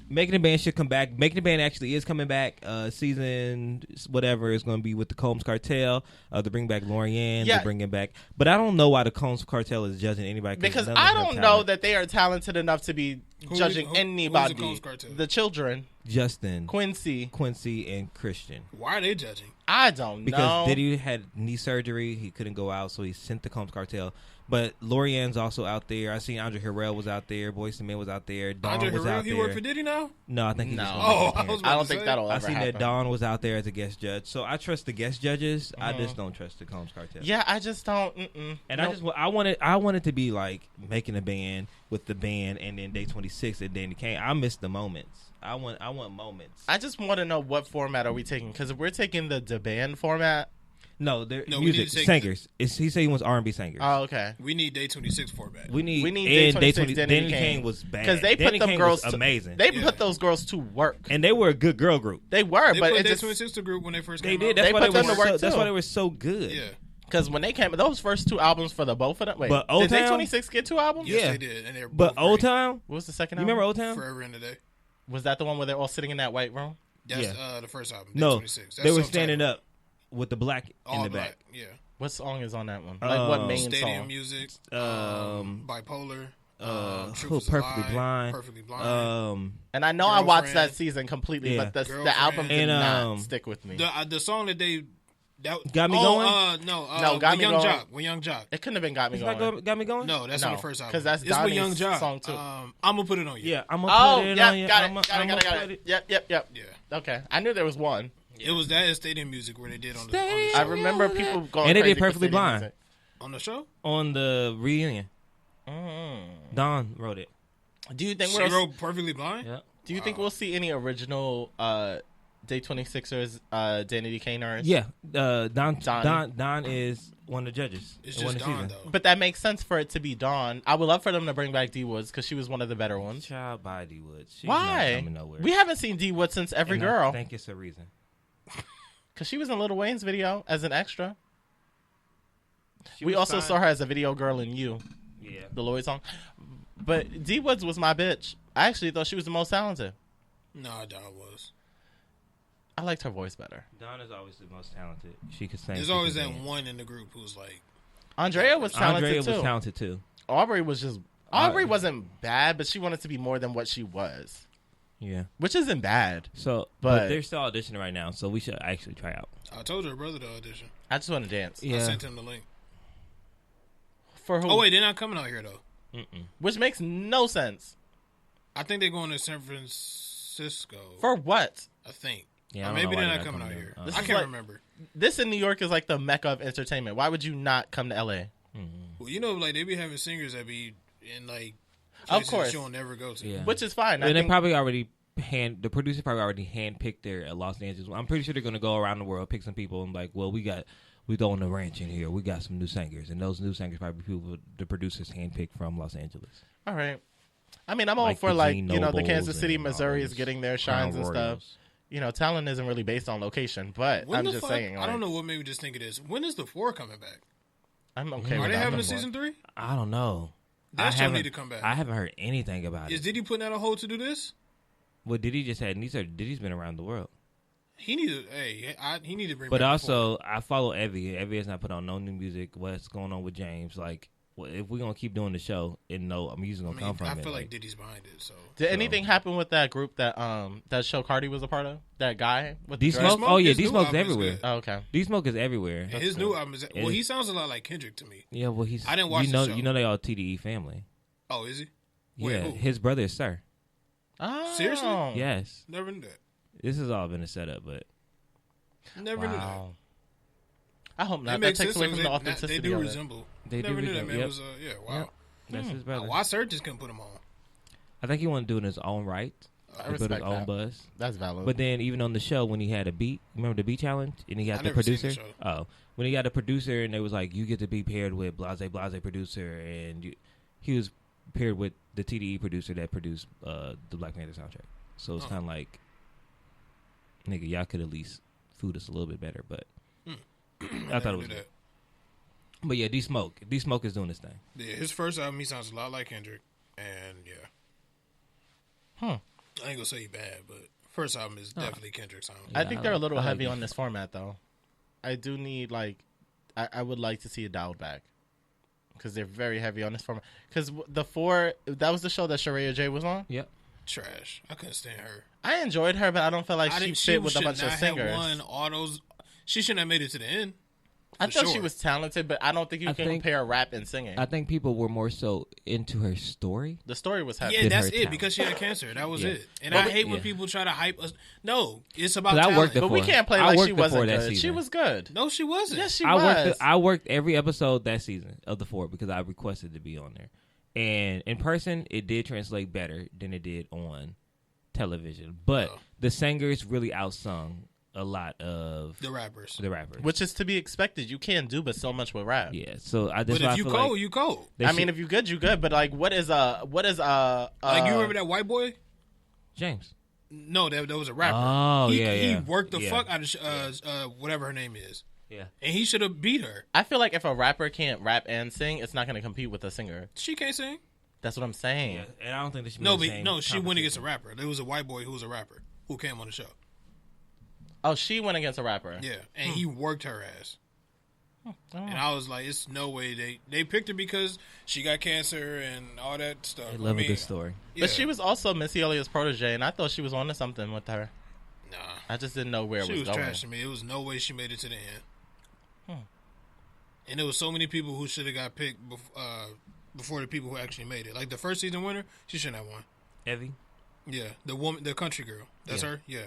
Making the Band should come back. Making the Band actually is coming back. Season whatever is going to be with the Combs Cartel. To bring back Lorianne. Yeah. To bring it back. But I don't know why the Combs Cartel is judging anybody. Because none of I them have don't know talent. that they are talented enough to be judging who's the anybody. Combs Cartel? The children, Justin, Quincy. Quincy, and Christian. why are they judging? I don't Because know. Diddy had knee surgery, he couldn't go out, so he sent the Combs Cartel. But Lorianne's also out there. I seen Andre Harrell was out there. Boyz II Men was out there. Dawn Andre was Harrell, out he there. worked for Diddy now? No, I think he No. just Oh, went I back was in. I about don't to think say. that'll I ever seen happen. that Dawn was out there as a guest judge. So I trust the guest judges. I just don't trust the Combs Cartel. Yeah, I just don't. And Nope. I wanted to be like making a band with the band and then Day 26 and Danny Kane. I miss the moments. I want moments. I just want to know what format are we taking? Because if we're taking the band format, No, they're No, we need music to take singers. He said he wants R&B singers. oh okay. We need Day 26 format. We need Day 26, Danny Kane was bad. Because they Danny put them Kane girls was amazing. They Yeah. put those girls to work. And they were a good girl group. They were, They but put it Day just 26 to group when they first They came did. out. That's They why put they them were to work, so, that's too. why they were so good. Yeah. because when they came, those first two albums for the both of them. Wait, But did Old Day Town? 26 get two albums? Yes, Yeah. they did. And they were But both Old great. Town, What was the second you album? remember Old Town? Forever in the Day. Was that the one where they're all sitting in that white room? That's Yeah. the first album. Day No, 26. That's they were self-titled. standing up. with the black All in the black. back. Yeah. What song is on that one? Like what main Stadium song? Music. Bipolar. Truth is Perfectly a Lie, Blind. Perfectly Blind. And I know I watched Girlfriend. that season completely, Yeah. but the Girlfriend. album did And, not stick with me. The song that they Got Me Going? No, Got Me Young Going. Jock. When Young Jock. It couldn't have been Got Me It's Going. not got me going. No, that's on the first album. because that's it's with Young Donnie's Jock. song too. I'm gonna put it on you. Yeah, I'm gonna Oh, put it yeah, on you. got it. Yep. Yeah. Okay, I knew there was one. It was that and Stadium Music where they did on the I show. remember people going And they crazy did for Perfectly Stadium Blind. Music. On the show? On the reunion. Don wrote it. Do you think She wrote Perfectly Blind? Yeah. Do you think we'll see any original Day 26ers Danny D. Kane artists? Yeah. Don is one of the judges. It's in one just of the Dawn, season. though. But that makes sense for it to be Dawn. I would love for them to bring back D Woods because she was one of the better ones. Child by D Woods. She's Why? Not coming nowhere. We haven't seen D Woods since Every And Girl I think it's a reason. because she was in Lil Wayne's video as an extra. She We was also signed- saw her as a video girl in You, Yeah. the Lloyd song. But D Woods was my bitch. I actually thought she was the most talented. No, Dawn was. I liked her voice better. Don is always the most talented. She could sing. There's she always could that dance. one in the group who's like, Andrea was talented Andrea too. was talented too. Aubrey was just Aubrey wasn't bad, but she wanted to be more than what she was, Yeah. which isn't bad. So, But- but they're still auditioning right now, so we should actually try out. I told her brother to audition. I just want to dance. I Yeah. sent him the link. For who? Oh, wait, they're not coming out here, though. Which makes no sense. I think they're going to San Francisco. For what? I think. Yeah, I Or don't maybe know why they're not coming out down. here. This I is can't like- remember. This in New York is like the mecca of entertainment. Why would you not come to LA? Well, you know, like, they be having singers that be in, like, Of places course. that you'll never go to. Yeah. Which is fine. I And they think, probably already the producer probably already handpicked their Los Angeles. I'm pretty sure they're gonna go around the world, pick some people, and like, well, we throwing a ranch in here. We got some new singers, and those new singers probably people the producers handpicked from Los Angeles. all right. I mean, I'm all Like for the like Gene the Nobles Kansas City, and Missouri all is those getting their shines Crown and Royals. stuff. You know, talent isn't really based on location, but When I'm the just fuck, saying. I Like, don't know what made me just think it is. When is the 4 coming back? I'm okay. Are with they that having no a season 3? I don't know. That I show haven't- need to come back. I haven't heard anything about Is it. Diddy putting out a hold to do this? Well, Diddy just had. Diddy's been around the world. He need to. Hey, he need to bring. But back also, I follow Evie. Evie has not put on no new music. What's going on with James? Like, well, if we're gonna keep doing the show, and no music's gonna the 4. come from I it. feel like Diddy's behind it. So Did anything happen with that group that that show Cardi was a part of? That guy with D the dress? Smoke? Oh yeah, his D new Smoke's album is everywhere. good. Oh, okay. D Smoke is everywhere. And his new album is. Well, he sounds a lot like Kendrick to me. Yeah, well, he's. I didn't watch you the know, show. You know, they all TDE family. Oh, is he? Wait, Yeah, who? his brother is Sir. Oh, Seriously? Yes, Never knew that. this has all been a setup, but Never knew that. Wow. I hope That not. That makes takes sense. away so from the authenticity they do of it. resemble. They do Never knew that resemble, man yep. was. Yeah, wow. Yep. That's his brother. Why Sir just couldn't put him on? I think he wanted to do it in his own right. I He built his respect own that. buzz. That's valid. But then even on the show when he had a beat, remember the beat challenge, and he got I the never seen the producer. show. Oh, when he got the producer, and they was like, you get to be paired with blase producer, and he was paired with the TDE producer that produced the Black Panther soundtrack. So it's kind of like, nigga, y'all could at least food us a little bit better. But I thought it was. Knew that. But yeah, D Smoke is doing this thing. Yeah, his first album, he sounds a lot like Kendrick, and yeah. I ain't gonna say he bad, but first album is definitely Kendrick's album. I think they're a little I like heavy it. on this format, though. I do need I would like to see it dialed back because they're very heavy on this format. Because the 4 that was the show that Sharia J was on. Yep. Trash. I couldn't stand her. I enjoyed her, but I don't feel like she fit with a should bunch of not singers. have won all those. She shouldn't have made it to the end. I for thought she sure. was talented, but I don't think you I can think- compare rap and singing. I think people were more so into her story. The story was heavy. Yeah, Did that's her it talent. because she had cancer. That was Yeah. it. And But I hate when yeah. people try to hype us. No, it's about But I talent. worked But we can't play I like worked she the 4 wasn't that good. She season. was good. No, she wasn't. Yes, she I was. I worked every episode that season of the 4 because I requested to be on there. And in person, it did translate better than it did on television. But the singers really outsung a lot of the rappers. the rappers. Which is to be expected. You can't do but so much with rap. Yeah, so I But just if you cold, you cold. I mean, if you good, you good. But like, what is Like you remember that white boy? James. No, that was a rapper. Oh, he, yeah, He yeah. worked the Yeah. fuck out of whatever her name is, Yeah. and he should have beat her. I feel like if a rapper can't rap and sing, it's not going to compete with a singer. She can't sing. That's what I'm saying. Yeah, and I don't think they should be No, in the but same no, she went against a competition. rapper. There was a white boy who was a rapper who came on the show. Oh, she went against a rapper. Yeah, and he worked her ass. And I was like, it's no way they picked her because she got cancer and all that stuff. I love a good story. Yeah. But she was also Missy Elliott's protege, and I thought she was on to something with her. Nah. I just didn't know where it was going. She was trash to me. It was no way she made it to the end. And there was so many people who should have got picked before the people who actually made it. Like the first season winner, she shouldn't have won. Evie? Yeah, the woman, the country girl. That's her? Yeah.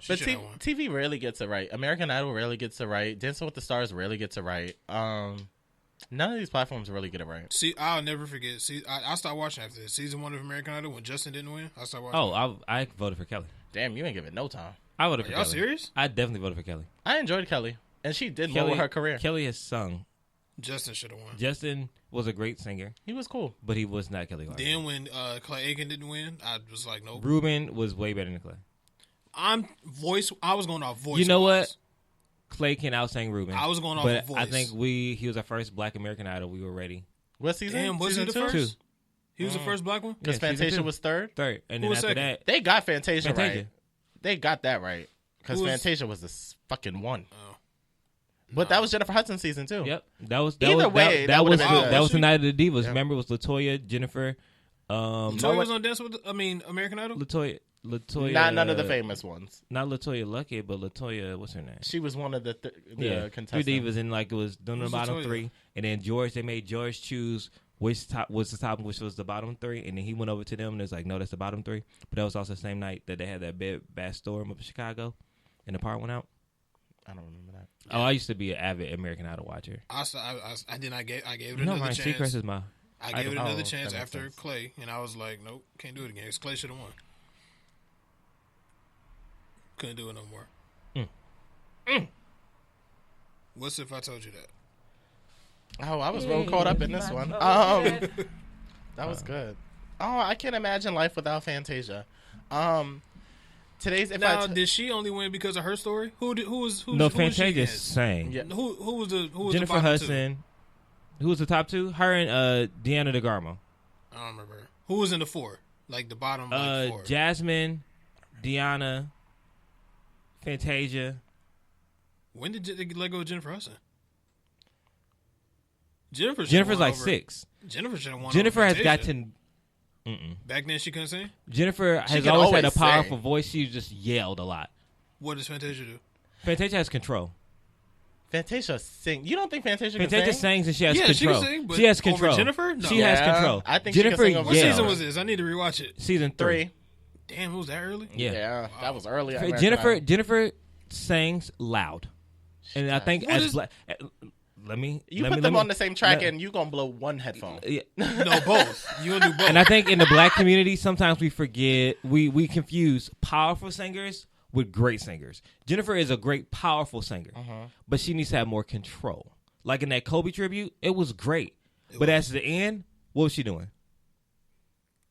But TV rarely gets it right. American Idol rarely gets it right. Dancing with the Stars rarely gets it right. None of these platforms really get it right. See, I'll never forget. See, I stopped watching after this. Season 1 of American Idol, when Justin didn't win, I stopped watching. Oh, I voted for Kelly. Damn, you ain't giving no time. I voted for Y'all Kelly. serious? I definitely voted for Kelly. I enjoyed Kelly, and she did well with her career. Kelly has sung. Justin should have won. Justin was a great singer. He was cool. But he was not Kelly Clarkson. Then when Clay Aiken didn't win, I was like, nope. Ruben was way better than Clay. I was going off voice. You know what? Clay can out-sing Ruben. I was going off but voice. I think he was our first Black American Idol. We were ready. What season? Damn, was he the Season first? 2. He was the first black one? Because Fantasia was third? Third. And Who then was after second? that... They got Fantasia right. Fantasia. They got that right. Because Who was- Fantasia was the fucking one. Oh. But that was Jennifer Hudson season 2. Yep. That was Either way, that was would've been good. that was the night of the Divas. Yep. Remember, it was Latoya, Jennifer, Latoya was on American Idol? Latoya. Not none of the famous ones. Not Latoya Lucky, but Latoya, what's her name? She was one of the contestants. Three divas, and like it was doing the Who's bottom Latoya? 3, and then George. They made George choose which top was the top, which was the bottom 3, and then he went over to them and it's like, no, that's the bottom 3. But that was also the same night that they had that bad storm up in Chicago, and the power went out. I don't remember that. Oh, I used to be an avid American Idol watcher. I gave it No, another Ryan chance. Seacrest is my. I gave it another Oh, chance that makes after sense. Clay, and I was like, nope, can't do it again. 'Cause Clay should have won. Couldn't do it no more. What's if I told you that? Oh, I was real caught up in this one. That was good. Oh, I can't imagine life without Fantasia. Today's Did she only win because of her story? Who was No, who was she Fantasia against? sang. Yeah. Who was the Jennifer bottom Hudson. Who was the top 2? Her and Deanna DeGarmo. Two? I don't remember. Who was in the 4? Like the bottom 4. Jasmine, Deanna, Fantasia. When did they let go of Jennifer Hudson? Jennifer's like 6. Jennifer should have won. Jennifer over has Fantasia. gotten. Back then she couldn't sing. Jennifer has can always had a always powerful sing. voice. She just yelled a lot. What does Fantasia do? Fantasia has control. Fantasia sing. You don't think Fantasia can Fantasia sing? sings and she has Yeah, she control. can sing, but she has over control. Jennifer? No. She has Yeah, control. I think she can Jennifer sing over What yells. season was this? I need to rewatch it. Season 3. 3. Damn, it was that early? Yeah. That was early. American Jennifer Idol. Jennifer sings loud, and I think What as is- black. Let me. You let put me- them let on me- the same track let- and you gonna blow one headphone. Yeah. No, both. You gonna do both? And I think in the black community, sometimes we forget, we confuse powerful singers with great singers. Jennifer is a great, powerful singer, but she needs to have more control. Like in that Kobe tribute, it was great. But at the end, what was she doing?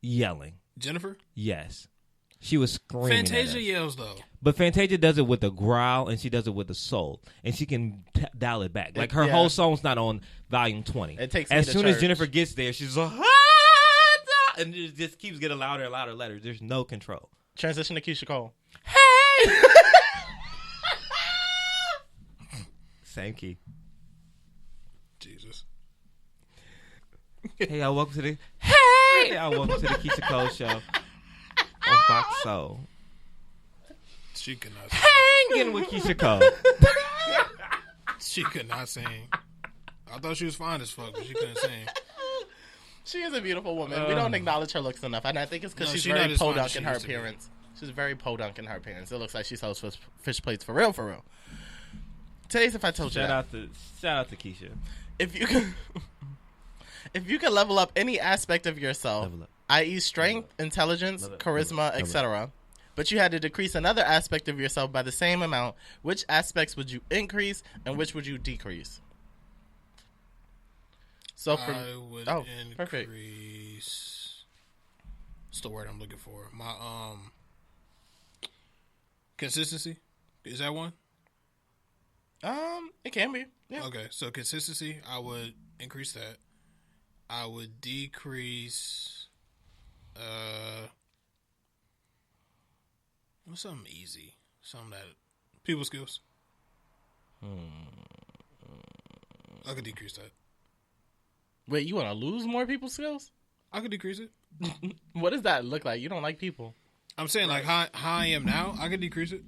Yelling. Jennifer? Yes. She was screaming. at Fantasia us. yells though. But Fantasia does it with a growl, and she does it with a soul, and she can dial it back. Like her Yeah. whole song's not on volume 20. It takes me as to soon as church. Jennifer gets there, she's like, and it just keeps getting louder and louder letters. There's no control. Transition to Keisha Cole. Hey, same key. Jesus. Hey, y'all, welcome to the Hey, y'all, welcome to the Keisha Cole show on Fox Soul. She could not sing. Hanging with Keisha Cole. She could not sing. I thought she was fine as fuck, but she couldn't sing. She is a beautiful woman. We don't acknowledge her looks enough, and I think it's because No, she's she not very as fine as podunk she in her used to be. appearance. She's very podunk in her appearance. It looks like she sells fish plates for real, for real. Today's If I Told You Shout That. out to Keisha. If you can, if you can level up any aspect of yourself, Level up. i.e., strength, intelligence, Level up. charisma, Level up. etc., but you had to decrease another aspect of yourself by the same amount, which aspects would you increase and which would you decrease? So for I would perfect. increase. What's the word I'm looking for? My consistency. Is that one? It can be. Yeah. Okay, so consistency, I would increase that. I would decrease. What's something easy? Something that People skills. I could decrease that. Wait, you want to lose more people skills? I could decrease it. What does that look like? You don't like people. I'm saying like how I am now, I could decrease it.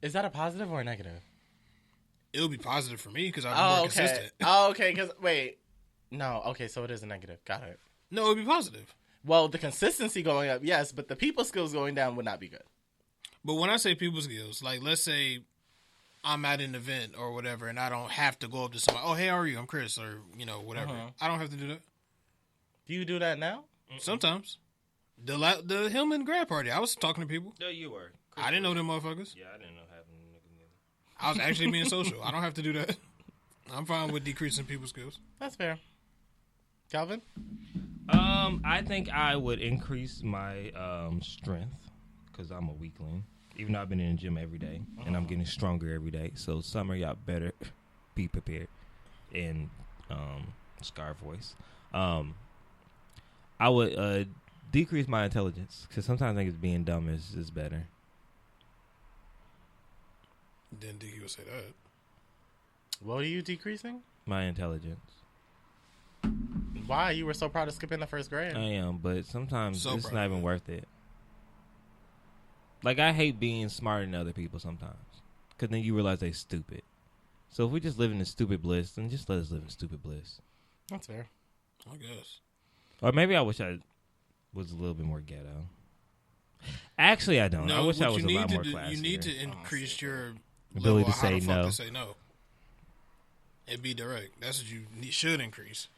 Is that a positive or a negative? It'll be positive for me because I'm more consistent. Oh, okay. Because wait, no. Okay, so it is a negative. Got it. No, it'll be positive. Well, the consistency going up, yes, but the people skills going down would not be good. But when I say people skills, like let's say I'm at an event or whatever, and I don't have to go up to somebody. Oh, hey, how are you? I'm Chris, or whatever. I don't have to do that. Do you do that now? Sometimes. The Hillman grad party, I was talking to people. No, you were. I didn't know them motherfuckers. Yeah, I didn't know having niggas neither. I was actually being social. I don't have to do that. I'm fine with decreasing people's skills. That's fair. Calvin? I think I would increase my strength because I'm a weakling. Even though I've been in the gym every day and I'm getting stronger every day. So summer, y'all better be prepared. And Scar voice. I would decrease my intelligence because sometimes I think being dumb is better. Didn't think you would say that. What are you decreasing? My intelligence. Why? You were so proud of skipping the first grade. I am, but sometimes So it's proud not of even it. worth it. Like, I hate being smarter than other people sometimes because then you realize they stupid. So if we just live in stupid bliss, then just let us live in stupid bliss. That's fair. I guess. Or maybe I wish I was a little bit more ghetto. Actually, I don't. I wish I was a lot more classy. You need to increase your ability level to of how say the fuck no. to say no. And be direct. That's what you should increase.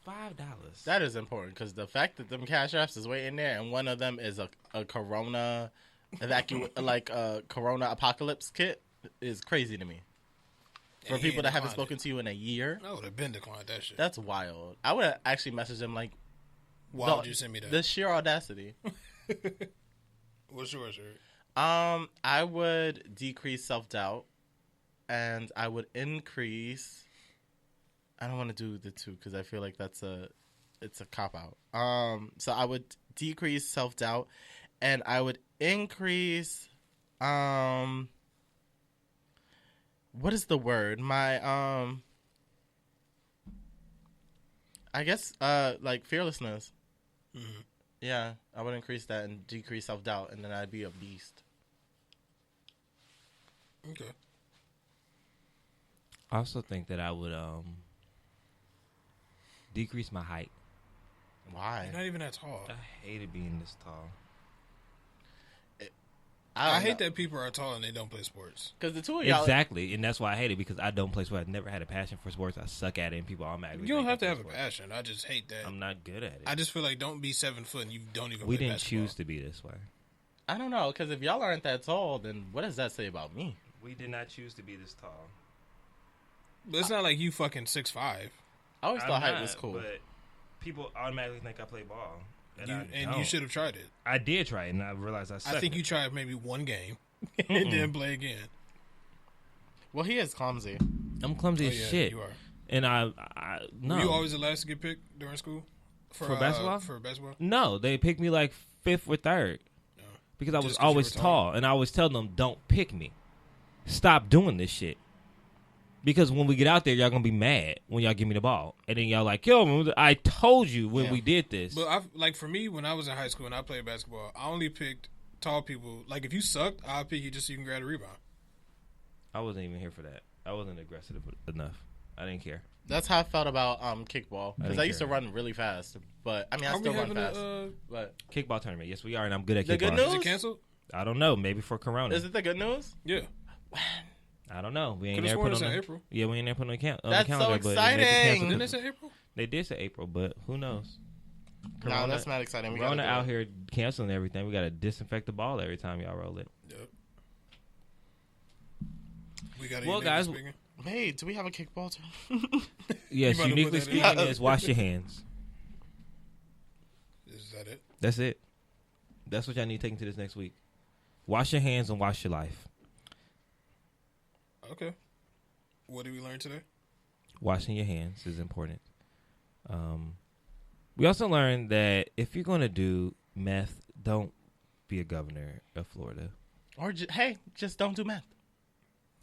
$5. That is important because the fact that them cash apps is waiting there and one of them is a Corona Corona apocalypse kit is crazy to me. For people that haven't spoken to you in a year, I would have been declined that shit. that's wild. I would actually message them like, Why would you send me that? the sheer audacity. What's yours, Eric? I would decrease self-doubt and I would increase. I don't want to do the two because I feel like it's a cop-out. So I would decrease self-doubt and I would increase, what is the word? My, I guess, like fearlessness. Mm-hmm. Yeah, I would increase that and decrease self-doubt and then I'd be a beast. Okay. I also think that I would decrease my height. Why? You're not even that tall. I hated being this tall. I hate that people are tall and they don't play sports. because the two of y'all. Exactly, and that's why I hate it because I don't play sports. I've never had a passion for sports. I suck at it, and people automatically. You don't think have to I have play a sports. passion. I just hate that. I'm not good at it. I just feel like don't be 7 foot and you don't even. We play didn't basketball. choose to be this way. I don't know because if y'all aren't that tall, then what does that say about me? We did not choose to be this tall. But it's not like you fucking 6'5". I always thought height was cool. But people automatically think I play ball, and And you should have tried it. I did try it, and I realized I suck. I think you tried maybe one game and then play again. Well, he is clumsy. I'm clumsy Oh, as yeah, shit, you are. and I no. Were you always the last to get picked during school? For basketball? For basketball? No, they picked me like 5th or 3rd No. because I was Just 'cause you always were tall? tall, and I always tell them, "Don't pick me. Stop doing this shit." Because when we get out there, y'all gonna be mad when y'all give me the ball, and then y'all like, "Yo, I told you when we did this." But like for me, when I was in high school and I played basketball, I only picked tall people. Like if you sucked, I'll pick you just so you can grab a rebound. I wasn't even here for that. I wasn't aggressive enough. I didn't care. That's how I felt about kickball because didn't I used to care. run really fast. But I mean, I Are we still run having fast. a? But Kickball tournament, yes, we are, and I'm good at The kickball. good news? Is it canceled? I don't know. Maybe for Corona. is it the good news? Yeah. I don't know. We ain't Could've there sworn put it's on in the, April. Yeah, we ain't there put on the, That's the so calendar. But it may be exciting. canceled. Didn't they say April? They did say April, but who knows? No, that's not exciting. We Rona gotta do out it. here canceling everything. We got to disinfect the ball every time y'all roll it. Yep. We got Well, guys, speaking. Wait, do we have a kickball too? Yes, about to uniquely put that in? speaking, is wash your hands. Is that it? That's it. That's what y'all need taking to this next week. Wash your hands and wash your life. Okay. What did we learn today? Washing your hands is important. We also learned that if you're going to do meth, don't be a governor of Florida. Or just don't do meth.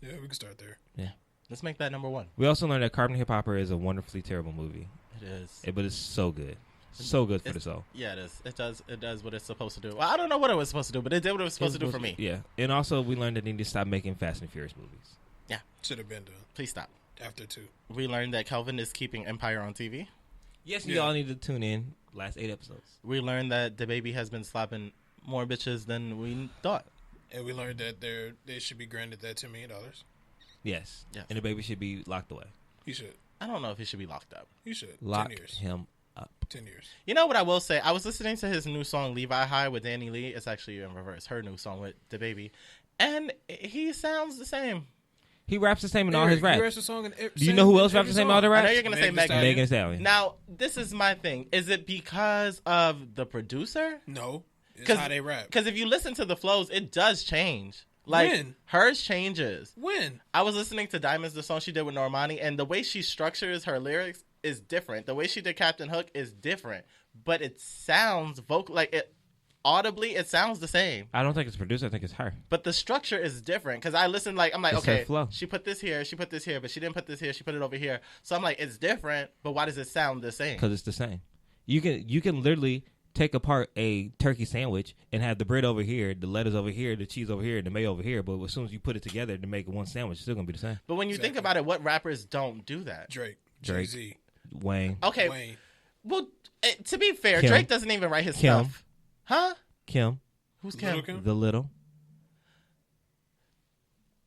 Yeah, we can start there. Yeah. Let's make that number one. We also learned that Carbon Hip Hopper is a wonderfully terrible movie. It is. But it's so good. So good for the soul. Yeah, it is. It does what it's supposed to do. Well, I don't know what it was supposed to do, but it did what it was supposed to do for me. Yeah. And also, we learned that they need to stop making Fast and Furious movies. Yeah. Should have been done. Please stop. After 2. We learned that Kelvin is keeping Empire on TV. Yes, you all need to tune in. Last 8 episodes. We learned that the baby has been slapping more bitches than we thought. And we learned that they should be granted that $10 million. Yes. And the baby should be locked away. He should. I don't know if he should be locked up. He should. Lock 10 years. him up. 10 years. You know what I will say? I was listening to his new song Levi High with Danny Lee. It's actually in reverse. Her new song with the baby. And he sounds the same. He raps the same in all his raps. He raps the song Do you know who else raps the same in all the raps? I know you're going to say Megan. Megan Thee Stallion. Now, this is my thing. Is it because of the producer? No. It's how they rap. Because if you listen to the flows, it does change. Like, When? hers changes. When? I was listening to Diamonds, the song she did with Normani, and the way she structures her lyrics is different. The way she did Captain Hook is different. But it sounds audibly, it sounds the same. I don't think it's producer. I think it's her. But the structure is different. Because I listened, I'm like, It's her okay, flow. she put this here, she put this here, but she didn't put this here, she put it over here. So I'm like, it's different, but why does it sound the same? Because it's the same. You can literally take apart a turkey sandwich and have the bread over here, the lettuce over here, the cheese over here, and the mayo over here. But as soon as you put it together to make one sandwich, it's still going to be the same. But when you think about it, what rappers don't do that? Drake. Drake. Jay-Z. Wayne. Okay. Wayne. Well, to be fair, Kim. Drake doesn't even write his Kim. stuff. Huh? Kim. Who's Little Kim? Kim? The Little.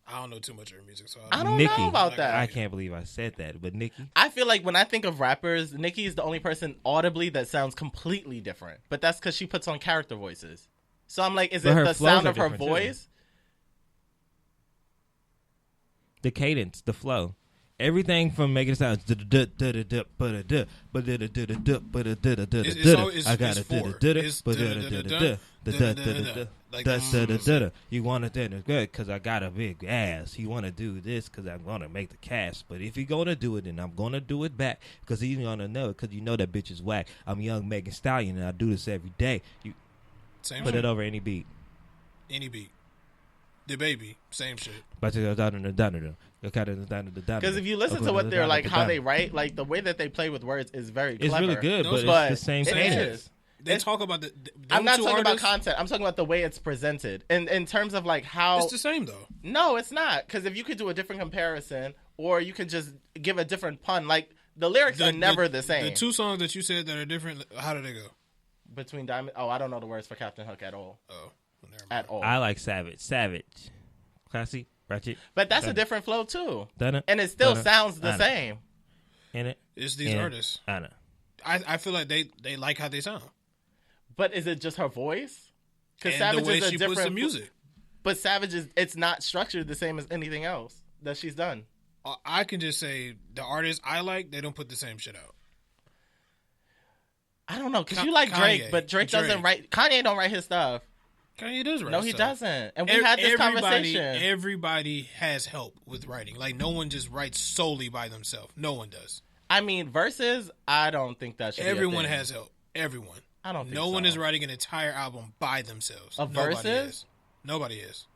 I don't know too much of her music, so I don't Nicki. know about that. I can't believe I said that. But Nicki. I feel like when I think of rappers, Nicki is the only person audibly that sounds completely different. But that's because she puts on character voices. So I'm like, is But it her the flows sound are of her different, too. voice? The cadence, the flow. Everything from making it sound. I got a you want to do good because I got a big ass. You want to do this because I'm gonna make the cash. But if you're gonna do it, then I'm gonna do it back because he's gonna know it because you know that bitch is whack. I'm young Megan Stallion and I do this every day. You Same put shit. it over any beat. Any beat. The baby. Same shit. Because if you listen to what they're like, how they write, like the way that they play with words is very clever. It's really good, but But it's the same it cadence. is. They talk about I'm not talking about artists, content. I'm talking about the way it's presented. And in terms of like how... It's the same though. No, it's not. Because if you could do a different comparison or you could just give a different pun, like the lyrics are never the same. The 2 songs that you said that are different, how do they go? Between Diamond... Oh, I don't know the words for Captain Hook at all. Oh, well, never mind. At all. I like Savage. Classy, ratchet. But that's a different flow too. Done it. And it still Done it. sounds the Done it. same. In it. It's these And artists. I know. I feel like they like how they sound. But is it just her voice? Because And Savage the way is a she different... puts the music. But Savage is... It's not structured the same as anything else that she's done. I can just say the artists I like, they don't put the same shit out. I don't know. Because you Ka- like Drake, Kanye. but Drake doesn't Drake. write... Kanye don't write his stuff. Kanye does write No, he stuff. doesn't. And we had this conversation. Everybody has help with writing. Like, no one just writes solely by themselves. No one does. I mean, versus, I don't think that should Everyone be a thing. has help. Everyone. I don't think No so. one is writing an entire album by themselves. A Nobody versus? is. Nobody is.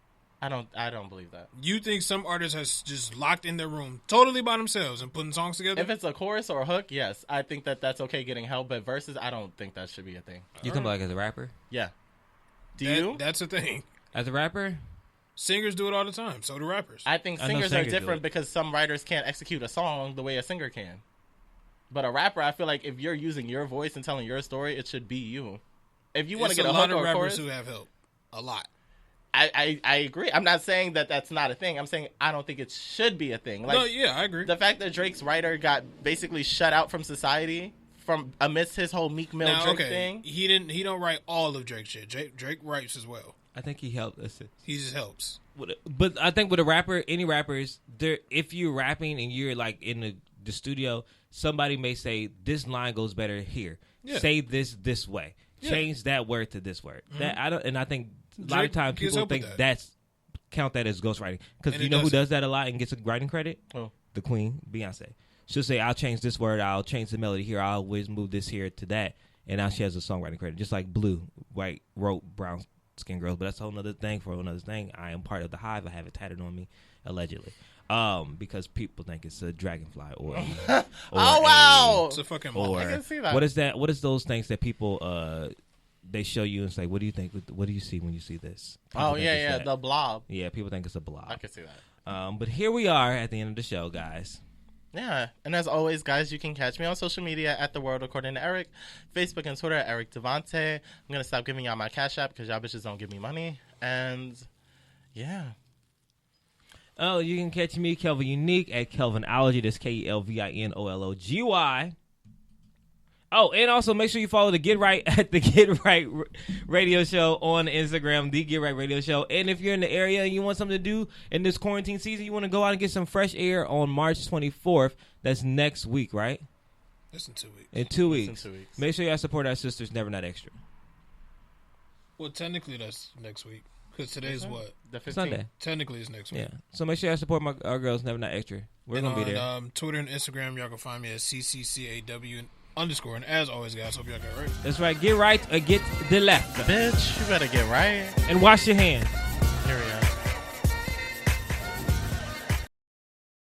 I don't believe that. You think some artist has just locked in their room totally by themselves and putting songs together? If it's a chorus or a hook, yes. I think that that's okay getting help. But versus, I don't think that should be a thing. You come like as a rapper? Yeah. Do you? That's the thing. As a rapper? Singers do it all the time. So do rappers. I think I know singers are singers do different it. because some writers can't execute a song the way a singer can. But a rapper, I feel like if you're using your voice and telling your story, it should be you. If you want to There's get a lot hook of or a rappers chorus, who have help. A lot. I agree. I'm not saying that that's not a thing. I'm saying I don't think it should be a thing. Like No, yeah, I agree. the fact that Drake's writer got basically shut out from society from amidst his whole Meek Mill Now, Drake okay, thing. he don't write all of Drake's shit. Drake writes as well. I think he helped us. He just helps. But I think with a rapper, any rappers, there, if you're rapping and you're like in the studio, somebody may say this line goes better here. Yeah. Say this way. Yeah. Change that word to this word. Mm-hmm. That I don't, and I think a lot Drake of times gets people help with think that. count that as ghostwriting because And you it know who doesn't. does that a lot and gets a writing credit? Oh. The Queen, Beyonce. She'll say, "I'll change this word. I'll change the melody here. I'll always move this here to that." And now she has a songwriting credit, just like Blue, white wrote Brown skin girls, but that's a whole nother thing for another thing. I am part of the hive. I have it tatted on me, allegedly. Because people think it's a dragonfly or oh wow, it's a fucking I can see that. What is that? What is those things that people they show you and say, what do you think? What do you see when you see this? People think it's that. The blob. Yeah, people think it's a blob. I can see that. But here we are at the end of the show, guys. Yeah, and as always, guys, you can catch me on social media at The World According to Eric, Facebook and Twitter at Eric Devante. I'm going to stop giving y'all my Cash App because y'all bitches don't give me money. And, yeah. Oh, you can catch me, Kelvin Unique, at Kelvinology. That's Kelvinology. Oh, and also make sure you follow the Get Right at the Get Right Radio Show on Instagram, the Get Right Radio Show. And if you're in the area and you want something to do in this quarantine season, you want to go out and get some fresh air on March 24th. That's next week, right? That's in 2 weeks. In 2 weeks. Make sure y'all support our sisters, Never Not Extra. Well, technically that's next week. Because today's what? The 15th. Sunday. Technically it's next week. Yeah. So make sure y'all support our girls, Never Not Extra. We're going to be there. On Twitter and Instagram, y'all can find me at CCCAW_. And as always, guys, hope y'all get right. That's right. Get right or get the left. Bitch, you better get right. And wash your hands. Here we are.